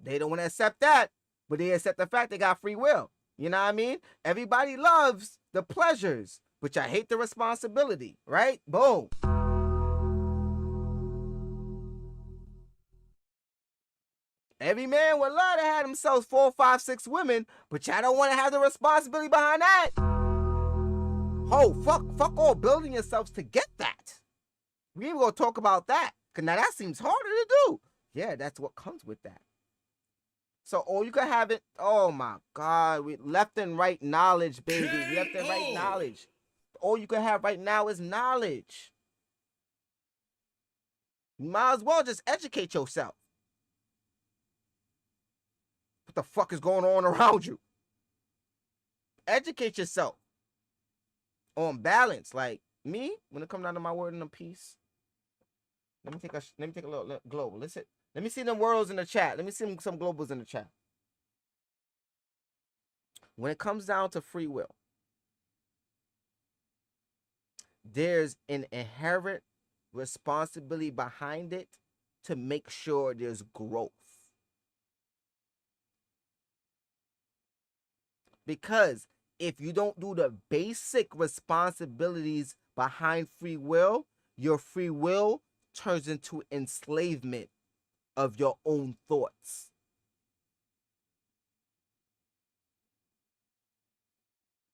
They don't want to accept that, but they accept the fact they got free will. You know what I mean? Everybody loves the pleasures, but I hate the responsibility, right? Boom. Every man would love to have themselves 4, 5, 6 women, but y'all don't want to have the responsibility behind that. Oh, fuck all building yourselves to get that. We ain't gonna talk about that, because now that seems harder to do. Yeah, that's what comes with that. So, oh, you can have it. Oh my God, left and right knowledge, baby. Left and right knowledge. All you can have right now is knowledge. You might as well just educate yourself. What the fuck is going on around you? Educate yourself on balance. Like me, when it comes down to my word and a piece. Let me take a little global. Listen. Let me see them worlds in the chat. Let me see some globals in the chat. When it comes down to free will, there's an inherent responsibility behind it to make sure there's growth. Because if you don't do the basic responsibilities behind free will, your free will turns into enslavement of your own thoughts.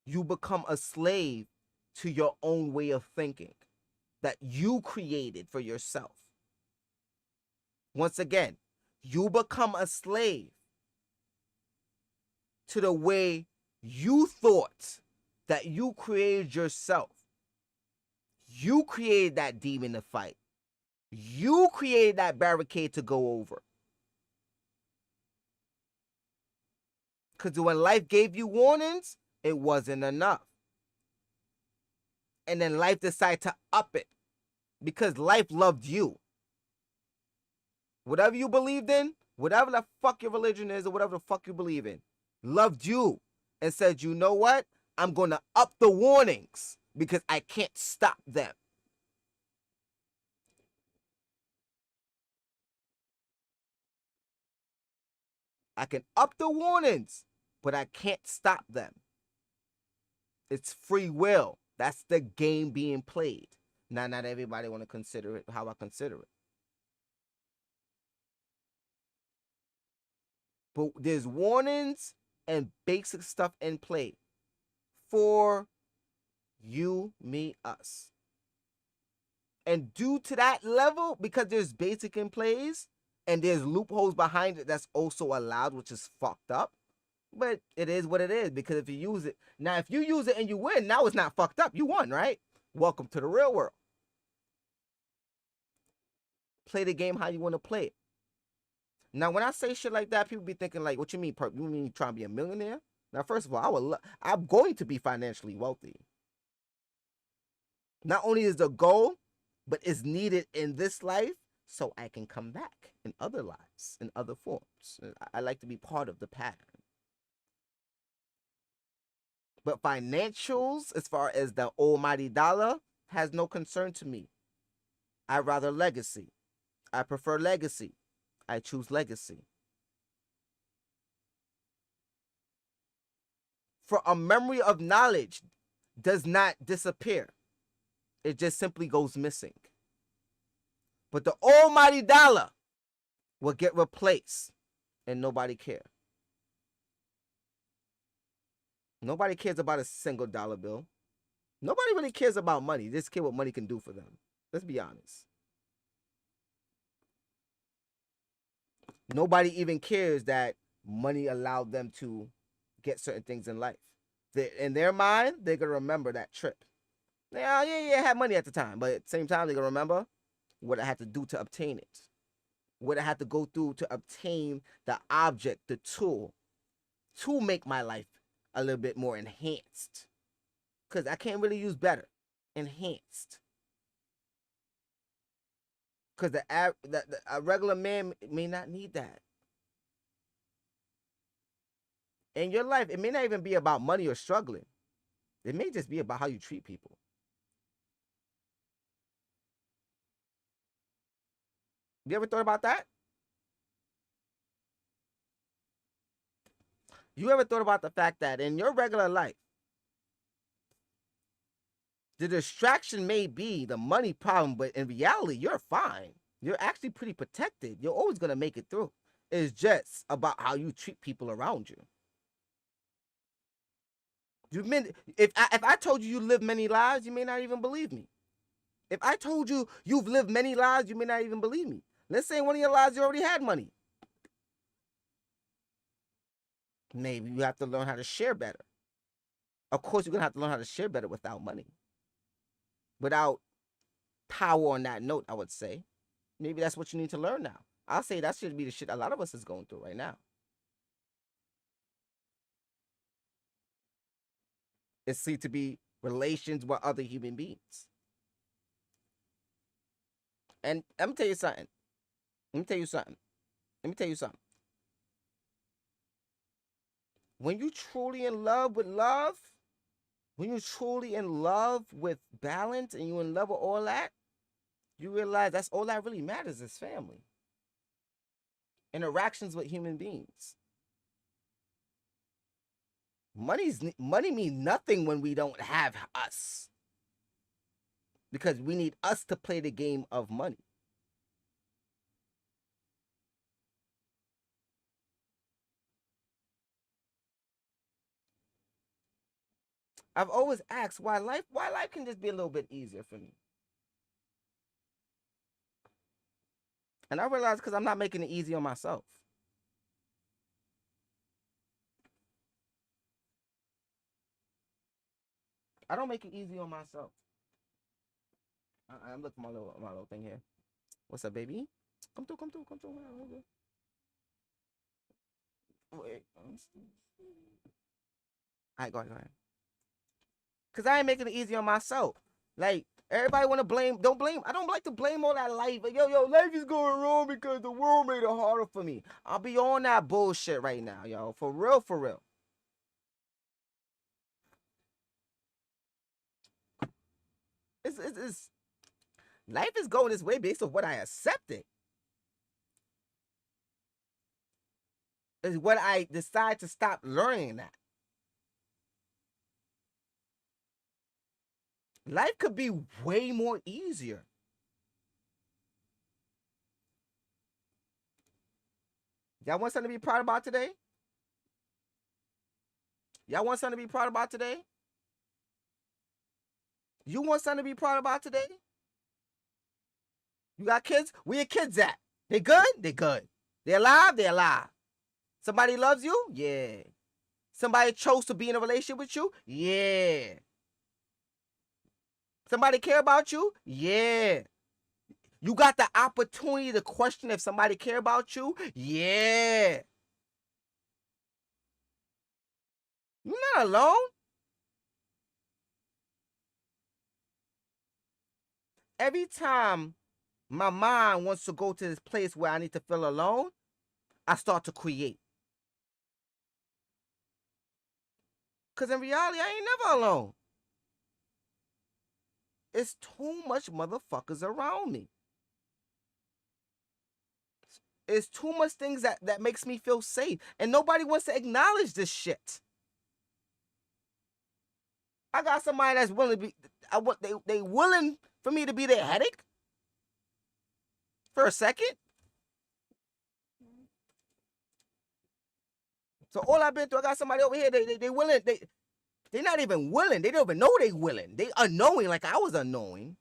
You become a slave to your own way of thinking that you created for yourself. Once again, you become a slave to the way you thought that you created yourself. You created that demon to fight. You created that barricade to go over. Because when life gave you warnings, it wasn't enough. And then life decided to up it because life loved you. Whatever you believed in, whatever the fuck your religion is or whatever the fuck you believe in, loved you and said, you know what? I'm going to up the warnings because I can't stop them. I can up the warnings, but I can't stop them. It's free will. That's the game being played. Now, not everybody want to consider it how I consider it. But there's warnings and basic stuff in play for you, me, us. And due to that level, because there's basic in plays, and there's loopholes behind it that's also allowed, which is fucked up. But it is what it is, because if you use it... Now, if you use it and you win, now it's not fucked up. You won, right? Welcome to the real world. Play the game how you want to play it. Now, when I say shit like that, people be thinking like, what you mean, Purp? You mean trying to be a millionaire? Now, first of all, I'm going to be financially wealthy. Not only is the goal, but it's needed in this life, so I can come back in other lives, in other forms. I like to be part of the pattern. But financials, as far as the almighty dollar, has no concern to me. I rather legacy. I prefer legacy. I choose legacy. For a memory of knowledge does not disappear. It just simply goes missing. But the almighty dollar will get replaced and nobody cares. Nobody cares about a single dollar bill. Nobody really cares about money. They just care what money can do for them. Let's be honest. Nobody even cares that money allowed them to get certain things in life. In their mind, they're going to remember that trip. Yeah, I had money at the time, but at the same time, they gonna remember what I had to do to obtain it, what I had to go through to obtain the object, the tool, to make my life a little bit more enhanced. Because I can't really use better, enhanced. Because a regular man may not need that. In your life, it may not even be about money or struggling. It may just be about how you treat people. You ever thought about that? You ever thought about the fact that in your regular life, the distraction may be the money problem, but in reality, you're fine. You're actually pretty protected. You're always going to make it through. It's just about how you treat people around you. If I told you live many lives, you may not even believe me. If I told you you've lived many lives, you may not even believe me. Let's say in one of your lives you already had money. Maybe you have to learn how to share better. Of course, you're going to have to learn how to share better without money. Without power on that note, I would say. Maybe that's what you need to learn now. I'll say that should be the shit a lot of us is going through right now. It's seen to be relations with other human beings. And let me tell you something. When you truly in love with love, when you're truly in love with balance and you're in love with all that, you realize that's all that really matters is family. Interactions with human beings. Money means nothing when we don't have us. Because we need us to play the game of money. I've always asked why life can just be a little bit easier for me. And I realize because I'm not making it easy on myself. I don't make it easy on myself. I'm looking at my little thing here. What's up, baby? Come through. Wait. Alright, go ahead. Cause I ain't making it easy on myself. Like, everybody wanna blame, don't blame. I don't like to blame all that life. Like, yo, life is going wrong because the world made it harder for me. I'll be on that bullshit right now, yo. For real. It's life is going this way based on what I accepted. Is what I decide to stop learning that. Life could be way more easier. Y'all want something to be proud about today? You want something to be proud about today? You got kids? Where your kids at? They good? They good. They alive? They alive. Somebody loves you? Yeah. Somebody chose to be in a relationship with you? Yeah. Somebody care about you? Yeah. You got the opportunity to question if somebody care about you? Yeah. You're not alone. Every time my mind wants to go to this place where I need to feel alone, I start to create. Because in reality, I ain't never alone. It's too much motherfuckers around me. It's too much things that makes me feel safe. And nobody wants to acknowledge this shit. I got somebody that's willing to be, they willing for me to be their headache for a second. So all I've been through, I got somebody over here, they willing, they're not even willing. They don't even know they willing. They unknowing like I was unknowing.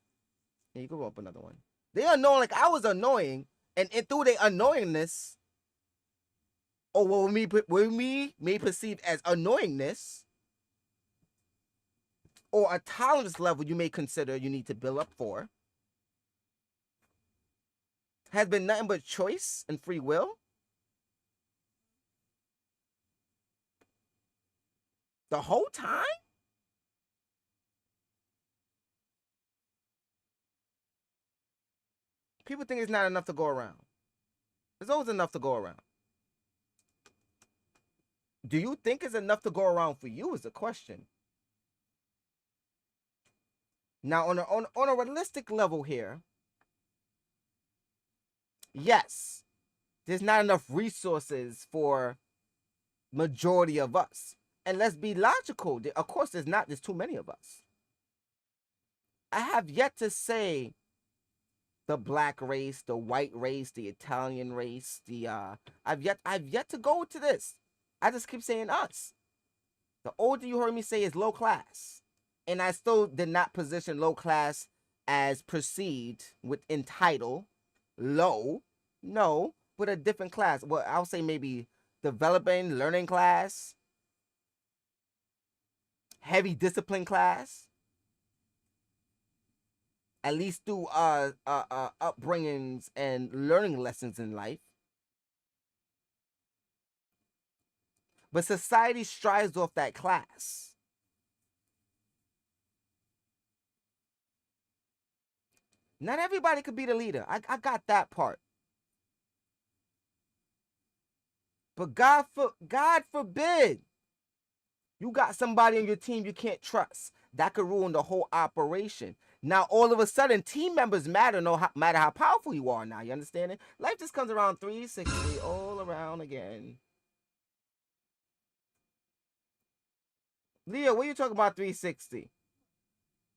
And you can roll up another one. They unknowing like I was annoying. And through their unknowingness, or what we may perceive as annoyingness, or a tolerance level you may consider you need to build up for has been nothing but choice and free will. The whole time? People think it's not enough to go around. There's always enough to go around. Do you think it's enough to go around for you is the question. Now, on a realistic level here, yes, there's not enough resources for majority of us. And let's be logical. Of course, there's too many of us. I have yet to say the black race, the white race, the Italian race, I've yet to go to this. I just keep saying us. The older you heard me say is low class. And I still did not position low class as perceived within title. Low. No, but a different class. Well, I'll say maybe developing, learning class. Heavy discipline class. At least through upbringings and learning lessons in life. But society strives off that class. Not everybody could be the leader. I got that part. But God forbid you got somebody on your team you can't trust. That could ruin the whole operation. Now, all of a sudden, team members matter no matter how powerful you are now. You understand it? Life just comes around 360 all around again. Leo, what are you talking about 360?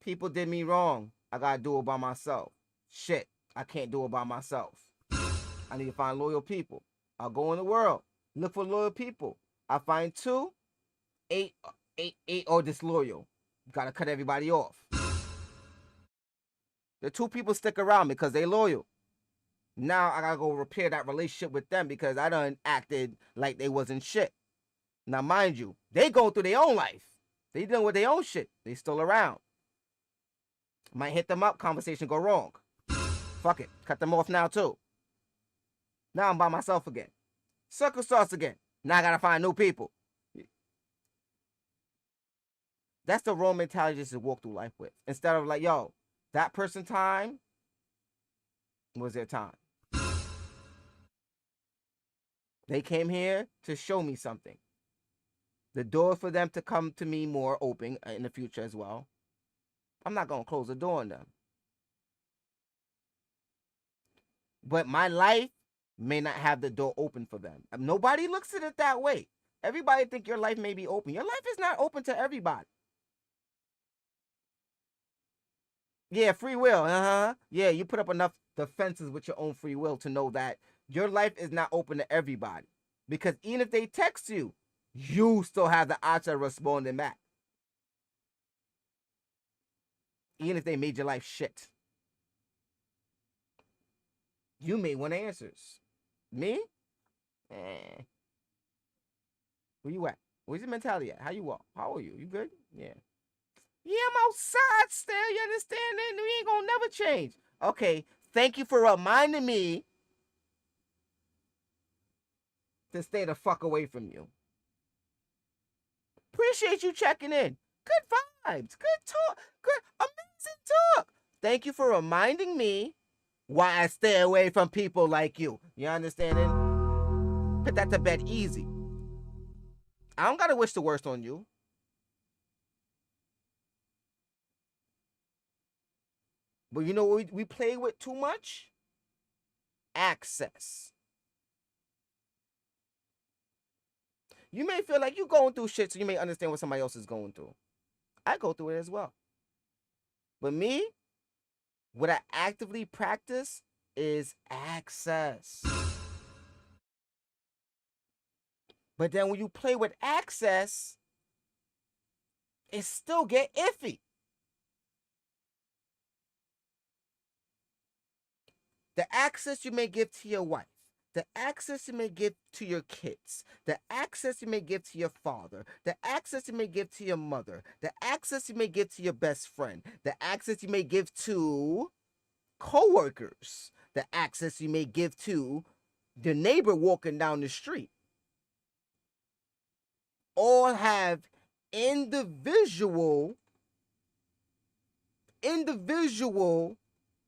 People did me wrong. I gotta do it by myself. Shit, I can't do it by myself. I need to find loyal people. I'll go in the world, look for loyal people. I find 2, 8 or disloyal. Gotta cut everybody off. The 2 people stick around because they loyal. Now I gotta go repair that relationship with them because I done acted like they wasn't shit. Now mind you, they going through their own life. They dealing with their own shit. They still around. Might hit them up, conversation go wrong. Fuck it, cut them off now too. Now I'm by myself again. Circle starts again. Now I gotta find new people. That's the wrong mentality just to walk through life with. Instead of like, yo, that person time was their time. They came here to show me something. The door for them to come to me more open in the future as well. I'm not going to close the door on them. But my life may not have the door open for them. Nobody looks at it that way. Everybody think your life may be open. Your life is not open to everybody. Yeah, free will. Yeah, you put up enough defenses with your own free will to know that your life is not open to everybody. Because even if they text you, you still have the option of responding back. Even if they made your life shit. You may want answers. Me? Where you at? Where's your mentality at? How you walk? How are you? You good? Yeah. Yeah, I'm outside still. You understand that? We ain't gonna never change. Okay, thank you for reminding me to stay the fuck away from you. Appreciate you checking in. Good vibes. Good talk. Good, amazing talk. Thank you for reminding me why I stay away from people like you. You understanding? Put that to bed easy. I don't gotta wish the worst on you. But you know what we play with too much? Access. You may feel like you're going through shit, so you may understand what somebody else is going through. I go through it as well. But me, what I actively practice is access. But then when you play with access, it still get iffy. The access you may give to your wife, the access you may give to your kids, the access you may give to your father, the access you may give to your mother, the access you may give to your best friend, the access you may give to co-workers, the access you may give to the neighbor walking down the street, all have individual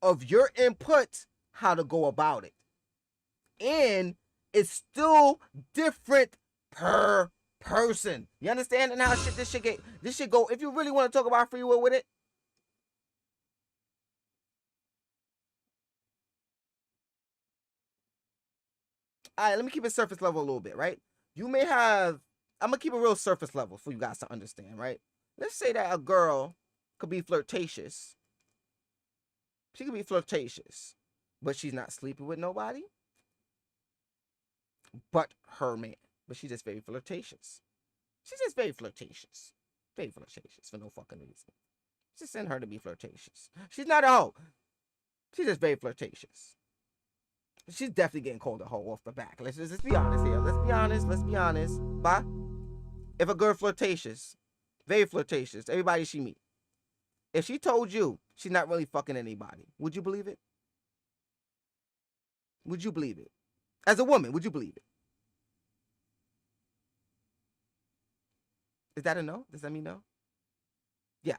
of your input how to go about it. And it's still different per person. You understand? And how this shit go. If you really want to talk about free will with it, all right, let me keep it surface level a little bit, right? You may have, I'm gonna keep it real surface level for you guys to understand, right? Let's say that a girl could be flirtatious. She could be flirtatious, but she's not sleeping with nobody but her man. But she's just very flirtatious. She's just very flirtatious. Very flirtatious for no fucking reason. Just send her to be flirtatious. She's not a hoe. She's just very flirtatious. She's definitely getting called a hoe off the back. Let's be honest here. Let's be honest. But if a girl flirtatious, very flirtatious, everybody she meet, if she told you she's not really fucking anybody, would you believe it? Would you believe it? As a woman, would you believe it? Is that a no? Does that mean no? Yeah.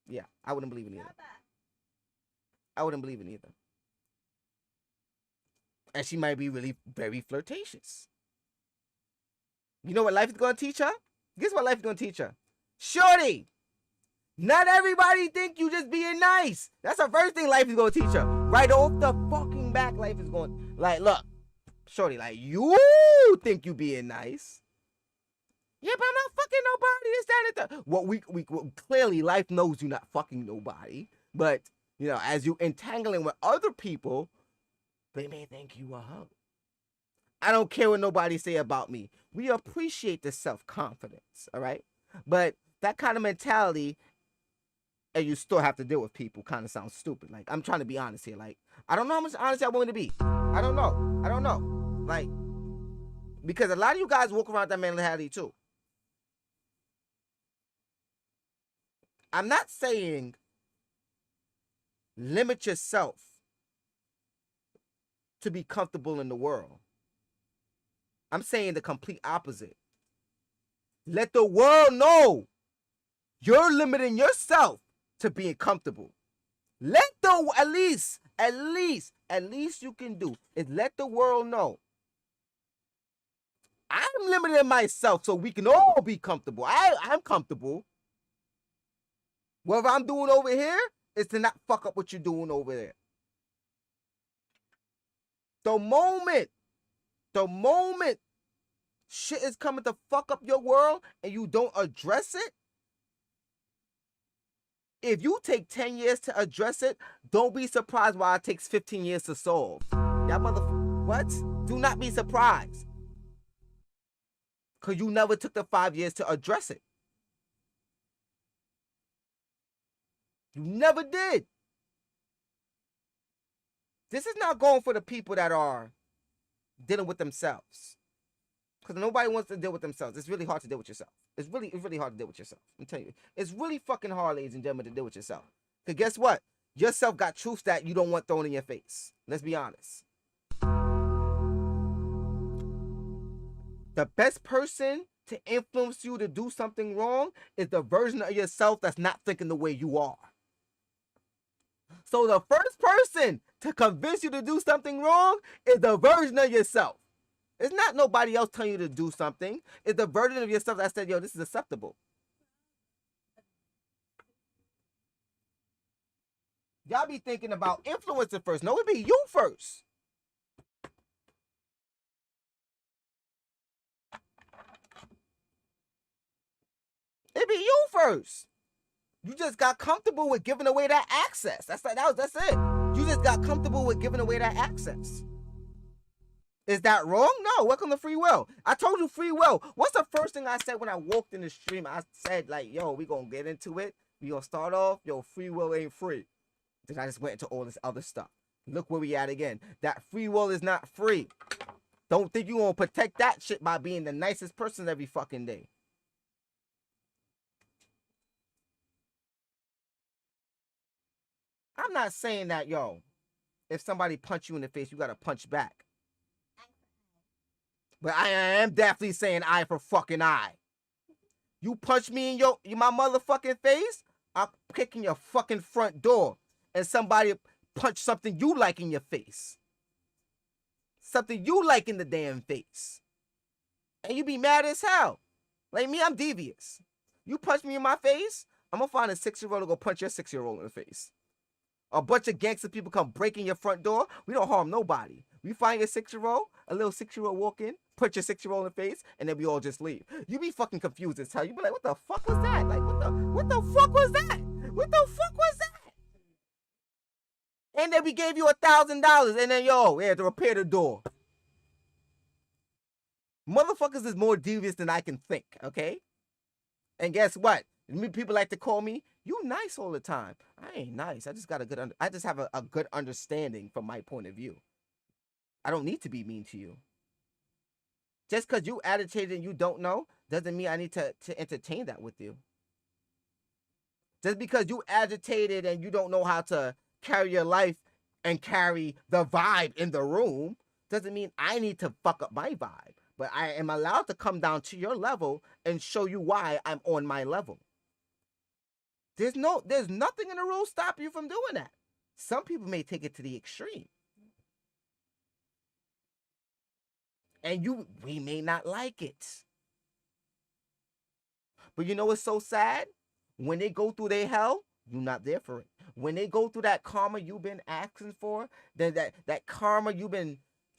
Yeah. I wouldn't believe it either. I wouldn't believe it either. And she might be really very flirtatious. You know what life is going to teach her? Guess what life is going to teach her? Shorty, not everybody think you just being nice. That's the first thing life is going to teach her. Right off the fucking back, life is going, like, look, shorty, like, you think you being nice. Yeah, but I'm not fucking nobody. This, that, and that. Well, clearly life knows you're not fucking nobody. But, you know, as you entangling with other people, they may think you a hoe. I don't care what nobody say about me. We appreciate the self-confidence, all right? But that kind of mentality, and you still have to deal with people, kind of sounds stupid. Like, I'm trying to be honest here. Like, I don't know how much honest I want to be. I don't know. Like, because a lot of you guys walk around that mentality too. I'm not saying limit yourself to be comfortable in the world. I'm saying the complete opposite. Let the world know you're limiting yourself to being comfortable. Let the at least you can do is let the world know I'm limiting myself so we can all be comfortable. I'm comfortable. Whatever I'm doing over here is to not fuck up what you're doing over there. The moment shit is coming to fuck up your world and you don't address it, if you take 10 years to address it, don't be surprised why it takes 15 years to solve. Y'all what? Do not be surprised. Because you never took the 5 years to address it. You never did. This is not going for the people that are dealing with themselves. Because nobody wants to deal with themselves. It's really hard to deal with yourself. It's really hard to deal with yourself. I'm telling you. It's really fucking hard, ladies and gentlemen, to deal with yourself. Because guess what? Yourself got truths that you don't want thrown in your face. Let's be honest. The best person to influence you to do something wrong is the version of yourself that's not thinking the way you are. So the first person to convince you to do something wrong is the version of yourself. It's not nobody else telling you to do something. It's the version of yourself that said, yo, this is acceptable. Y'all be thinking about influencing first. No, it be you first. It be you first. You just got comfortable with giving away that access. That's it. You just got comfortable with giving away that access. Is that wrong? No. Welcome to free will. I told you free will. What's the first thing I said when I walked in the stream? I said, like, yo, we gonna get into it. We gonna start off. Yo, free will ain't free. Then I just went into all this other stuff. Look where we at again. That free will is not free. Don't think you gonna protect that shit by being the nicest person every fucking day. I'm not saying that, yo, if somebody punch you in the face, you gotta punch back. But I am definitely saying eye for fucking eye. You punch me in my motherfucking face, I'll kick in your fucking front door. And somebody punch something you like in your face. Something you like in the damn face. And you be mad as hell. Like me, I'm devious. You punch me in my face, I'm gonna find a 6-year-old to go punch your 6-year-old in the face. A bunch of gangster people come breaking your front door. We don't harm nobody. We find your 6-year-old, a little 6-year-old walk in, punch your 6-year-old in the face, and then we all just leave. You be fucking confused as hell. You be like, what the fuck was that? Like, what the fuck was that? What the fuck was that? And then we gave you $1,000, and then we had to repair the door. Motherfuckers is more devious than I can think, okay? And guess what? People like to call me, you nice all the time. I ain't nice. I just got I just have a good understanding from my point of view. I don't need to be mean to you. Just because you agitated and you don't know doesn't mean I need to entertain that with you. Just because you agitated and you don't know how to carry your life and carry the vibe in the room doesn't mean I need to fuck up my vibe. But I am allowed to come down to your level and show you why I'm on my level. There's nothing in the rules stop you from doing that. Some people may take it to the extreme. And we may not like it. But you know what's so sad? When they go through their hell, you're not there for it. When they go through that karma you've been asking for, that karma you've been,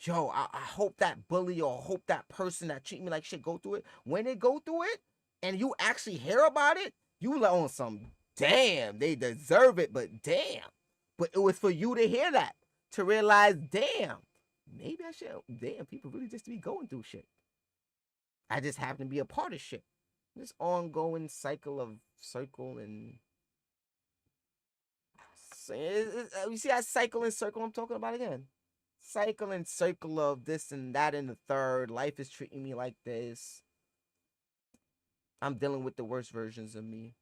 I hope that bully or hope that person that treat me like shit go through it. When they go through it and you actually hear about it, you like on some, damn, they deserve it, but damn. But it was for you to hear that, to realize, damn, maybe I should, damn, people really just be going through shit. I just happen to be a part of shit. This ongoing cycle and you see that cycle and circle I'm talking about again? Cycle and circle of this and that and the third. Life is treating me like this. I'm dealing with the worst versions of me.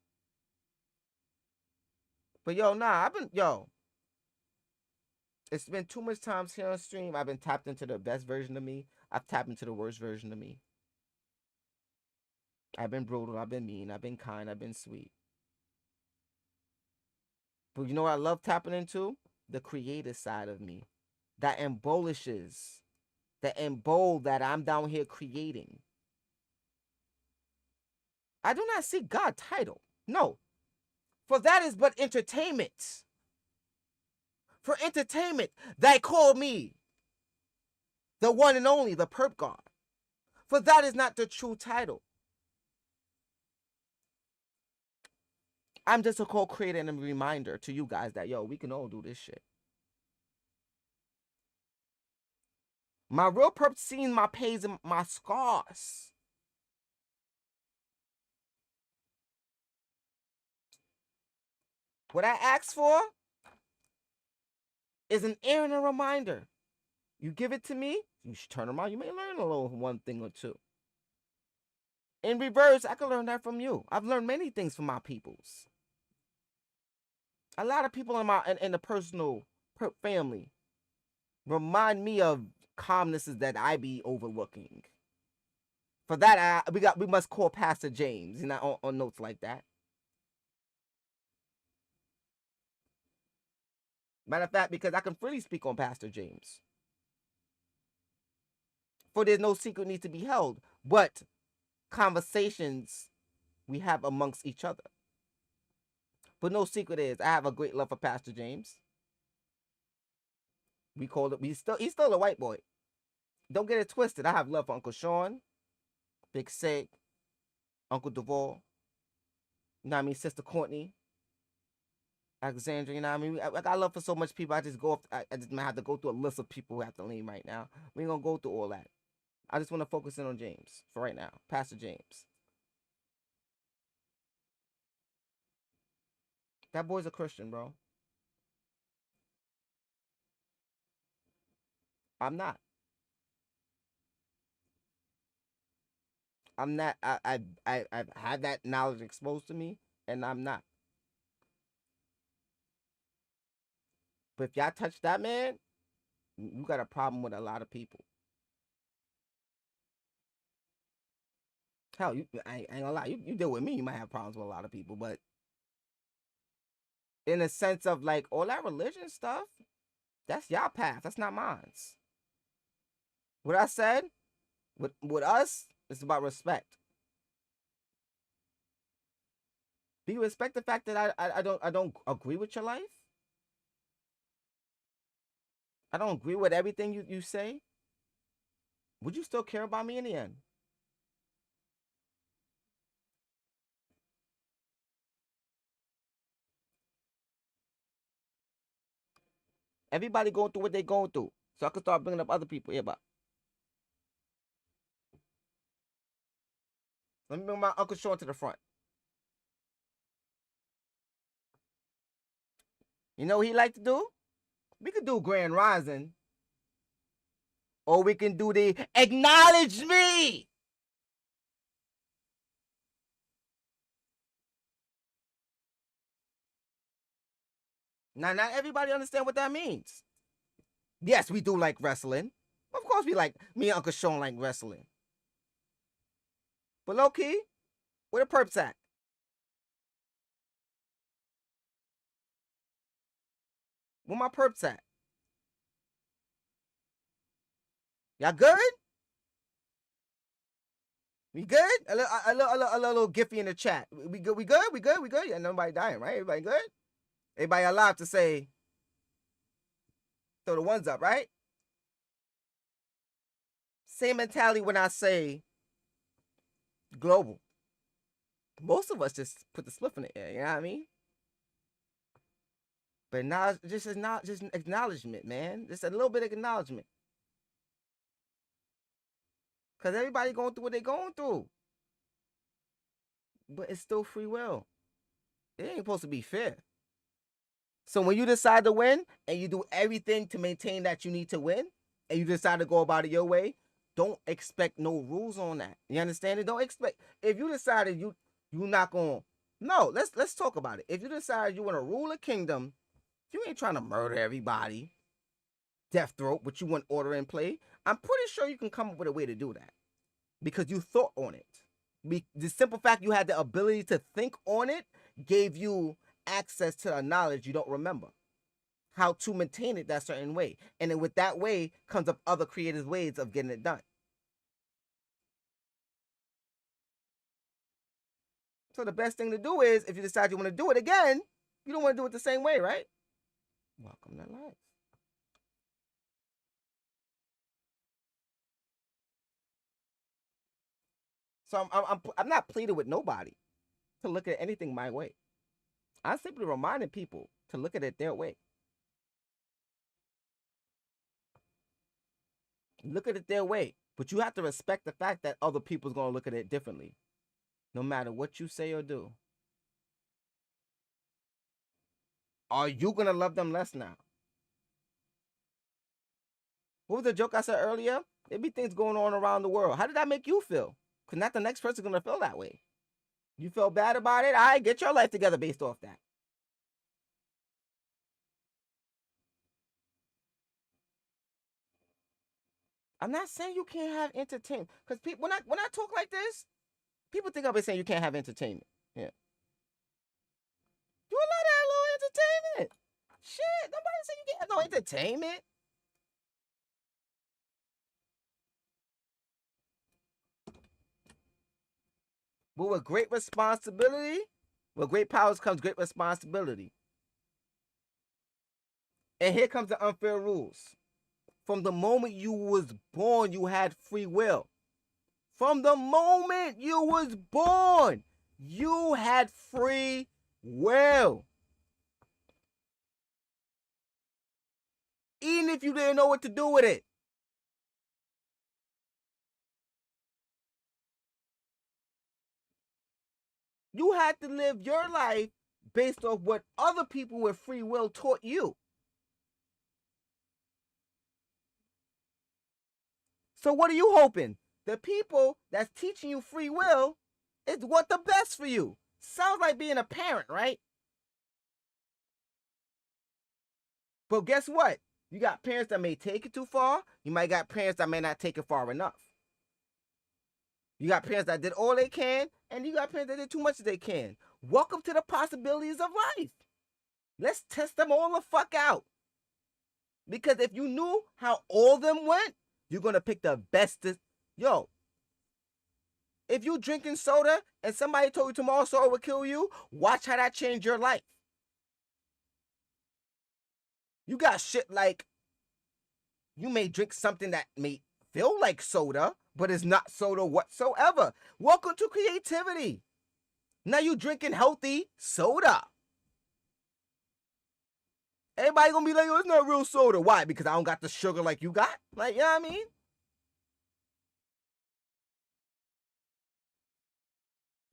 But it's been too much times here on stream. I've been tapped into the best version of me. I've tapped into the worst version of me. I've been brutal. I've been mean. I've been kind. I've been sweet. But you know what I love tapping into? The creative side of me. That embellishes. That that I'm down here creating. I do not seek God title. No. For that is but entertainment. For entertainment, they call me the one and only, the Purp God. For that is not the true title. I'm just a co-creator and a reminder to you guys that, we can all do this shit. My real purpose, seeing my pains and my scars. What I ask for is an ear and a reminder. You give it to me, you should turn around. You may learn a little one thing or two. In reverse, I can learn that from you. I've learned many things from my peoples. A lot of people in the personal family remind me of calmnesses that I be overlooking. For that, we must call Pastor James, on notes like that. Matter of fact, because I can freely speak on Pastor James. For there's no secret needs to be held, but conversations we have amongst each other. But no secret is, I have a great love for Pastor James. He's still a white boy. Don't get it twisted. I have love for Uncle Sean, Big Sig, Uncle Duval, Sister Courtney, Alexandria, I got love for so much people. I just might have to go through a list of people who have to leave right now. We ain't gonna go through all that. I just want to focus in on James for right now. Pastor James. That boy's a Christian, bro. I'm not. I'm not. I've had that knowledge exposed to me, and I'm not. But if y'all touch that man, you got a problem with a lot of people. Hell, I ain't gonna lie. You deal with me, you might have problems with a lot of people, but in a sense of like all that religion stuff, that's y'all path. That's not mine. What I said with us, it's about respect. Do you respect the fact that I don't agree with your life? I don't agree with everything you say. Would you still care about me in the end? Everybody going through what they going through. So I can start bringing up other people. Yeah, but let me bring my Uncle Sean to the front. You know what he like to do? We could do Grand Rising. Or we can do the Acknowledge Me. Now, not everybody understand what that means. Yes, we do like wrestling. Of course we like, me and Uncle Sean like wrestling. But low key, where the Purps at? Where my Purps at? Y'all good? We good? A little Giphy in the chat. We good? We good? We good? We good? Yeah, nobody dying, right? Everybody good? Everybody alive to say, throw the ones up, right? Same mentality when I say global. Most of us just put the spliff in the air, you know what I mean? But now, just acknowledgement, man. Just a little bit of acknowledgement. Because everybody going through what they're going through. But it's still free will. It ain't supposed to be fair. So when you decide to win, and you do everything to maintain that you need to win, and you decide to go about it your way, don't expect no rules on that. You understand it? Don't expect, if you decided you not going, no, let's talk about it. If you decide you want to rule a kingdom, you ain't trying to murder everybody, death throat, but you want order in play, I'm pretty sure you can come up with a way to do that. Because you thought on it. The simple fact you had the ability to think on it gave you access to a knowledge you don't remember. How to maintain it that certain way. And then with that way comes up other creative ways of getting it done. So the best thing to do is, if you decide you want to do it again, you don't want to do it the same way, right? Welcome to life. So I'm not pleading with nobody to look at anything my way. I'm simply reminding people to look at it their way. Look at it their way. But you have to respect the fact that other people's going to look at it differently. No matter what you say or do. Are you going to love them less now? What was the joke I said earlier? There be things going on around the world. How did that make you feel? Because not the next person's going to feel that way. You feel bad about it? All right, get your life together based off that. I'm not saying you can't have entertainment. Because when I talk like this, people think I've been saying you can't have entertainment. Yeah. You allowed to have a little entertainment. Shit, nobody said you can't have no entertainment. But with great responsibility, with great powers comes great responsibility. And here comes the unfair rules. From the moment you was born, you had free will. From the moment you was born, you had free will. Even if you didn't know what to do with it. You had to live your life based off what other people with free will taught you. So what are you hoping? the people that's teaching you free will is want the best for you. Sounds like being a parent, right? But guess what? You got parents that may take it too far. You might got parents that may not take it far enough. You got parents that did all they can, and you got parents that did too much as they can. Welcome to the possibilities of life. Let's test them all the fuck out. Because if you knew how all of them went, you're going to pick the bestest. Yo, if you drinking soda and somebody told you tomorrow soda will kill you, watch how that changed your life. You got shit like, you may drink something that may feel like soda, but it's not soda whatsoever. Welcome to creativity. Now you drinking healthy soda. Everybody gonna be like, oh, it's not real soda. Why? Because I don't got the sugar like you got? Like, you know what I mean?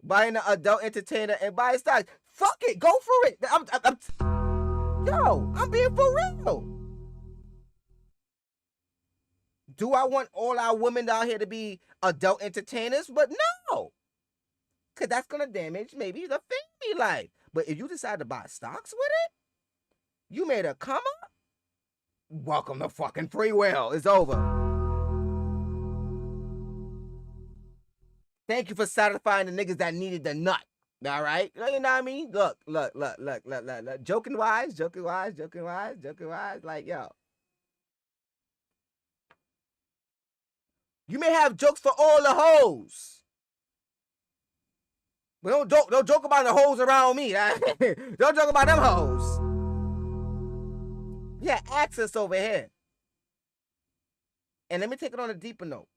Buying an adult entertainer and buying stocks. Fuck it, go for it. I'm being for real. Do I want all our women down here to be adult entertainers? But no. Because that's going to damage maybe the family life. But if you decide to buy stocks with it, you made a come up, welcome to fucking free will. It's over. Thank you for satisfying the niggas that needed the nut. All right? You know what I mean? Look. Joking wise. Like, yo. You may have jokes for all the hoes. But don't joke about the hoes around me. Don't joke about them hoes. Yeah, access over here. And let me take it on a deeper note.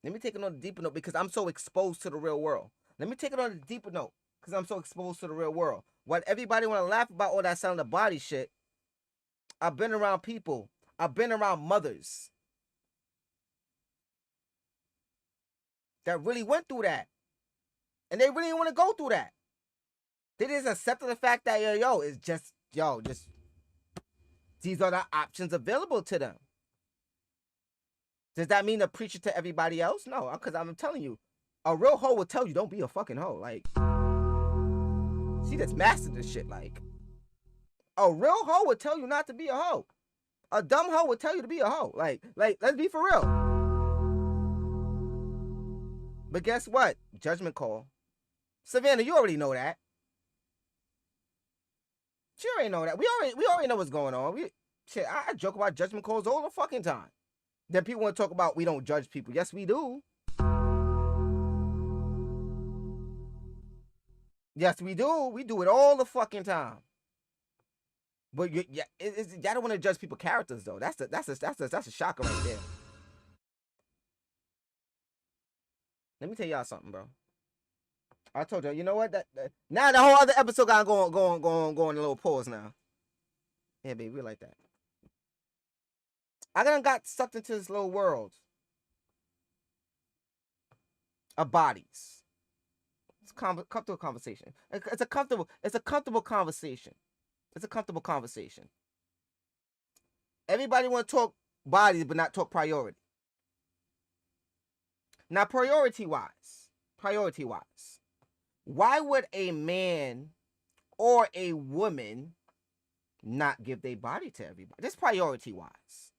Because I'm so exposed to the real world. Let me take it on a deeper note because I'm so exposed to the real world. While everybody want to laugh about all that sound of body shit, I've been around people. I've been around mothers that really went through that. And they really didn't want to go through that. They just accepted the fact that, it's just these are the options available to them. Does that mean to preach it to everybody else? No, because I'm telling you, a real hoe will tell you don't be a fucking hoe. Like, she just mastered this shit. Like, a real hoe will tell you not to be a hoe. A dumb hoe will tell you to be a hoe. Like, let's be for real. But guess what? Judgment call. Savannah, you already know that. She already know that. We already know what's going on. I joke about judgment calls all the fucking time. Then people want to talk about we don't judge people. Yes, we do. Yes, we do. We do it all the fucking time. But y'all don't want to judge people's characters though. That's a shocker right there. Let me tell y'all something, bro. I told you, you know what? Now the whole other episode got going a little pause now. Yeah, baby, we like that. I done got sucked into this little world of bodies. It's comfortable conversation. It's a comfortable conversation. It's a comfortable conversation. Everybody want to talk bodies, but not talk priority. Now, priority-wise, why would a man or a woman not give their body to everybody? That's priority-wise.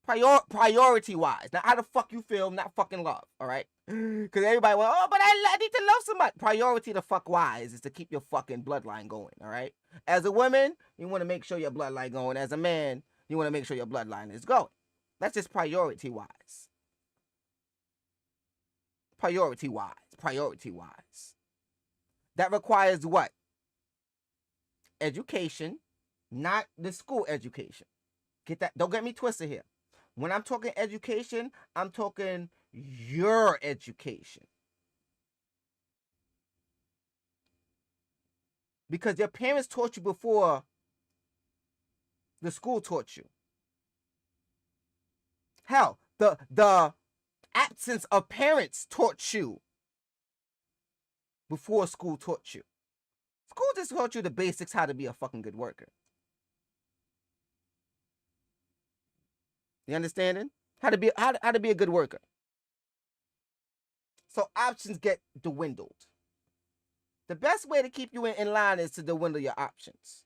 Priority-wise. Now, how the fuck you feel, not fucking love, all right? Because everybody went, but I need to love somebody. Priority the fuck wise is to keep your fucking bloodline going, all right? As a woman, you want to make sure your bloodline going. As a man, you want to make sure your bloodline is going. That's just priority-wise. Priority-wise. That requires what? Education, not the school education. Get that? Don't get me twisted here. When I'm talking education, I'm talking your education. Because your parents taught you before the school taught you. Hell, the absence of parents taught you before school taught you. School just taught you the basics, how to be a fucking good worker. You understanding? How to be a good worker. So options get dwindled. The best way to keep you in line is to dwindle your options.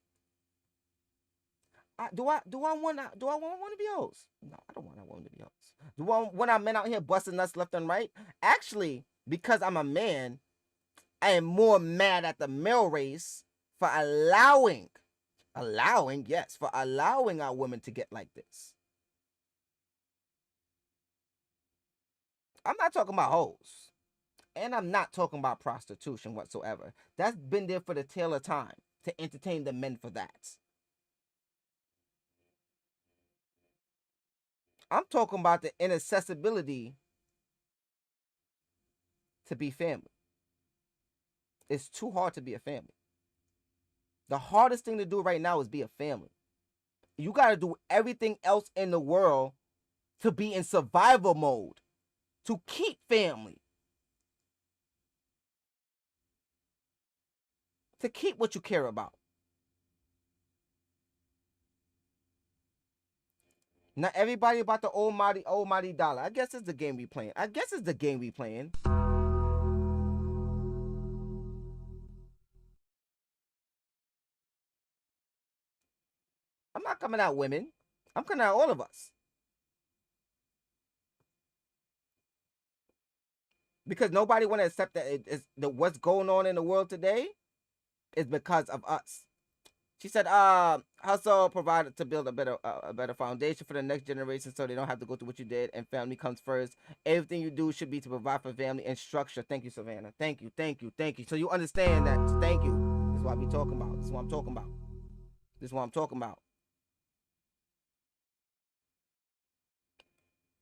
Do I want women to be hoes? No, I don't want women to be hoes. Do I want men out here busting nuts left and right? Actually, because I'm a man, I am more mad at the male race for allowing our women to get like this. I'm not talking about hoes. And I'm not talking about prostitution whatsoever. That's been there for the tail of time to entertain the men for that. I'm talking about the inaccessibility to be family. It's too hard to be a family. The hardest thing to do right now is be a family. You got to do everything else in the world to be in survival mode, to keep family, to keep what you care about. Not everybody about the almighty dollar. I guess it's the game we playing. I'm not coming out women. I'm coming out all of us. Because nobody want to accept that what's going on in the world today is because of us. She said, hustle provided to build a better foundation for the next generation so they don't have to go through what you did, and family comes first. Everything you do should be to provide for family and structure. Thank you, Savannah. Thank you. So you understand that. Thank you. This is what we talking about. This is what I'm talking about.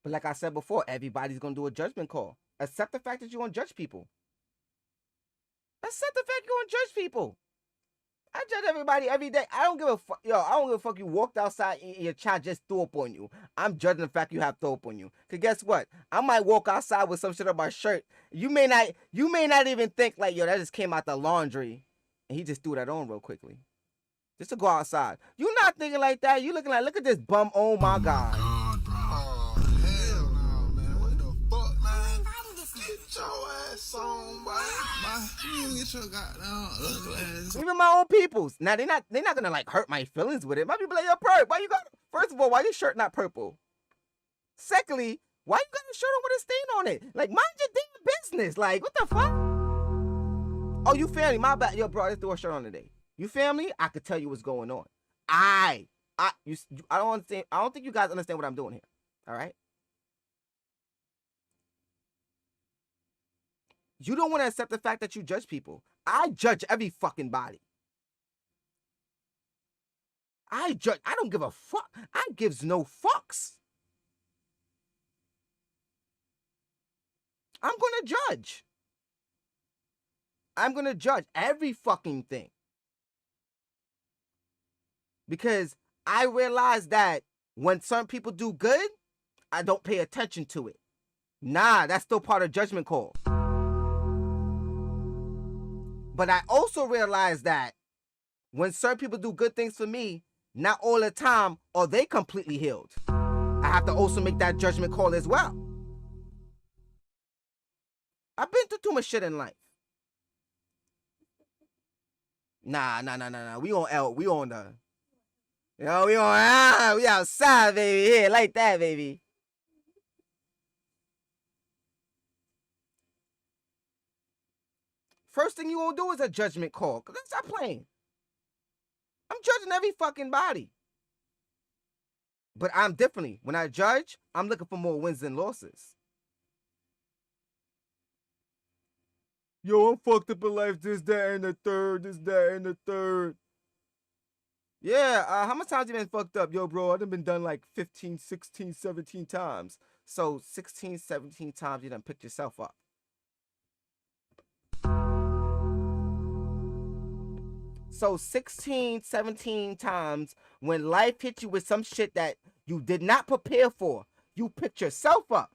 But like I said before, everybody's going to do a judgment call. Accept the fact that you're going to judge people. I judge everybody every day. I don't give a fuck. I don't give a fuck. You walked outside and your child just threw up on you. I'm judging the fact you have throw up on you. Cause guess what? I might walk outside with some shit on my shirt. You may not even think like, yo, that just came out the laundry, and he just threw that on real quickly, just to go outside. You not thinking like that. You looking like, look at this bum. Oh my God. Oh, hell no, man. What the fuck, man? Get your ass on, boy. You get your goddamn ugly ass. Even my own peoples. Now they're not gonna like hurt my feelings with it. My people like, yo, Purp, why you got? First of all, why your shirt not purple? Secondly, why you got a shirt on with a stain on it? Like, mind your damn business. Like, what the fuck? Oh, you family? My bad, yo, bro. I just threw a shirt on today. You family? I could tell you what's going on. I don't understand. I don't think you guys understand what I'm doing here. All right. You don't want to accept the fact that you judge people. I judge every fucking body. I don't give a fuck. I gives no fucks. I'm going to judge. I'm going to judge every fucking thing. Because I realize that when some people do good, I don't pay attention to it. Nah, that's still part of judgment call. But I also realize that when certain people do good things for me, not all the time are they completely healed. I have to also make that judgment call as well. I've been through too much shit in life. Nah. We on the, we outside, baby. Yeah, like that, baby. First thing you gonna do is a judgment call. Cause let's stop playing. I'm judging every fucking body. But I'm differently. When I judge, I'm looking for more wins than losses. Yo, I'm fucked up in life, this, that, and the third. Yeah, how much times you been fucked up? Yo, bro, I done been done like 15, 16, 17 times. So 16, 17 times you done picked yourself up. So 16, 17 times when life hit you with some shit that you did not prepare for, you picked yourself up.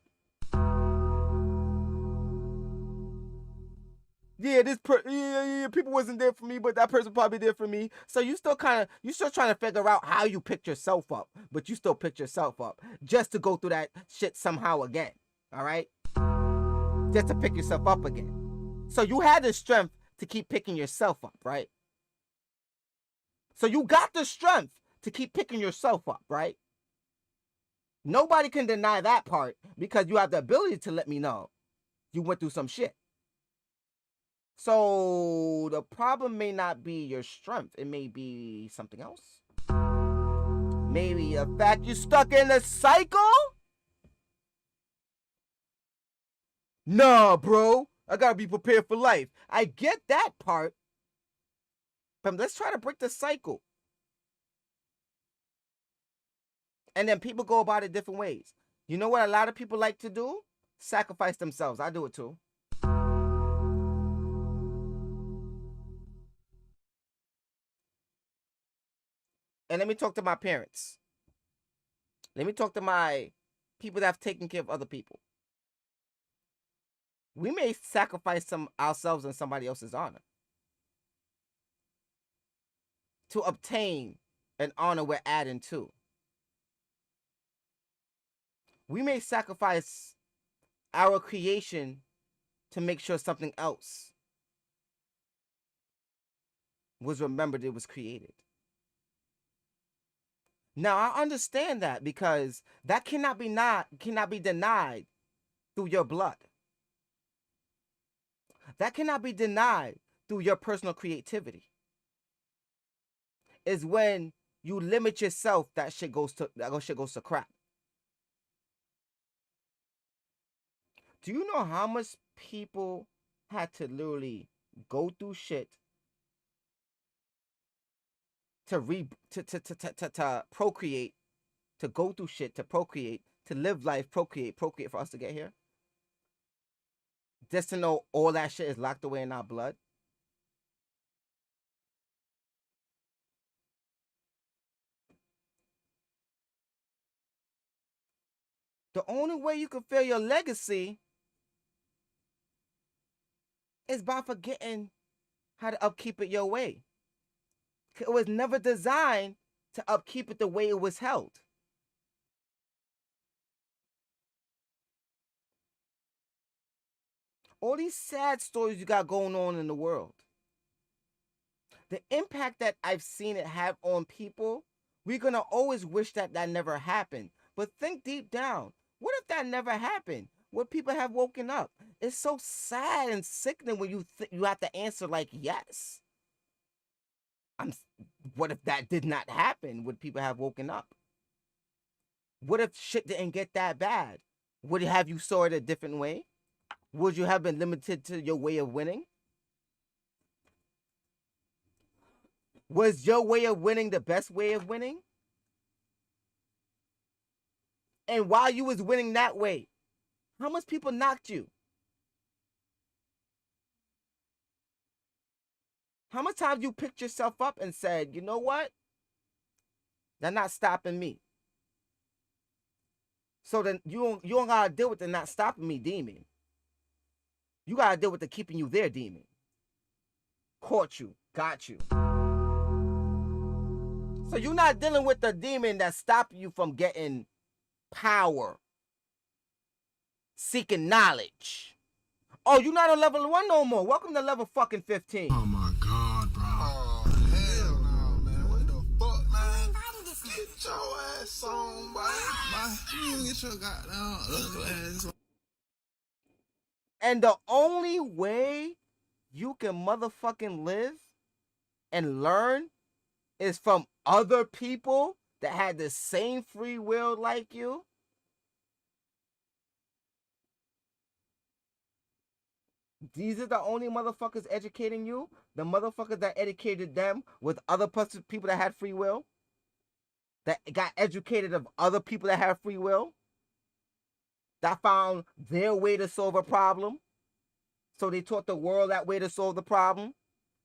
Yeah, people wasn't there for me, but that person probably there for me. So you still trying to figure out how you picked yourself up, but you still picked yourself up just to go through that shit somehow again. All right? just to pick yourself up again. So you had the strength to keep picking yourself up, right? So you got the strength to keep picking yourself up, right? Nobody can deny that part because you have the ability to let me know you went through some shit. So the problem may not be your strength. It may be something else. Maybe the fact you're stuck in a cycle? Nah, bro. I gotta be prepared for life. I get that part. But let's try to break the cycle. And then people go about it different ways. You know what a lot of people like to do? Sacrifice themselves. I do it too. And let me talk to my parents. Let me talk to my people that have taken care of other people. We may sacrifice ourselves and somebody else's honor to obtain an honor we're adding to. We may sacrifice our creation to make sure something else was remembered it was created. Now, I understand that because that cannot be denied through your blood. That cannot be denied through your personal creativity. Is when you limit yourself, that shit goes to crap. Do you know how much people had to literally go through shit to procreate, to go through shit, to procreate, to live life, procreate for us to get here? Just to know all that shit is locked away in our blood? The only way you can feel your legacy is by forgetting how to upkeep it your way. It was never designed to upkeep it the way it was held. All these sad stories you got going on in the world, the impact that I've seen it have on people, we're going to always wish that never happened. But think deep down, what if that never happened? Would people have woken up? It's so sad and sickening when you have to answer like yes. What if that did not happen? Would people have woken up? What if shit didn't get that bad? Would it have you saw it a different way? Would you have been limited to your way of winning? Was your way of winning the best way of winning? And while you was winning that way, how much people knocked you? How much times you picked yourself up and said, you know what? They're not stopping me. So then you don't gotta deal with the not stopping me demon. You gotta deal with the keeping you there demon. Caught you, got you. So you're not dealing with the demon that's stopping you from getting power, seeking knowledge. Oh, you're not on level 1 no more. Welcome to level fucking 15. Oh my God, bro. Oh, hell no, man. What the fuck, man? Get your ass on, boy. You get your goddamn ugly ass on. And the only way you can motherfucking live and learn is from other people that had the same free will like you. These are the only motherfuckers educating you. The motherfuckers that educated them with other people that had free will. That got educated of other people that had free will. That found their way to solve a problem. So they taught the world that way to solve the problem.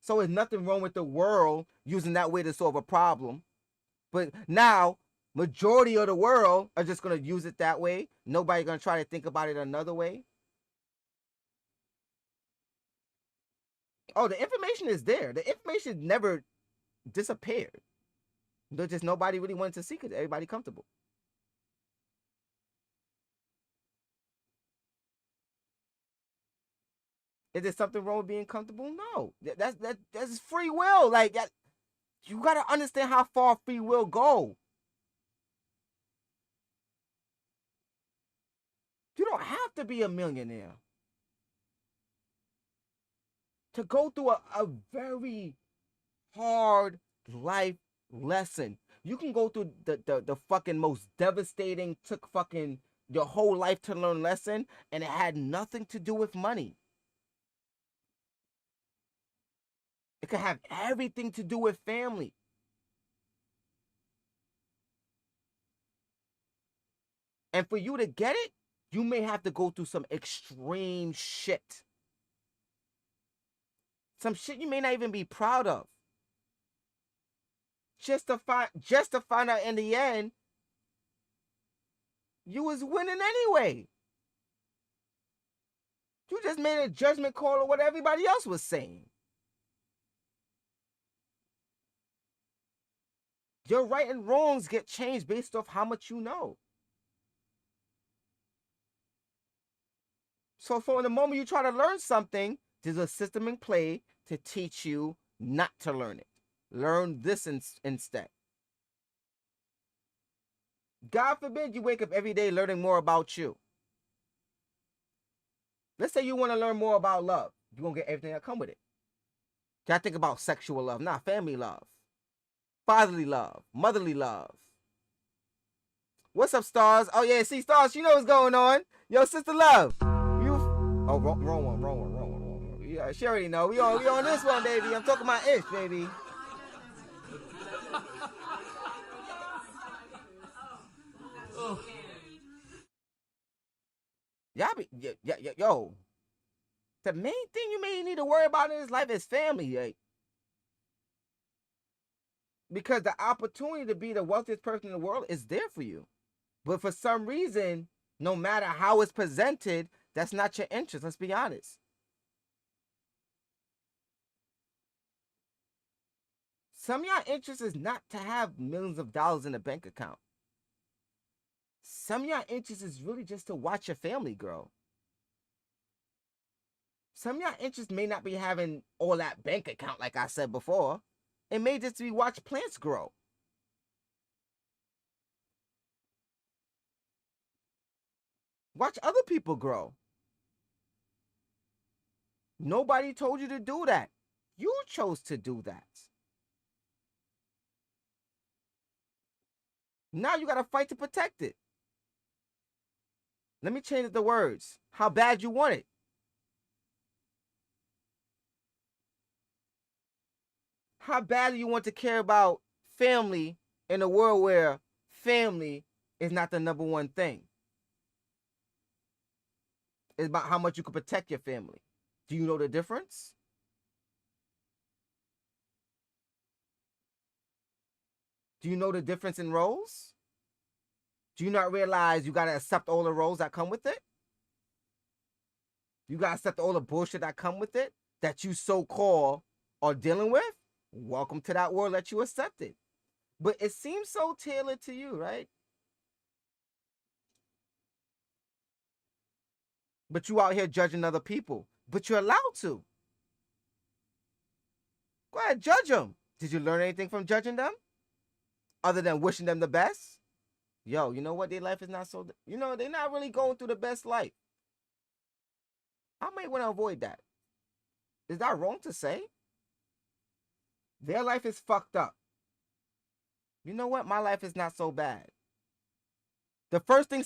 So there's nothing wrong with the world using that way to solve a problem. But now, majority of the world are just going to use it that way. Nobody's going to try to think about it another way. Oh, the information is there. The information never disappeared. There's just nobody really wanted to see it. Everybody comfortable. Is there something wrong with being comfortable? No. That's free will. Like, you got to understand how far free will go. You don't have to be a millionaire to go through a very hard life lesson. You can go through the fucking most devastating, took fucking your whole life to learn lesson, and it had nothing to do with money. It could have everything to do with family. And for you to get it, you may have to go through some extreme shit. Some shit you may not even be proud of. Just to find out in the end, you was winning anyway. You just made a judgment call on what everybody else was saying. Your right and wrongs get changed based off how much you know. So from the moment you try to learn something, there's a system in play to teach you not to learn it. Learn this instead. God forbid you wake up every day learning more about you. Let's say you want to learn more about love. You're going to get everything that come with it. You got to think about sexual love, not family love. Fatherly love, motherly love. What's up, Stars? Oh, yeah, see, Stars, you know what's going on. Yo, Sister Love. Oh, wrong one. Yeah, she already know. We on this one, baby. I'm talking about Ish, baby. Yo. The main thing you may need to worry about in this life is family, right? Because the opportunity to be the wealthiest person in the world is there for you. But for some reason, no matter how it's presented, that's not your interest. Let's be honest. Some of y'all interest is not to have millions of dollars in a bank account. Some of y'all interest is really just to watch your family grow. Some of y'all interest may not be having all that bank account like I said before. It may just be watch plants grow. Watch other people grow. Nobody told you to do that. You chose to do that. Now you got to fight to protect it. Let me change the words. How bad you want it. How bad do you want to care about family in a world where family is not the number one thing? It's about how much you can protect your family. Do you know the difference? Do you know the difference in roles? Do you not realize you got to accept all the roles that come with it? You got to accept all the bullshit that come with it that you so-called are dealing with? Welcome to that world that you accepted. But it seems so tailored to you, right? But you out here judging other people. But you're allowed to. Go ahead, judge them. Did you learn anything from judging them? Other than wishing them the best? Yo, you know what? Their life is not so... You know, they're not really going through the best life. I might want to avoid that. Is that wrong to say? Their life is fucked up. You know what? My life is not so bad. The first thing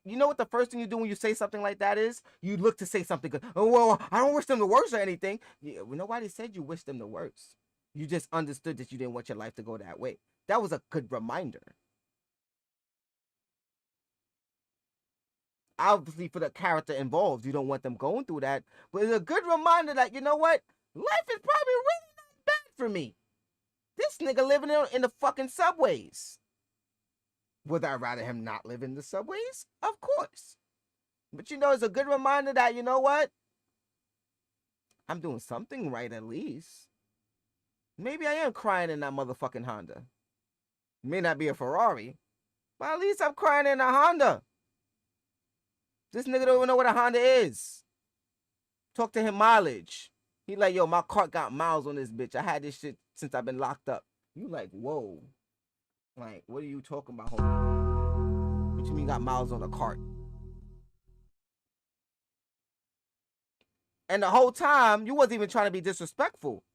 you know what the first thing you do when you say something like that is? You look to say something good. Oh, well, I don't wish them the worst or anything. Nobody said you wish them the worst. You just understood that you didn't want your life to go that way. That was a good reminder. Obviously, for the character involved, you don't want them going through that. But it's a good reminder that, you know what? Life is probably really not bad for me. This nigga living in the fucking subways. Would I rather him not live in the subways? Of course. But you know, it's a good reminder that, you know what? I'm doing something right at least. Maybe I am crying in that motherfucking Honda. May not be a Ferrari, but at least I'm crying in a Honda. This nigga don't even know what a Honda is. Talk to him mileage. He like, yo, my cart got miles on this bitch. I had this shit since I've been locked up. You like, whoa. Like, what are you talking about, homie? What you mean got miles on the cart? And the whole time, you wasn't even trying to be disrespectful.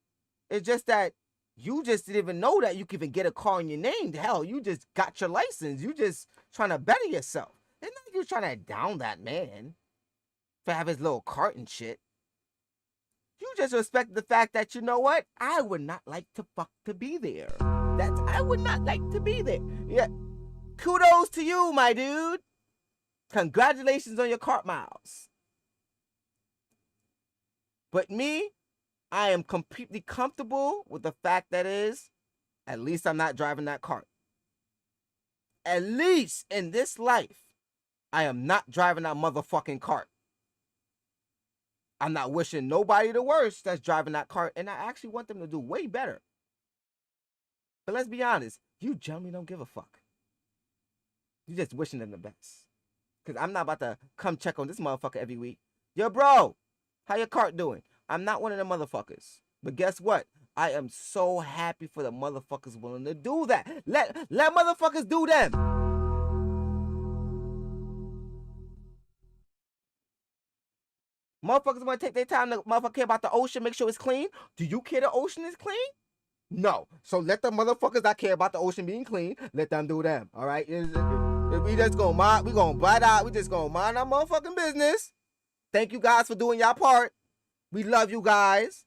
It's just that you just didn't even know that you could even get a car in your name. Hell, you just got your license. You just trying to better yourself. It's not like you trying to down that man for have his little cart and shit. You just respect the fact that, you know what? I would not like to be there. I would not like to be there. Yeah. Kudos to you, my dude. Congratulations on your cart miles. But me, I am completely comfortable with the fact that is, at least I'm not driving that cart. At least in this life, I am not driving that motherfucking cart. I'm not wishing nobody the worst that's driving that cart, and I actually want them to do way better. But let's be honest, you generally don't give a fuck. You just wishing them the best. Because I'm not about to come check on this motherfucker every week. Yo, bro, how your cart doing? I'm not one of them motherfuckers. But guess what? I am so happy for the motherfuckers willing to do that. Let motherfuckers do them. Motherfuckers want to take their time to motherfucker care about the ocean, make sure it's clean. Do you care the ocean is clean? No. So let the motherfuckers that care about the ocean being clean, let them do them. All right? We just gonna mind, we gonna bite out. We just gonna mind our motherfucking business. Thank you guys for doing your part. We love you guys.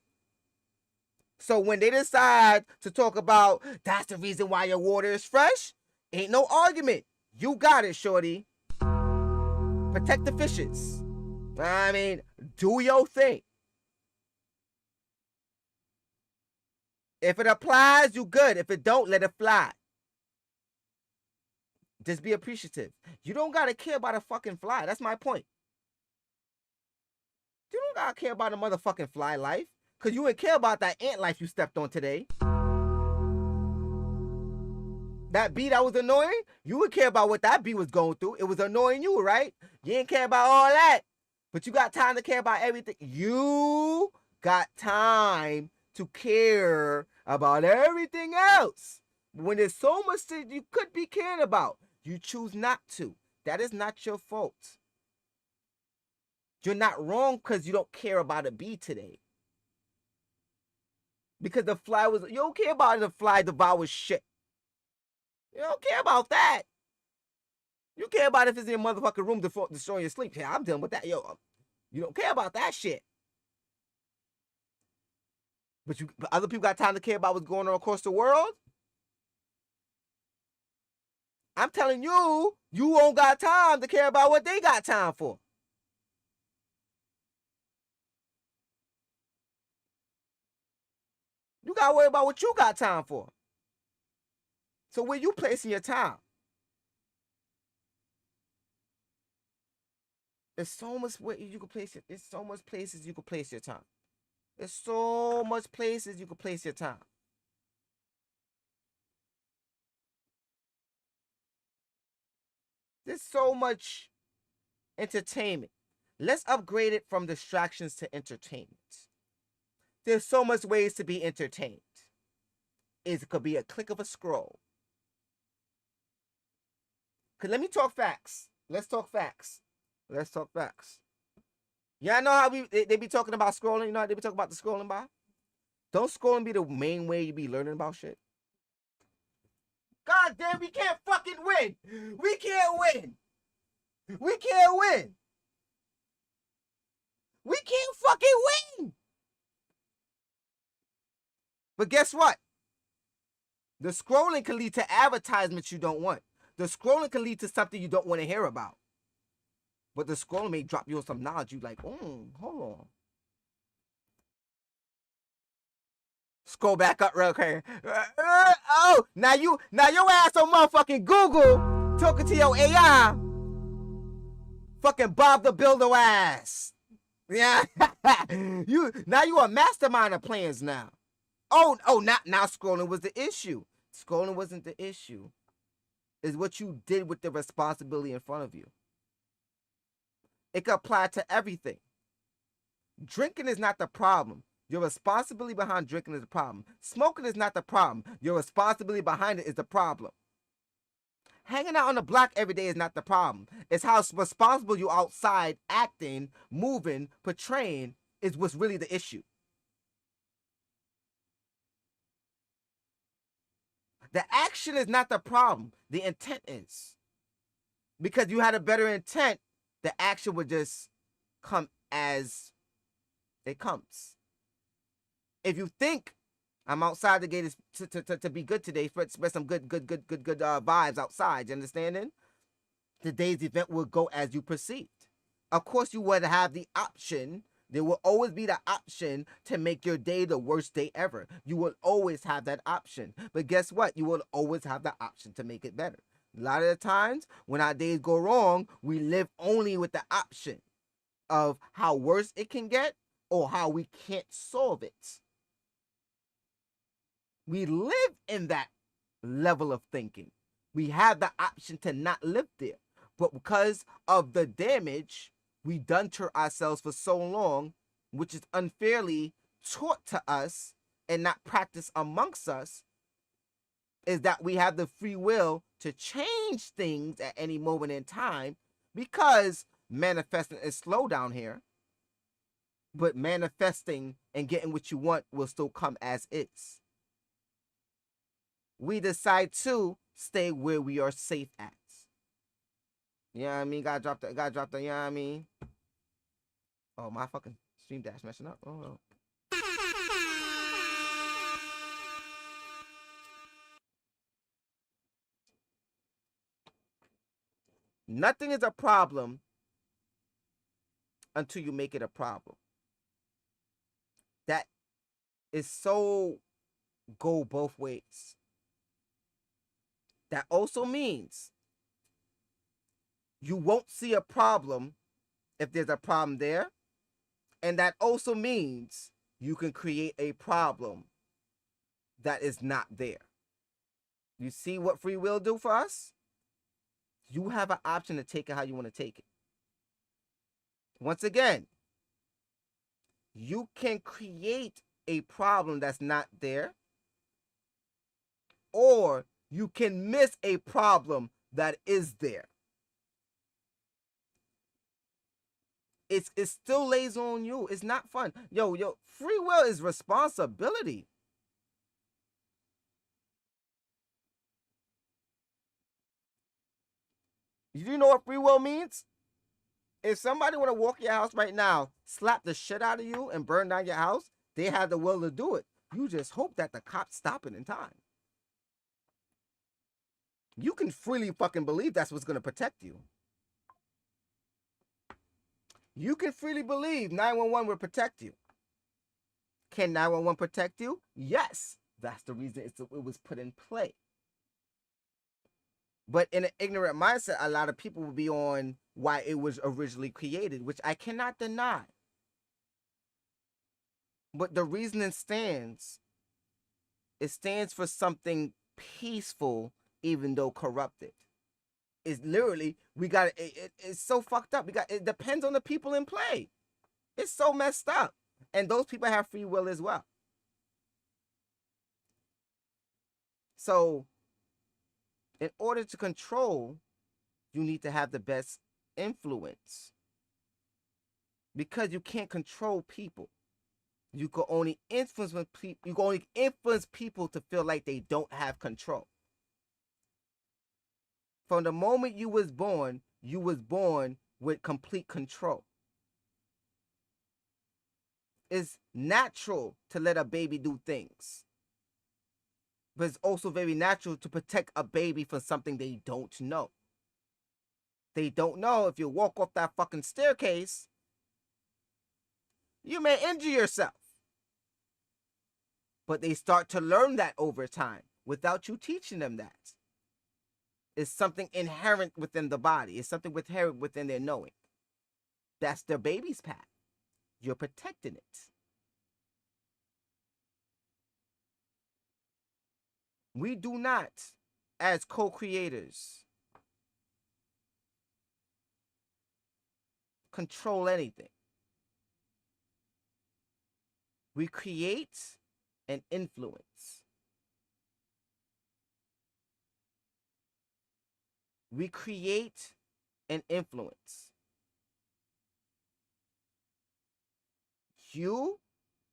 So when they decide to talk about that's the reason why your water is fresh, ain't no argument. You got it, shorty. Protect the fishes. I mean, do your thing. If it applies, you good. If it don't, let it fly. Just be appreciative. You don't gotta care about a fucking fly. That's my point. You don't gotta care about a motherfucking fly life. Because you wouldn't care about that ant life you stepped on today. That bee that was annoying, you would care about what that bee was going through. It was annoying you, right? You didn't care about all that. But you got time to care about everything. You got time to care about everything else. When there's so much that you could be caring about, you choose not to. That is not your fault. You're not wrong because you don't care about a bee today. Because the fly was, you don't care about the fly devours shit. You don't care about that. You care about if it's in your motherfucking room destroying your sleep. Yeah, I'm dealing with that. Yo, you don't care about that shit. But other people got time to care about what's going on across the world. I'm telling you, you won't got time to care about what they got time for. You got to worry about what you got time for. So where you placing your time? There's so much where you can place it. There's so much places you can place your time. There's so much places you can place your time. There's so much entertainment. Let's upgrade it from distractions to entertainment. There's so much ways to be entertained. It could be a click of a scroll. Cause let me talk facts. Let's talk facts. Let's talk facts. Y'all know how they be talking about scrolling? You know how they be talking about the scrolling by? Don't scrolling be the main way you be learning about shit? God damn, we can't fucking win. We can't win. We can't win. We can't fucking win. But guess what? The scrolling can lead to advertisements you don't want. The scrolling can lead to something you don't want to hear about. But the scrolling may drop you on some knowledge you like, hold on. Scroll back up real quick. Now your ass on motherfucking Google talking to your AI. Fucking Bob the Builder ass. Yeah. Now you a mastermind of plans now. Oh, now scrolling was the issue. Scrolling wasn't the issue. It's what you did with the responsibility in front of you. It can apply to everything. Drinking is not the problem. Your responsibility behind drinking is the problem. Smoking is not the problem. Your responsibility behind it is the problem. Hanging out on the block every day is not the problem. It's how responsible you outside, acting, moving, portraying is what's really the issue. The action is not the problem. The intent is. Because you had a better intent, the action would just come as it comes. If you think I'm outside the gate to be good today, spread some good vibes outside, you understanding? Today's event will go as you perceived. Of course, you would have the option. There will always be the option to make your day the worst day ever. You will always have that option. But guess what? You will always have the option to make it better. A lot of the times when our days go wrong, we live only with the option of how worse it can get or how we can't solve it. We live in that level of thinking. We have the option to not live there. But because of the damage we done to ourselves for so long, which is unfairly taught to us and not practiced amongst us, is that we have the free will to change things at any moment in time, because manifesting is slow down here. But manifesting and getting what you want will still come as is. We decide to stay where we are safe at. You know what I mean? Gotta drop the, you know what I mean? Oh, my fucking stream dash messing up. Oh. Nothing is a problem until you make it a problem. That is so go both ways. That also means you won't see a problem if there's a problem there. And that also means you can create a problem that is not there. You see what free will do for us? You have an option to take it how you want to take it. Once again, you can create a problem that's not there, or you can miss a problem that is there. It still lays on you. It's not fun. Yo, free will is responsibility. You know what free will means? If somebody were to walk your house right now, slap the shit out of you, and burn down your house, they have the will to do it. You just hope that the cops stop it in time. You can freely fucking believe that's what's going to protect you. You can freely believe 911 will protect you. Can 911 protect you? Yes. That's the reason it was put in play. But in an ignorant mindset, a lot of people will be on why it was originally created, which I cannot deny. But the reasoning stands. It stands for something peaceful, even though corrupted. It's literally, it's so fucked up. It depends on the people in play. It's so messed up. And those people have free will as well. So, in order to control, you need to have the best influence. Because you can't control people. You can only influence people. You can only influence people to feel like they don't have control. From the moment you was born with complete control. It's natural to let a baby do things. But it's also very natural to protect a baby from something they don't know. They don't know if you walk off that fucking staircase, you may injure yourself. But they start to learn that over time without you teaching them that. It's something inherent within the body. It's something inherent within their knowing. That's their baby's path. You're protecting it. We do not, as co-creators, control anything. We create and influence. We create and influence. You,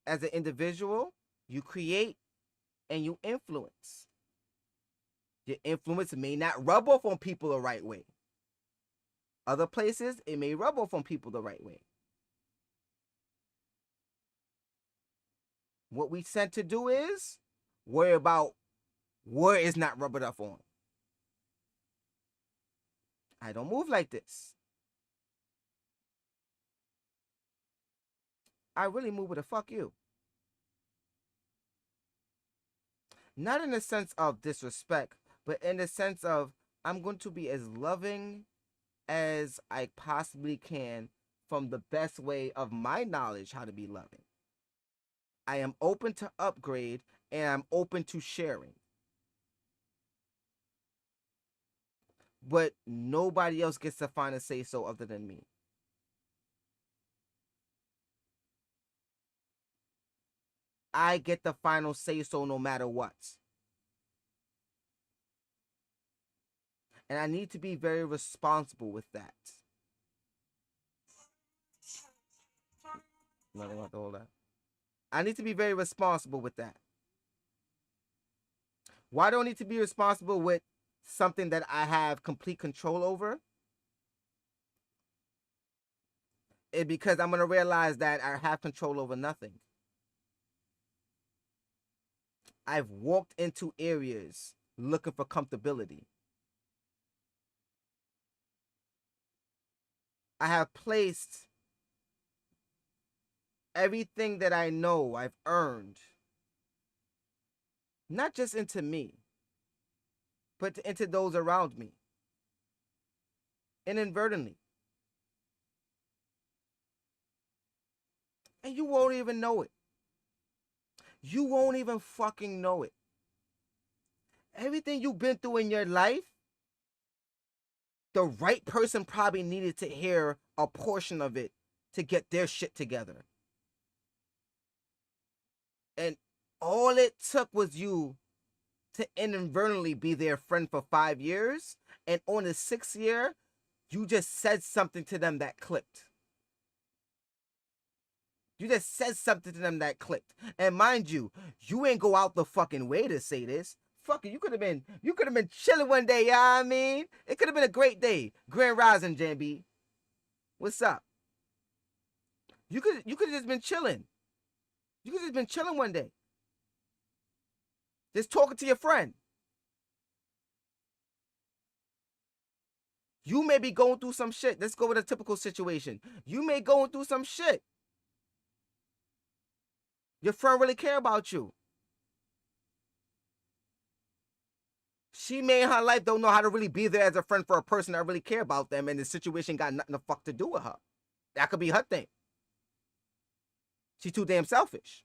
as an individual, you create and you influence. Your influence may not rub off on people the right way. Other places, it may rub off on people the right way. What we tend to do is worry about where it's not rubbing off on. I don't move like this. I really move with a fuck you. Not in the sense of disrespect, but in the sense of I'm going to be as loving as I possibly can from the best way of my knowledge how to be loving. I am open to upgrade and I'm open to sharing. But nobody else gets to find a say-so other than me. I get the final say-so no matter what. And I need to be very responsible with that. Nothing about to hold that. I need to be very responsible with that. Why do I need to be responsible with something that I have complete control over? It's because I'm going to realize that I have control over nothing. I've walked into areas looking for comfortability. I have placed everything that I know I've earned, not just into me, but into those around me, inadvertently. And you won't even know it. You won't even fucking know it. Everything you've been through in your life, the right person probably needed to hear a portion of it to get their shit together. And all it took was you to inadvertently be their friend for 5 years. And on the 6th year, you just said something to them that clicked. You just said something to them that clicked. And mind you, you ain't go out the fucking way to say this. Fuck it, you could have been chilling one day, you know what I mean? It could have been a great day. Grand Rising, JB. What's up? You could have just been chilling. You could have just been chilling one day. Just talking to your friend. You may be going through some shit. Let's go with a typical situation. You may going through some shit. Your friend really care about you. She may in her life don't know how to really be there as a friend for a person that really care about them, and the situation got nothing to fuck to do with her. That could be her thing. She's too damn selfish.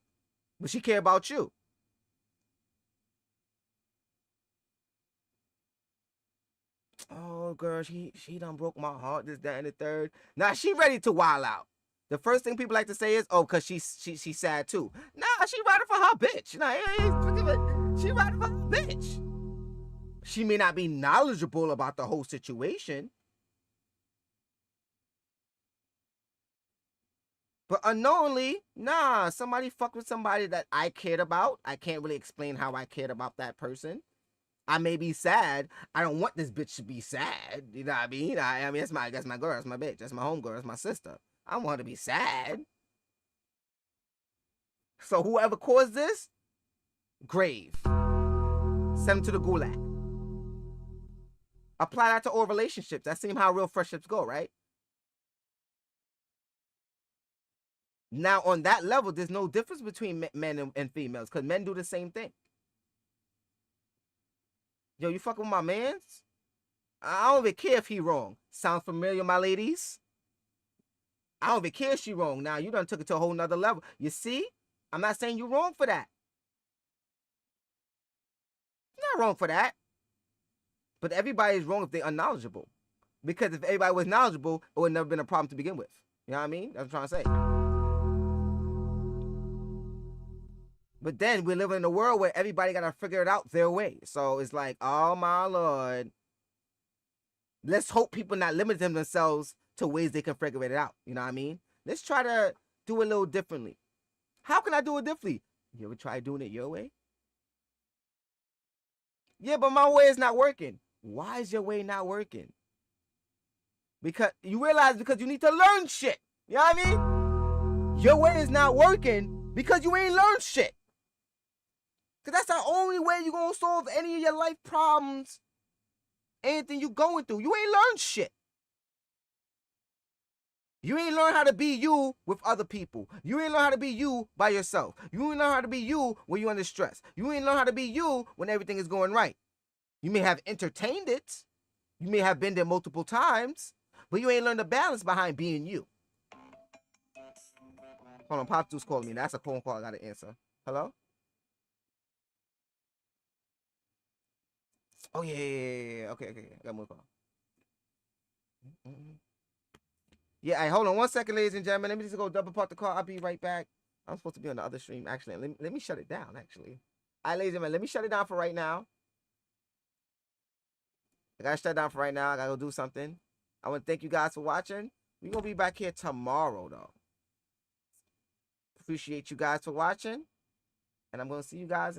But she care about you. Oh, girl, she done broke my heart, this, that, and the third. Nah, she ready to wild out. The first thing people like to say is, oh, because she's sad too. Nah, she riding for her bitch. Nah, she riding for her bitch. She may not be knowledgeable about the whole situation. But unknowingly, nah, somebody fucked with somebody that I cared about. I can't really explain how I cared about that person. I may be sad. I don't want this bitch to be sad. You know what I mean? I mean, that's my girl. That's my bitch. That's my homegirl. That's my sister. I want her to be sad. So whoever caused this, grave. Send them to the gulag. Apply that to all relationships. That seems how real friendships go, right? Now, on that level, there's no difference between men and females, because men do the same thing. Yo, you fucking with my mans? I don't even care if he wrong. Sounds familiar, my ladies? I don't even care if she wrong. Now, you done took it to a whole nother level. You see? I'm not saying you're wrong for that. You're not wrong for that. But everybody's wrong if they're unknowledgeable. Because if everybody was knowledgeable, it would have never been a problem to begin with. You know what I mean? That's what I'm trying to say. But then we're living in a world where everybody got to figure it out their way. So it's like, oh my Lord. Let's hope people not limit themselves to ways they can figure it out. You know what I mean? Let's try to do it a little differently. How can I do it differently? You ever try doing it your way? Yeah, but my way is not working. Why is your way not working? Because you realize because you need to learn shit. You know what I mean? Your way is not working because you ain't learned shit. Because that's the only way you're going to solve any of your life problems, anything you going through. You ain't learned shit. You ain't learn how to be you with other people. You ain't learn how to be you by yourself. You ain't learn how to be you when you're under stress. You ain't learn how to be you when everything is going right. You may have entertained it. You may have been there multiple times, but you ain't learned the balance behind being you. Hold on, Pop Juice called me. That's a phone call I gotta answer. Hello? Oh yeah. Okay. I got more call. Yeah, hold on 1 second, ladies and gentlemen. Let me just go double park the car. I'll be right back. I'm supposed to be on the other stream. Actually, let me shut it down, actually. All right, ladies and gentlemen, let me shut it down for right now. I gotta shut it down for right now. I gotta go do something. I want to thank you guys for watching. We're gonna be back here tomorrow, though. Appreciate you guys for watching. And I'm gonna see you guys